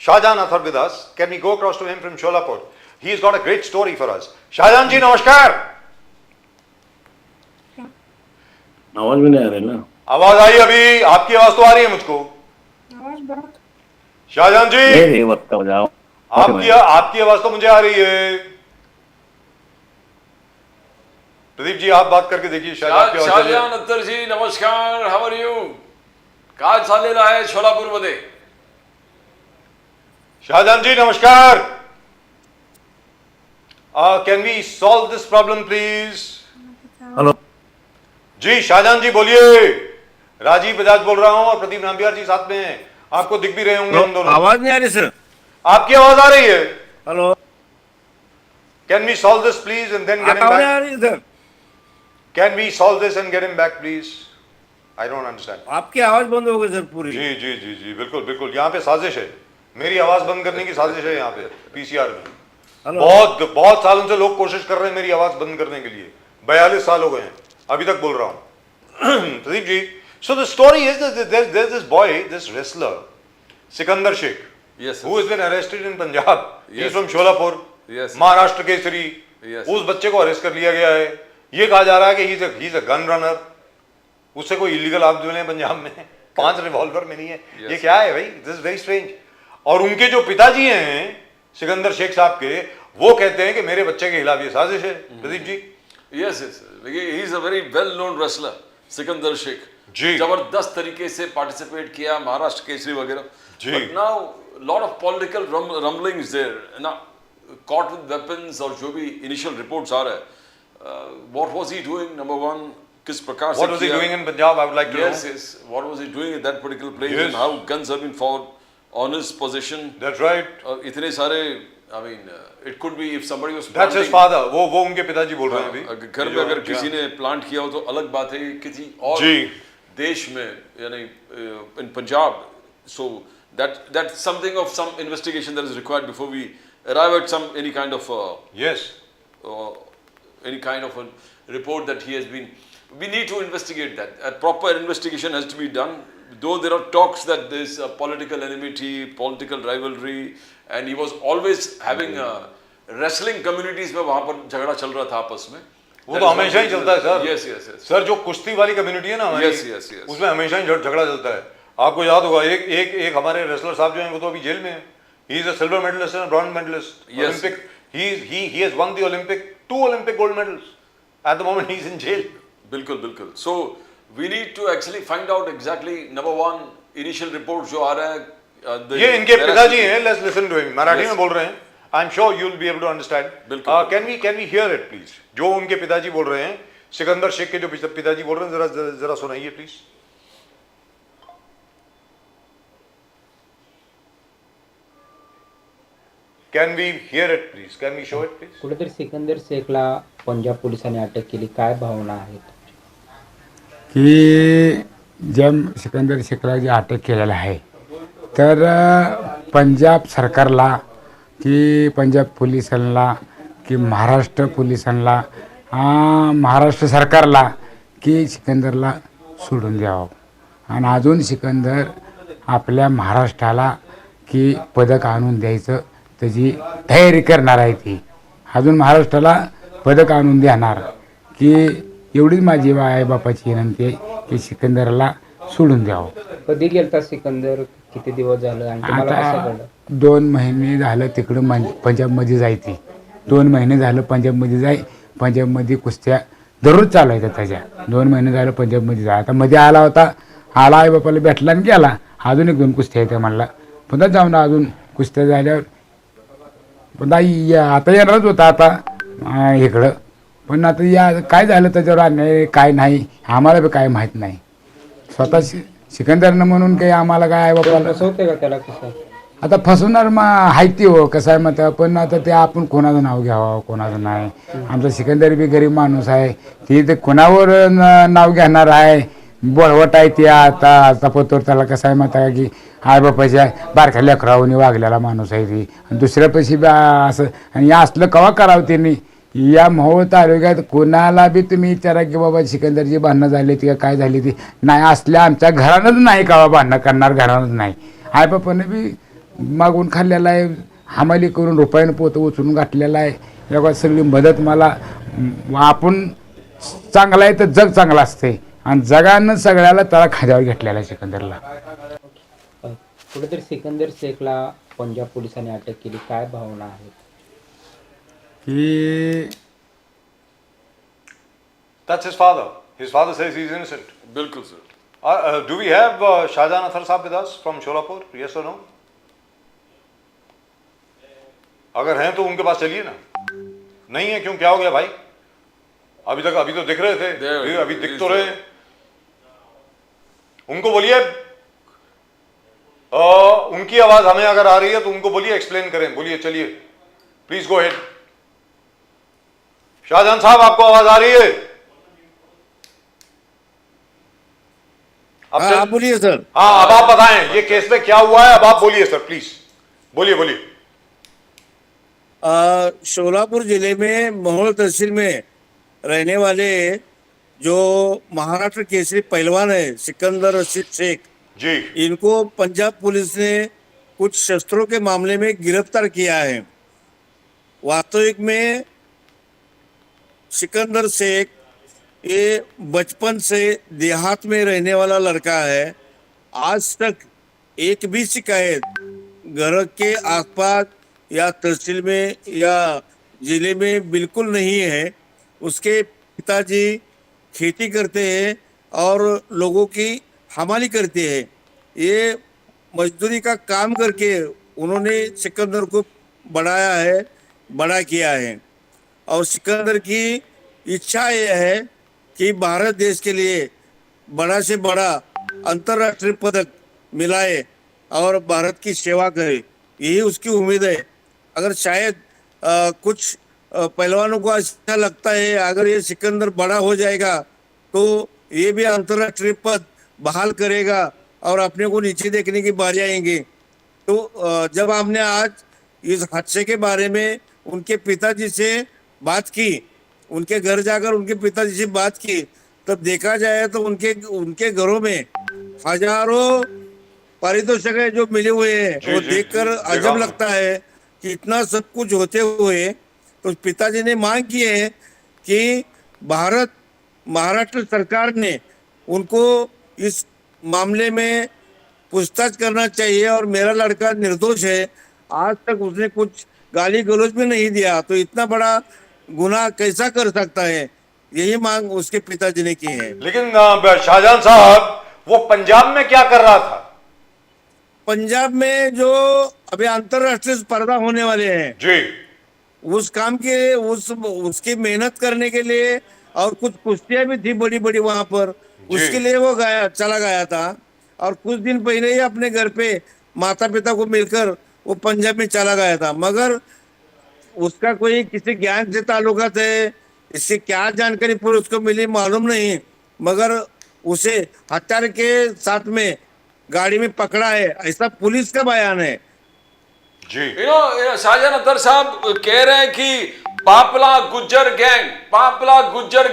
Shahjahan Athar with us. Can we go across to him from Sholapur? He's got a great story for us. Shahjahan ji, namaskar. आवाज भी नहीं आ रही ना. आवाज आई अभी, आपकी आवाज तो आ रही है मुझको. शाहजहान जी, नहीं बताओ जाओ. आपकी आवाज तो मुझे आ रही है. प्रदीप जी आप बात करके देखिए. शाहजहान अत्तर जी नमस्कार. How are you? काय चाललेलं आहे सोलापूर मध्ये? शाहजहान जी नमस्कार. Can we solve this problem please? Hello. जी शाहजहां जी बोलिए। राजीव बजाज बोल रहा हूं और प्रदीप नाम्बियार जी साथ में हैं। आपको दिख भी रहे होंगे हम दोनों। आवाज नहीं आ रही सर। आपकी आवाज आ रही है? Hello, can we solve this please and then get him आवाज नहीं आ बैक? रही सर। Can we solve this and get him back please? I don't understand. आपकी आवाज बंद हो गई सर पूरी। जी जी जी जी बिल्कुल बिल्कुल, यहाँ पे साजिश है, मेरी आवाज बंद करने की साजिश है यहाँ पे पीसीआर में। हेलो। बहुत बहुत सालों से लोग कोशिश कर रहे हैं मेरी आवाज बंद करने के लिए, 42 साल हो गए हैं, अभी तक बोल रहा हूँ। Pradeep ji, so the story is that there's this boy, this wrestler, Sikandar Sheikh, Yes, who has been arrested in Punjab. He's Yes, from yes. Sholapur, Yes. Maharashtra Kesari. Yes. उस बच्चे को अरेस्ट कर लिया गया है। ये कहा जा रहा है कि he's a gun runner, उससे कोई इलीगल आर्म्स मिले हैं पंजाब में, 5 रिवॉल्वर मिली है। ये क्या है भाई? This is very strange. और उनके जो पिताजी हैं सिकंदर शेख साहब के, वो कहते हैं कि मेरे बच्चे के खिलाफ ये साजिश है। Pradeep ji, Yes, yes. He is a very well-known wrestler, Sikandar Sheikh. जी। जबरदस्त तरीके से पार्टिसिपेट किया महाराष्ट्र केसरी वगैरह। जी। But now lot of political rumblings there. Now caught with weapons और जो भी initial reports आ रहे हैं, what was he doing? Number one, किस प्रकार से what was he किया? doing in Punjab? I would like to Yes, know. yes. What was he doing at that particular place Yes. and how guns have been found on his possession? That's right. और इतने सारे, I mean, it could be if somebody was That's his planting- father. वो उनके पिताजी बोल रहे हैं अभी। अगर घर में अगर किसी ने प्लांट किया हो तो अलग बात है, किसी और जी। देश में यानी इन Punjab, so that's something of some investigation that is required before we arrive at some any kind of Yes. a report that he has been. We need to investigate that. A proper investigation has to be done. Though there are talks that there is a political enmity, political rivalry, and he was always having wrestling communities में वहाँ पर झगड़ा चल रहा था आपस में। वो तो हमेशा ही चलता है sir. Yes, yes, yes. Sir जो कुश्ती वाली कम्युनिटी है ना हमारी, Yes, yes, yes. उसमें हमेशा ही झगड़ा चलता है। आपको याद होगा एक हमारे रेसलर साहब जो हैं वो तो अभी जेल में है। He is a silver medalist and a bronze medalist. Yes. Olympic. He has won the two Olympic gold medals. At the moment he is in jail. बिल्कुल बिल्कुल। So we need to actually find out exactly number one initial report जो आ रहा है। ये इनके पिताजी हैं। Let's listen to him. Marathi Yes. में बोल रहे हैं। I'm sure you'll be able to understand. बिल्कुल। Can we hear it please? जो उनके पिताजी बोल रहे हैं, सिकंदर शेख के जो पिताजी बोल रहे हैं, जरा सुनाइए please. Can we hear it please? Can we show it please? कुठेतरी सिकंदर शेखला पंजाब पोलिसांनी अटक केली, काय भावना आहेत? की जब सिकंदर शेखला जे अटक केलेलं आहे तर पंजाब सरकारला की पंजाब पोलिसांना की महाराष्ट्र पोलिसांना महाराष्ट्र सरकारला की सिकंदरला सोडून द्यावं आणि अजून सिकंदर आपल्या महाराष्ट्राला की पदक आणून द्यायचं त्याची तयारी करणार आहे ती अजून महाराष्ट्राला पदक आणून देणार की एवढीच माझी आई बापाची विनंती आहे की सिकंदरला सोडून द्यावं। कधी गेलता सिकंदर, किती दिवस झालं आणि तुम्हाला कसं आता कळलं? 2 महिने झालं तिकडं पंजाबमध्ये जायची 2 महिने झालं पंजाबमध्ये जाय पंजाबमध्ये कुस्त्या दररोज चालायच्या त्याच्या 2 महिने झालं पंजाबमध्ये जाय आता मध्ये आला होता आला आई बापाला भेटला आणि गेला अजून 1-2 कुस्त्या येत्या म्हणला पुन्हा जाऊन अजून कुस्त्या झाल्यावर पुन्हा आता येणारच होता आता इकडं पण आता या काय झालं त्याच्यावर अन्याय काय नाही आम्हाला बी काय माहीत नाही स्वतः सिकंदरनं म्हणून काही आम्हाला काय आई बापाला फसवते का त्याला? कसं आता फसवणार हायती हो कसं आहे मग पण आता ते आपण कोणाचं नाव घ्यावं कोणाचं नाही आमचा सिकंदर बी गरीब माणूस आहे ती ते कोणावर नाव घेणार आहे बळवट आहे ते आता पतोर त्याला कसं आहे मग की आई बापाच्या बारख्या लेकरावून वागलेला माणूस आहे ती आणि दुसऱ्या पैसे बी असं आणि असलं कवा करावं त्यांनी या मोहोळ तालुक्यात कोणाला बी तुम्ही विचारा की बाबा सिकंदरची भांडणं झाली ती का काय झाली ती नाही असल्या आमच्या घरानंच नाही कवा भांडणं करणार घरानंच नाही आई बापाने बी मागून खाल्लेला आहे हमाली करून रुपयानं पोतं उचलून घातलेला आहे या सगळी मदत मला आपण चांगला आहे तर जग चांगलं असते आणि जगानं सगळ्याला त्याला खांद्यावर घेतलेला आहे सिकंदरला। कुठेतरी सिकंदर शेखला पंजाब पोलिसांनी अटक केली, काय भावना आहेत? की That's his father. His father says he's innocent. बिल्कुल sir. Do we have Shahjahan Athar साहब with us from Sholapur? Yes or no? अगर हैं तो उनके पास चलिए ना। नहीं है क्यों, क्या हो गया भाई? अभी तो दिख रहे थे, दे- अभी दिख तो रहे हैं। उनको बोलिए, उनकी आवाज हमें अगर आ रही है तो उनको बोलिए एक्सप्लेन करें। बोलिए, चलिए प्लीज गो हेड। शाहजहां साहब, आपको आवाज आ रही है? हाँ आप बोलिए सर। हाँ, अब आप बताएं ये केस में क्या हुआ है। अब आप बोलिए सर, प्लीज बोलिए बोलिए। शोलापुर जिले में महोल तहसील में रहने वाले जो महाराष्ट्र केसरी पहलवान है सिकंदर रशीद शेख, जी इनको पंजाब पुलिस ने कुछ शस्त्रों के मामले में गिरफ्तार किया है। वास्तविक में सिकंदर शेख ये बचपन से देहात में रहने वाला लड़का है। आज तक एक भी शिकायत घर के आसपास या तहसील में या जिले में बिल्कुल नहीं है। उसके पिताजी खेती करते हैं और लोगों की हमाली करते हैं। ये मजदूरी का काम करके उन्होंने सिकंदर को बढ़ाया है, बड़ा किया है। और सिकंदर की इच्छा यह है कि भारत देश के लिए बड़ा से बड़ा अंतर्राष्ट्रीय पदक मिलाए और भारत की सेवा करे, यही उसकी उम्मीद है। अगर शायद कुछ पहलवानों को अच्छा लगता है अगर ये सिकंदर बड़ा हो जाएगा तो ये भी अंतर्राष्ट्रीय पद बहाल करेगा और अपने को नीचे देखने की बारी आएंगे। तो जब हमने आज इस हादसे के बारे में उनके पिताजी से बात की, उनके घर जाकर उनके पिताजी से बात की, तब देखा जाए तो उनके घरों में हजारों पारितोषिक जो मिले हुए हैं जी, वो जी, देखकर जी, अजब देखा। लगता है कि इतना सब कुछ होते हुए तो पिताजी ने मांग की है कि महाराष्ट्र सरकार ने उनको इस मामले में पूछताछ करना चाहिए और मेरा लड़का निर्दोष है, आज तक उसने कुछ गाली गलौज भी नहीं दिया, तो इतना बड़ा गुनाह कैसा कर सकता है, यही मांग उसके पिताजी ने की है। लेकिन शाहजहां साहब, वो पंजाब में क्या कर रहा था? पंजाब में जो अभी अंतरराष्ट्रीय स्पर्धा होने वाले हैं जी उस काम के उसकी मेहनत करने के लिए और कुछ कुश्तियां भी थी बड़ी बड़ी वहां पर, उसके लिए वो चला गया था। और कुछ दिन पहले ही अपने घर पे माता पिता को मिलकर वो पंजाब में चला गया था। मगर उसका कोई किसी ज्ञान से ताल्लुकात है, इससे क्या जानकारी पूरी उसको मिली मालूम नहीं, मगर उसे हथियार के साथ में गाड़ी में पकड़ा है, ऐसा पुलिस का बयान है। जी शाहजहां अख्तर साहब कह रहे हैं कि पापला गुज्जर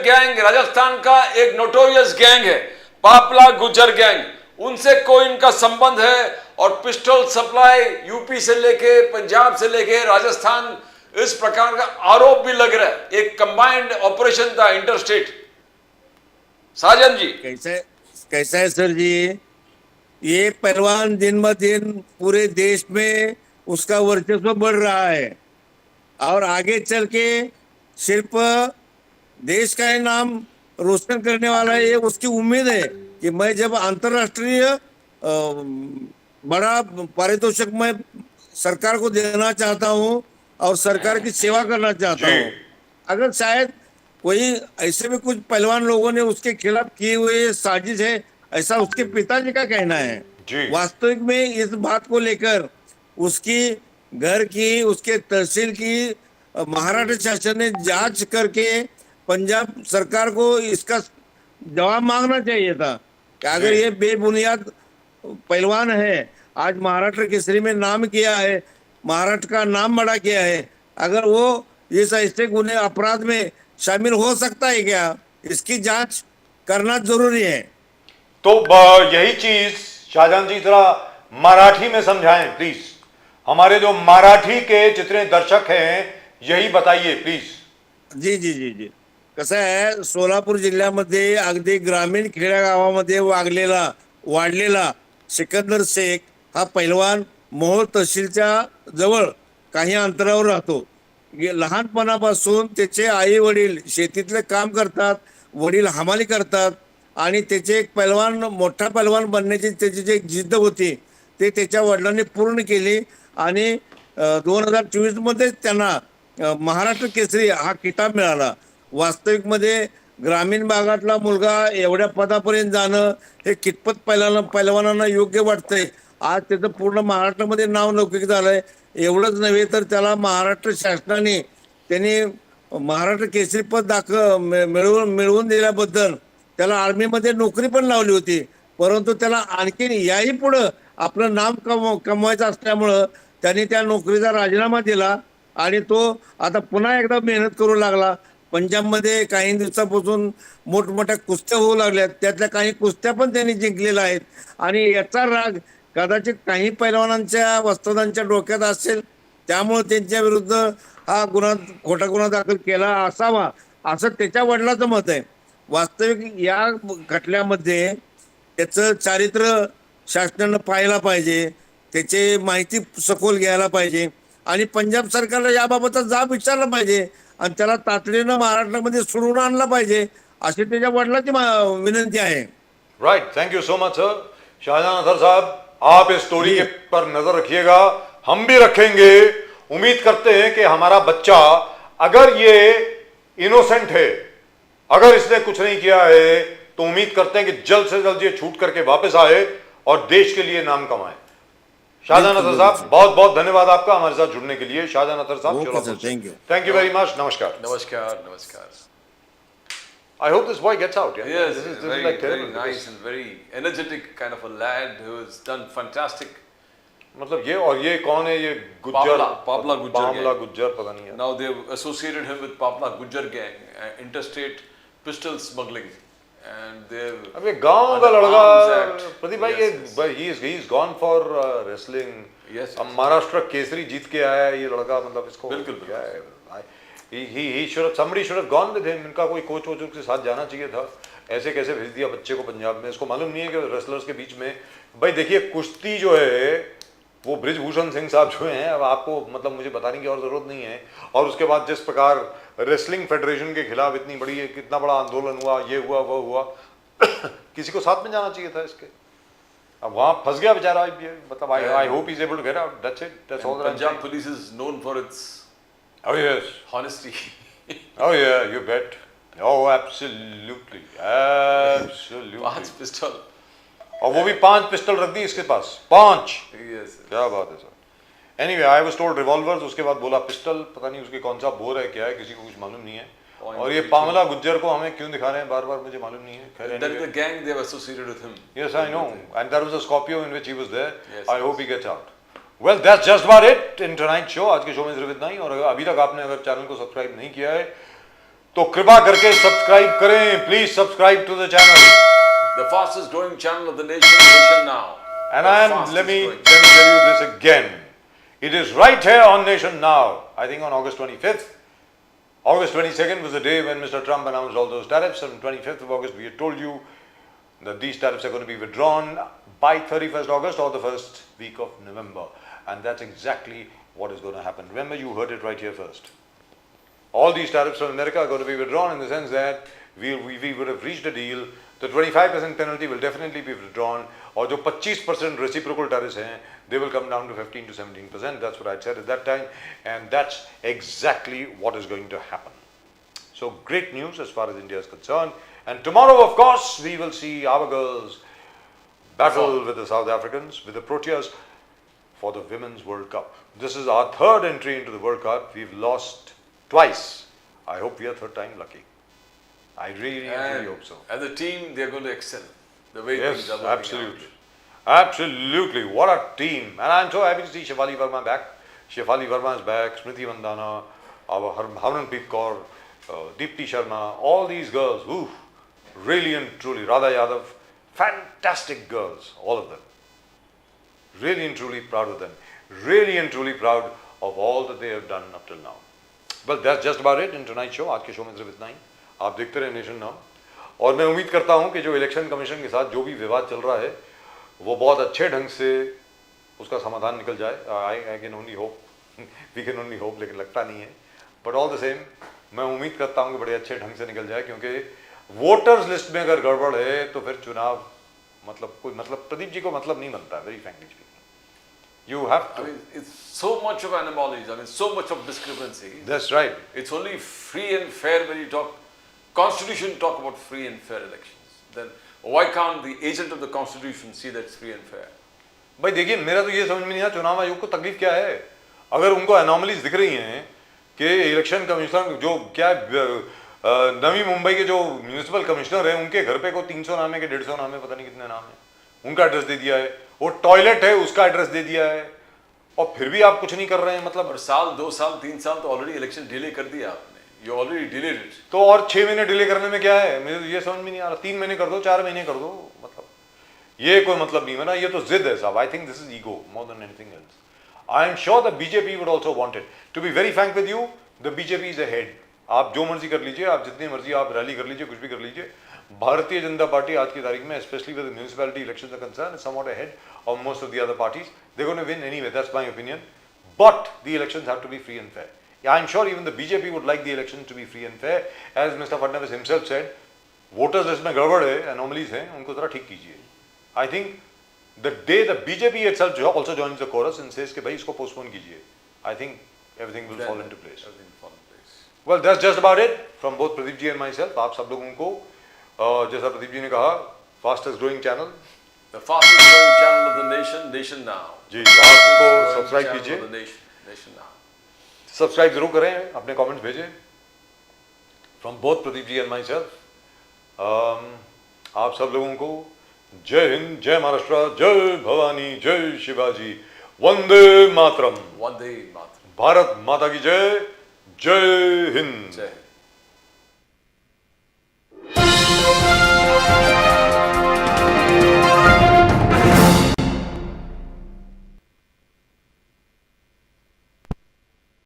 गैंग राजस्थान का एक नोटोरियस गैंग है। पापला गुज्जर गैंग, उनसे कोई इनका संबंध है और पिस्टल सप्लाई यूपी से लेके पंजाब से लेके राजस्थान, इस प्रकार का आरोप भी लग रहा है। एक कंबाइंड ऑपरेशन था इंटरस्टेट। शाहजहां जी, कैसा है सर जी, ये पहलवान दिन ब दिन पूरे देश में उसका वर्चस्व बढ़ रहा है और आगे चल के सिर्फ देश का ही नाम रोशन करने वाला है, ये उसकी उम्मीद है कि मैं जब अंतर्राष्ट्रीय बड़ा पारितोषिक मैं सरकार को देना चाहता हूँ और सरकार की सेवा करना चाहता हूँ। अगर शायद कोई ऐसे भी कुछ पहलवान लोगों ने उसके खिलाफ किए हुए साजिश है, ऐसा उसके पिताजी का कहना है। वास्तविक में इस बात को लेकर उसकी घर की, उसके तहसील की महाराष्ट्र शासन ने जांच करके पंजाब सरकार को इसका जवाब मांगना चाहिए था कि अगर ये बेबुनियाद पहलवान है, आज महाराष्ट्र केसरी में नाम किया है, महाराष्ट्र का नाम बड़ा किया है, अगर वो इस ऐसे गुने अपराध में शामिल हो सकता है क्या, इसकी जांच करना जरूरी है। तो यही चीज शाहजहां जी जरा मराठी में समझाएं प्लीज। हमारे जो मराठी के जितने दर्शक हैं यही बताइए प्लीज। जी जी जी जी कसं आहे, सोलापूर जिल्ह्यामध्ये अगदी ग्रामीण खेड्यागावामध्ये वाढलेला सिकंदर शेख हा पैलवान मोहोळ तहसीलच्या जवळ काही अंतरावर राहतो। लहानपणापासून त्याचे आई वडील शेतीतले काम करतात, वडील हमाली करतात आणि त्याचे एक पैलवान, मोठा पैलवान बनण्याची त्याची जी जिद्द होती ते त्याच्या वडिलांनी पूर्ण केली आणि 2024 मध्ये त्यांना महाराष्ट्र केसरी हा किताब मिळाला। वास्तविकमध्ये ग्रामीण भागातला मुलगा एवढ्या पदापर्यंत जाणं हे कितपत पैलवानांना योग्य वाटतंय. आज त्याचं पूर्ण महाराष्ट्रामध्ये नाव लौकिक झालंय. एवढंच नव्हे तर त्याला महाराष्ट्र शासनाने त्यांनी महाराष्ट्र केसरी पद मिळवून दिल्याबद्दल त्याला आर्मीमध्ये नोकरी पण लावली होती. परंतु त्याला आणखीन याही पुढं आपलं नाम कमवायचं असल्यामुळं त्यांनी त्या नोकरीचा राजीनामा दिला आणि तो आता पुन्हा एकदा मेहनत करू लागला. पंजाबमध्ये काही दिवसापासून मोठमोठ्या कुस्त्या होऊ लागल्यात. त्यातल्या काही कुस्त्या पण त्यांनी जिंकलेल्या आहेत आणि याचा राग कदाचित काही पैलवानांच्या वस्तादांच्या डोक्यात असेल. त्यामुळे त्यांच्या विरुद्ध हा खोटा गुन्हा दाखल केला असावा असं त्याच्या वडिलाचं मत आहे. वास्तविक या खटल्यामध्ये त्याचं चारित्र्य शासनानं पाहायला पाहिजे, त्याची माहिती सखोल घ्यायला पाहिजे आणि पंजाब सरकारला याबाबतचा जाब विचारला पाहिजे आणि त्याला तातडीनं महाराष्ट्रामध्ये सोडवून आणला पाहिजे अशी त्याच्या वडिलांची विनंती आहे. Right, thank you so much sir. Shahjahan Azhar साहब, आप इस स्टोरी के पर नजर रखिएगा, हम भी रखेंगे. उम्मीद करते हैं कि हमारा बच्चा, अगर ये इनोसेंट है, अगर इसने कुछ नहीं किया है, तो उम्मीद करते हैं कि जल्द से जल्द ये छूट करके वापस आए और देश के लिए नाम कमाए. शाहजहां अतर साहब, बहुत बहुत धन्यवाद आपका हमारे साथ जुड़ने के लिए. शाहजहां अतर साहब, थैंक यू वेरी मच. नमस्कार. नमस्कार नमस्कार. I hope this boy gets out. Yeah? Yes, this is very, like very terrible. nice and very energetic kind of a lad who has done fantastic. मतलब ये, और ये कौन है? ये Gujjar, Papla Gujjar पामला gang. Gujjar, पता नहीं है. Now they've associated him with Papla Gujjar gang, interstate pistol smuggling, and they've. अब ये गांव का Under लड़का Arms Act. प्रदीप भाई, Yes, ये he is gone for wrestling. Yes, अब महाराष्ट्र केसरी जीत के आया है ये लड़का. मतलब इसको बिल्कुल, क्या है? He should have, somebody should have gone with him. इनका कोई कोच वोच के साथ जाना चाहिए था. ऐसे कैसे भेज दिया बच्चे को पंजाब में? इसको मालूम नहीं है कि रेसलर्स के बीच में, भाई देखिए, कुश्ती जो है वो बृजभूषण सिंह साहब जो हैं, अब आपको मतलब मुझे बताने की और जरूरत नहीं है. और उसके बाद जिस प्रकार रेसलिंग फेडरेशन के खिलाफ इतनी बड़ी, कितना बड़ा आंदोलन हुआ, ये हुआ वो हुआ, किसी को साथ में जाना चाहिए था इसके. अब वहां फंस गया बेचारा. मतलब I hope he is able to get out. That's it. That's all. Punjab police is known for its Oh yes. honesty. Oh yeah, you bet. Oh absolutely, absolutely. 5 pistol. और वो भी 5 पिस्टल रख दी इसके पास. 5. Yes. क्या बात है sir. Anyway, I was told revolvers, उसके बाद बोला पिस्टल. पता नहीं उसके कौन सा बोर है, क्या है, किसी को कुछ मालूम नहीं है. और ये पामला गुज्जर को हमें क्यों दिखा रहे हैं बार बार, मुझे मालूम नहीं है. खैर, That is the gang they have associated with him. yes I know, and there was a Scorpio in which he was there. Yes, I hope he gets out. Well, that's just about it in tonight's show. आज के शो में सिर्फ इतना ही. और अभी तक आपने अगर चैनल को सब्सक्राइब नहीं किया है तो कृपा करके सब्सक्राइब करें. Please subscribe to the channel. The fastest growing channel of the nation now. And The let me fastest growing. tell you this again. It is right here on Nation Now. I think on August 25th. August 22nd was the day when Mr. Trump announced all those tariffs. On 25th of August, we had told you that these tariffs are going to be withdrawn by 31st August or the first week of November. And that's exactly what is going to happen. Remember, you heard it right here first. All these tariffs from America are going to be withdrawn in the sense that we would have reached a deal. The 25% penalty will definitely be withdrawn. और जो 25% reciprocal tariffs हैं, they will come down to 15 to 17%. That's what I said at that time, and that's exactly what is going to happen. So great news as far as India is concerned. And tomorrow, of course, we will see our girls battle with the South Africans, with the Proteas, for the Women's World Cup. This is our third entry into the World Cup. We've lost twice. I hope we are third time lucky. I really hope so. As a team, they are going to excel. The way Yes, things are working absolutely. Absolutely. What a team. And I'm so happy to see Shefali Verma back. Shefali Verma is back. Smriti Mandhana, our Harmanpreet Kaur, Deepti Sharma, all these girls. Ooh, really and truly. Radha Yadav. Fantastic girls, all of them. Really and truly proud of them. Really and truly proud of all that they have done up till now. Well, that's just about it in tonight's show. आज के शो में सिर्फ इतना ही. आप देखते रहे नेशन नाउ. और मैं उम्मीद करता हूं कि जो इलेक्शन कमीशन के साथ जो भी विवाद चल रहा है वो बहुत अच्छे ढंग से उसका समाधान निकल जाए. I can only hope, we can only hope, लेकिन लगता नहीं है. बट ऑल द सेम मैं उम्मीद करता हूं कि बड़े अच्छे ढंग से निकल जाए, क्योंकि वोटर्स लिस्ट में अगर गड़बड़ है तो फिर चुनाव मतलब कोई मतलब प्रदीप जी को मतलब नहीं बनता. Very frankly speaking, You have I to. mean, it's so much of anomalies. I mean, so much of discrepancy. That's right. It's only free and fair when you talk. Constitution talk about free and fair elections. Then why can't the agent of the Constitution see that it's free and fair? भाई देखिए, मेरा तो ये समझ में नहीं आया चुनाव आयोग को तकलीफ क्या है। अगर उनको एनॉमलीज दिख रही हैं कि इलेक्शन कमिश्नर जो क्या नवी मुंबई के जो म्यूनिसिपल कमिश्नर हैं उनके घर पे को 300 नाम है कि 150 नाम है, पता नहीं कितने नाम है, उनका एड्रेस दे दिया है, वो टॉयलेट है उसका एड्रेस दे दिया है, और फिर भी आप कुछ नहीं कर रहे हैं। मतलब और साल 2 साल 3 साल तो ऑलरेडी इलेक्शन डिले कर दिया आपने, यू ऑलरेडी डिलेड इट। तो और 6 महीने डिले करने में क्या है, मुझे तो ये समझ में नहीं आ रहा। 3 महीने कर दो, 4 महीने कर दो, मतलब ये कोई मतलब नहीं है ना, ये तो जिद है साहब। I think this is ego more than anything else. I am sure the BJP would also want it. To be very frank with you, the BJP is ahead. आप जो मर्जी कर लीजिए, आप जितनी मर्जी आप रैली कर लीजिए, कुछ भी कर लीजिए, भारतीय जनता पार्टी आज की तारीख में specially with municipality elections are concern is somewhat ahead of most of the other parties. They gonna win anyway, that's my opinion, but the elections have to be free and fair. I am sure even the BJP would like the election to be free and fair. As mister Fadnavis himself said, voters list में गड़बड़ है, एनोमलीज हैं, उनको जरा ठीक कीजिए। I think the day the BJP itself also joins the chorus and says कि भाई इसको postpone कीजिए, I think everything will fall into place. Everything fall in place. Well, that's just about it from both Pradeep ji and myself. आप सब लोगों को जैसा प्रदीप जी ने कहा, fastest growing channel, The fastest growing channel of the nation, Nation Now. जी Fastest आपको growing सब्सक्राइब channel of कीजिए, the nation, Nation Now. Subscribe जरूर करें, अपने कमेंट्स भेजें from both Pradeep ji and myself. आप सब लोगों को जय हिंद, जय महाराष्ट्र, जय भवानी, जय शिवाजी, वंदे मातरम, Vande Mataram. भारत माता की जय, जय हिंद। Jai Hind.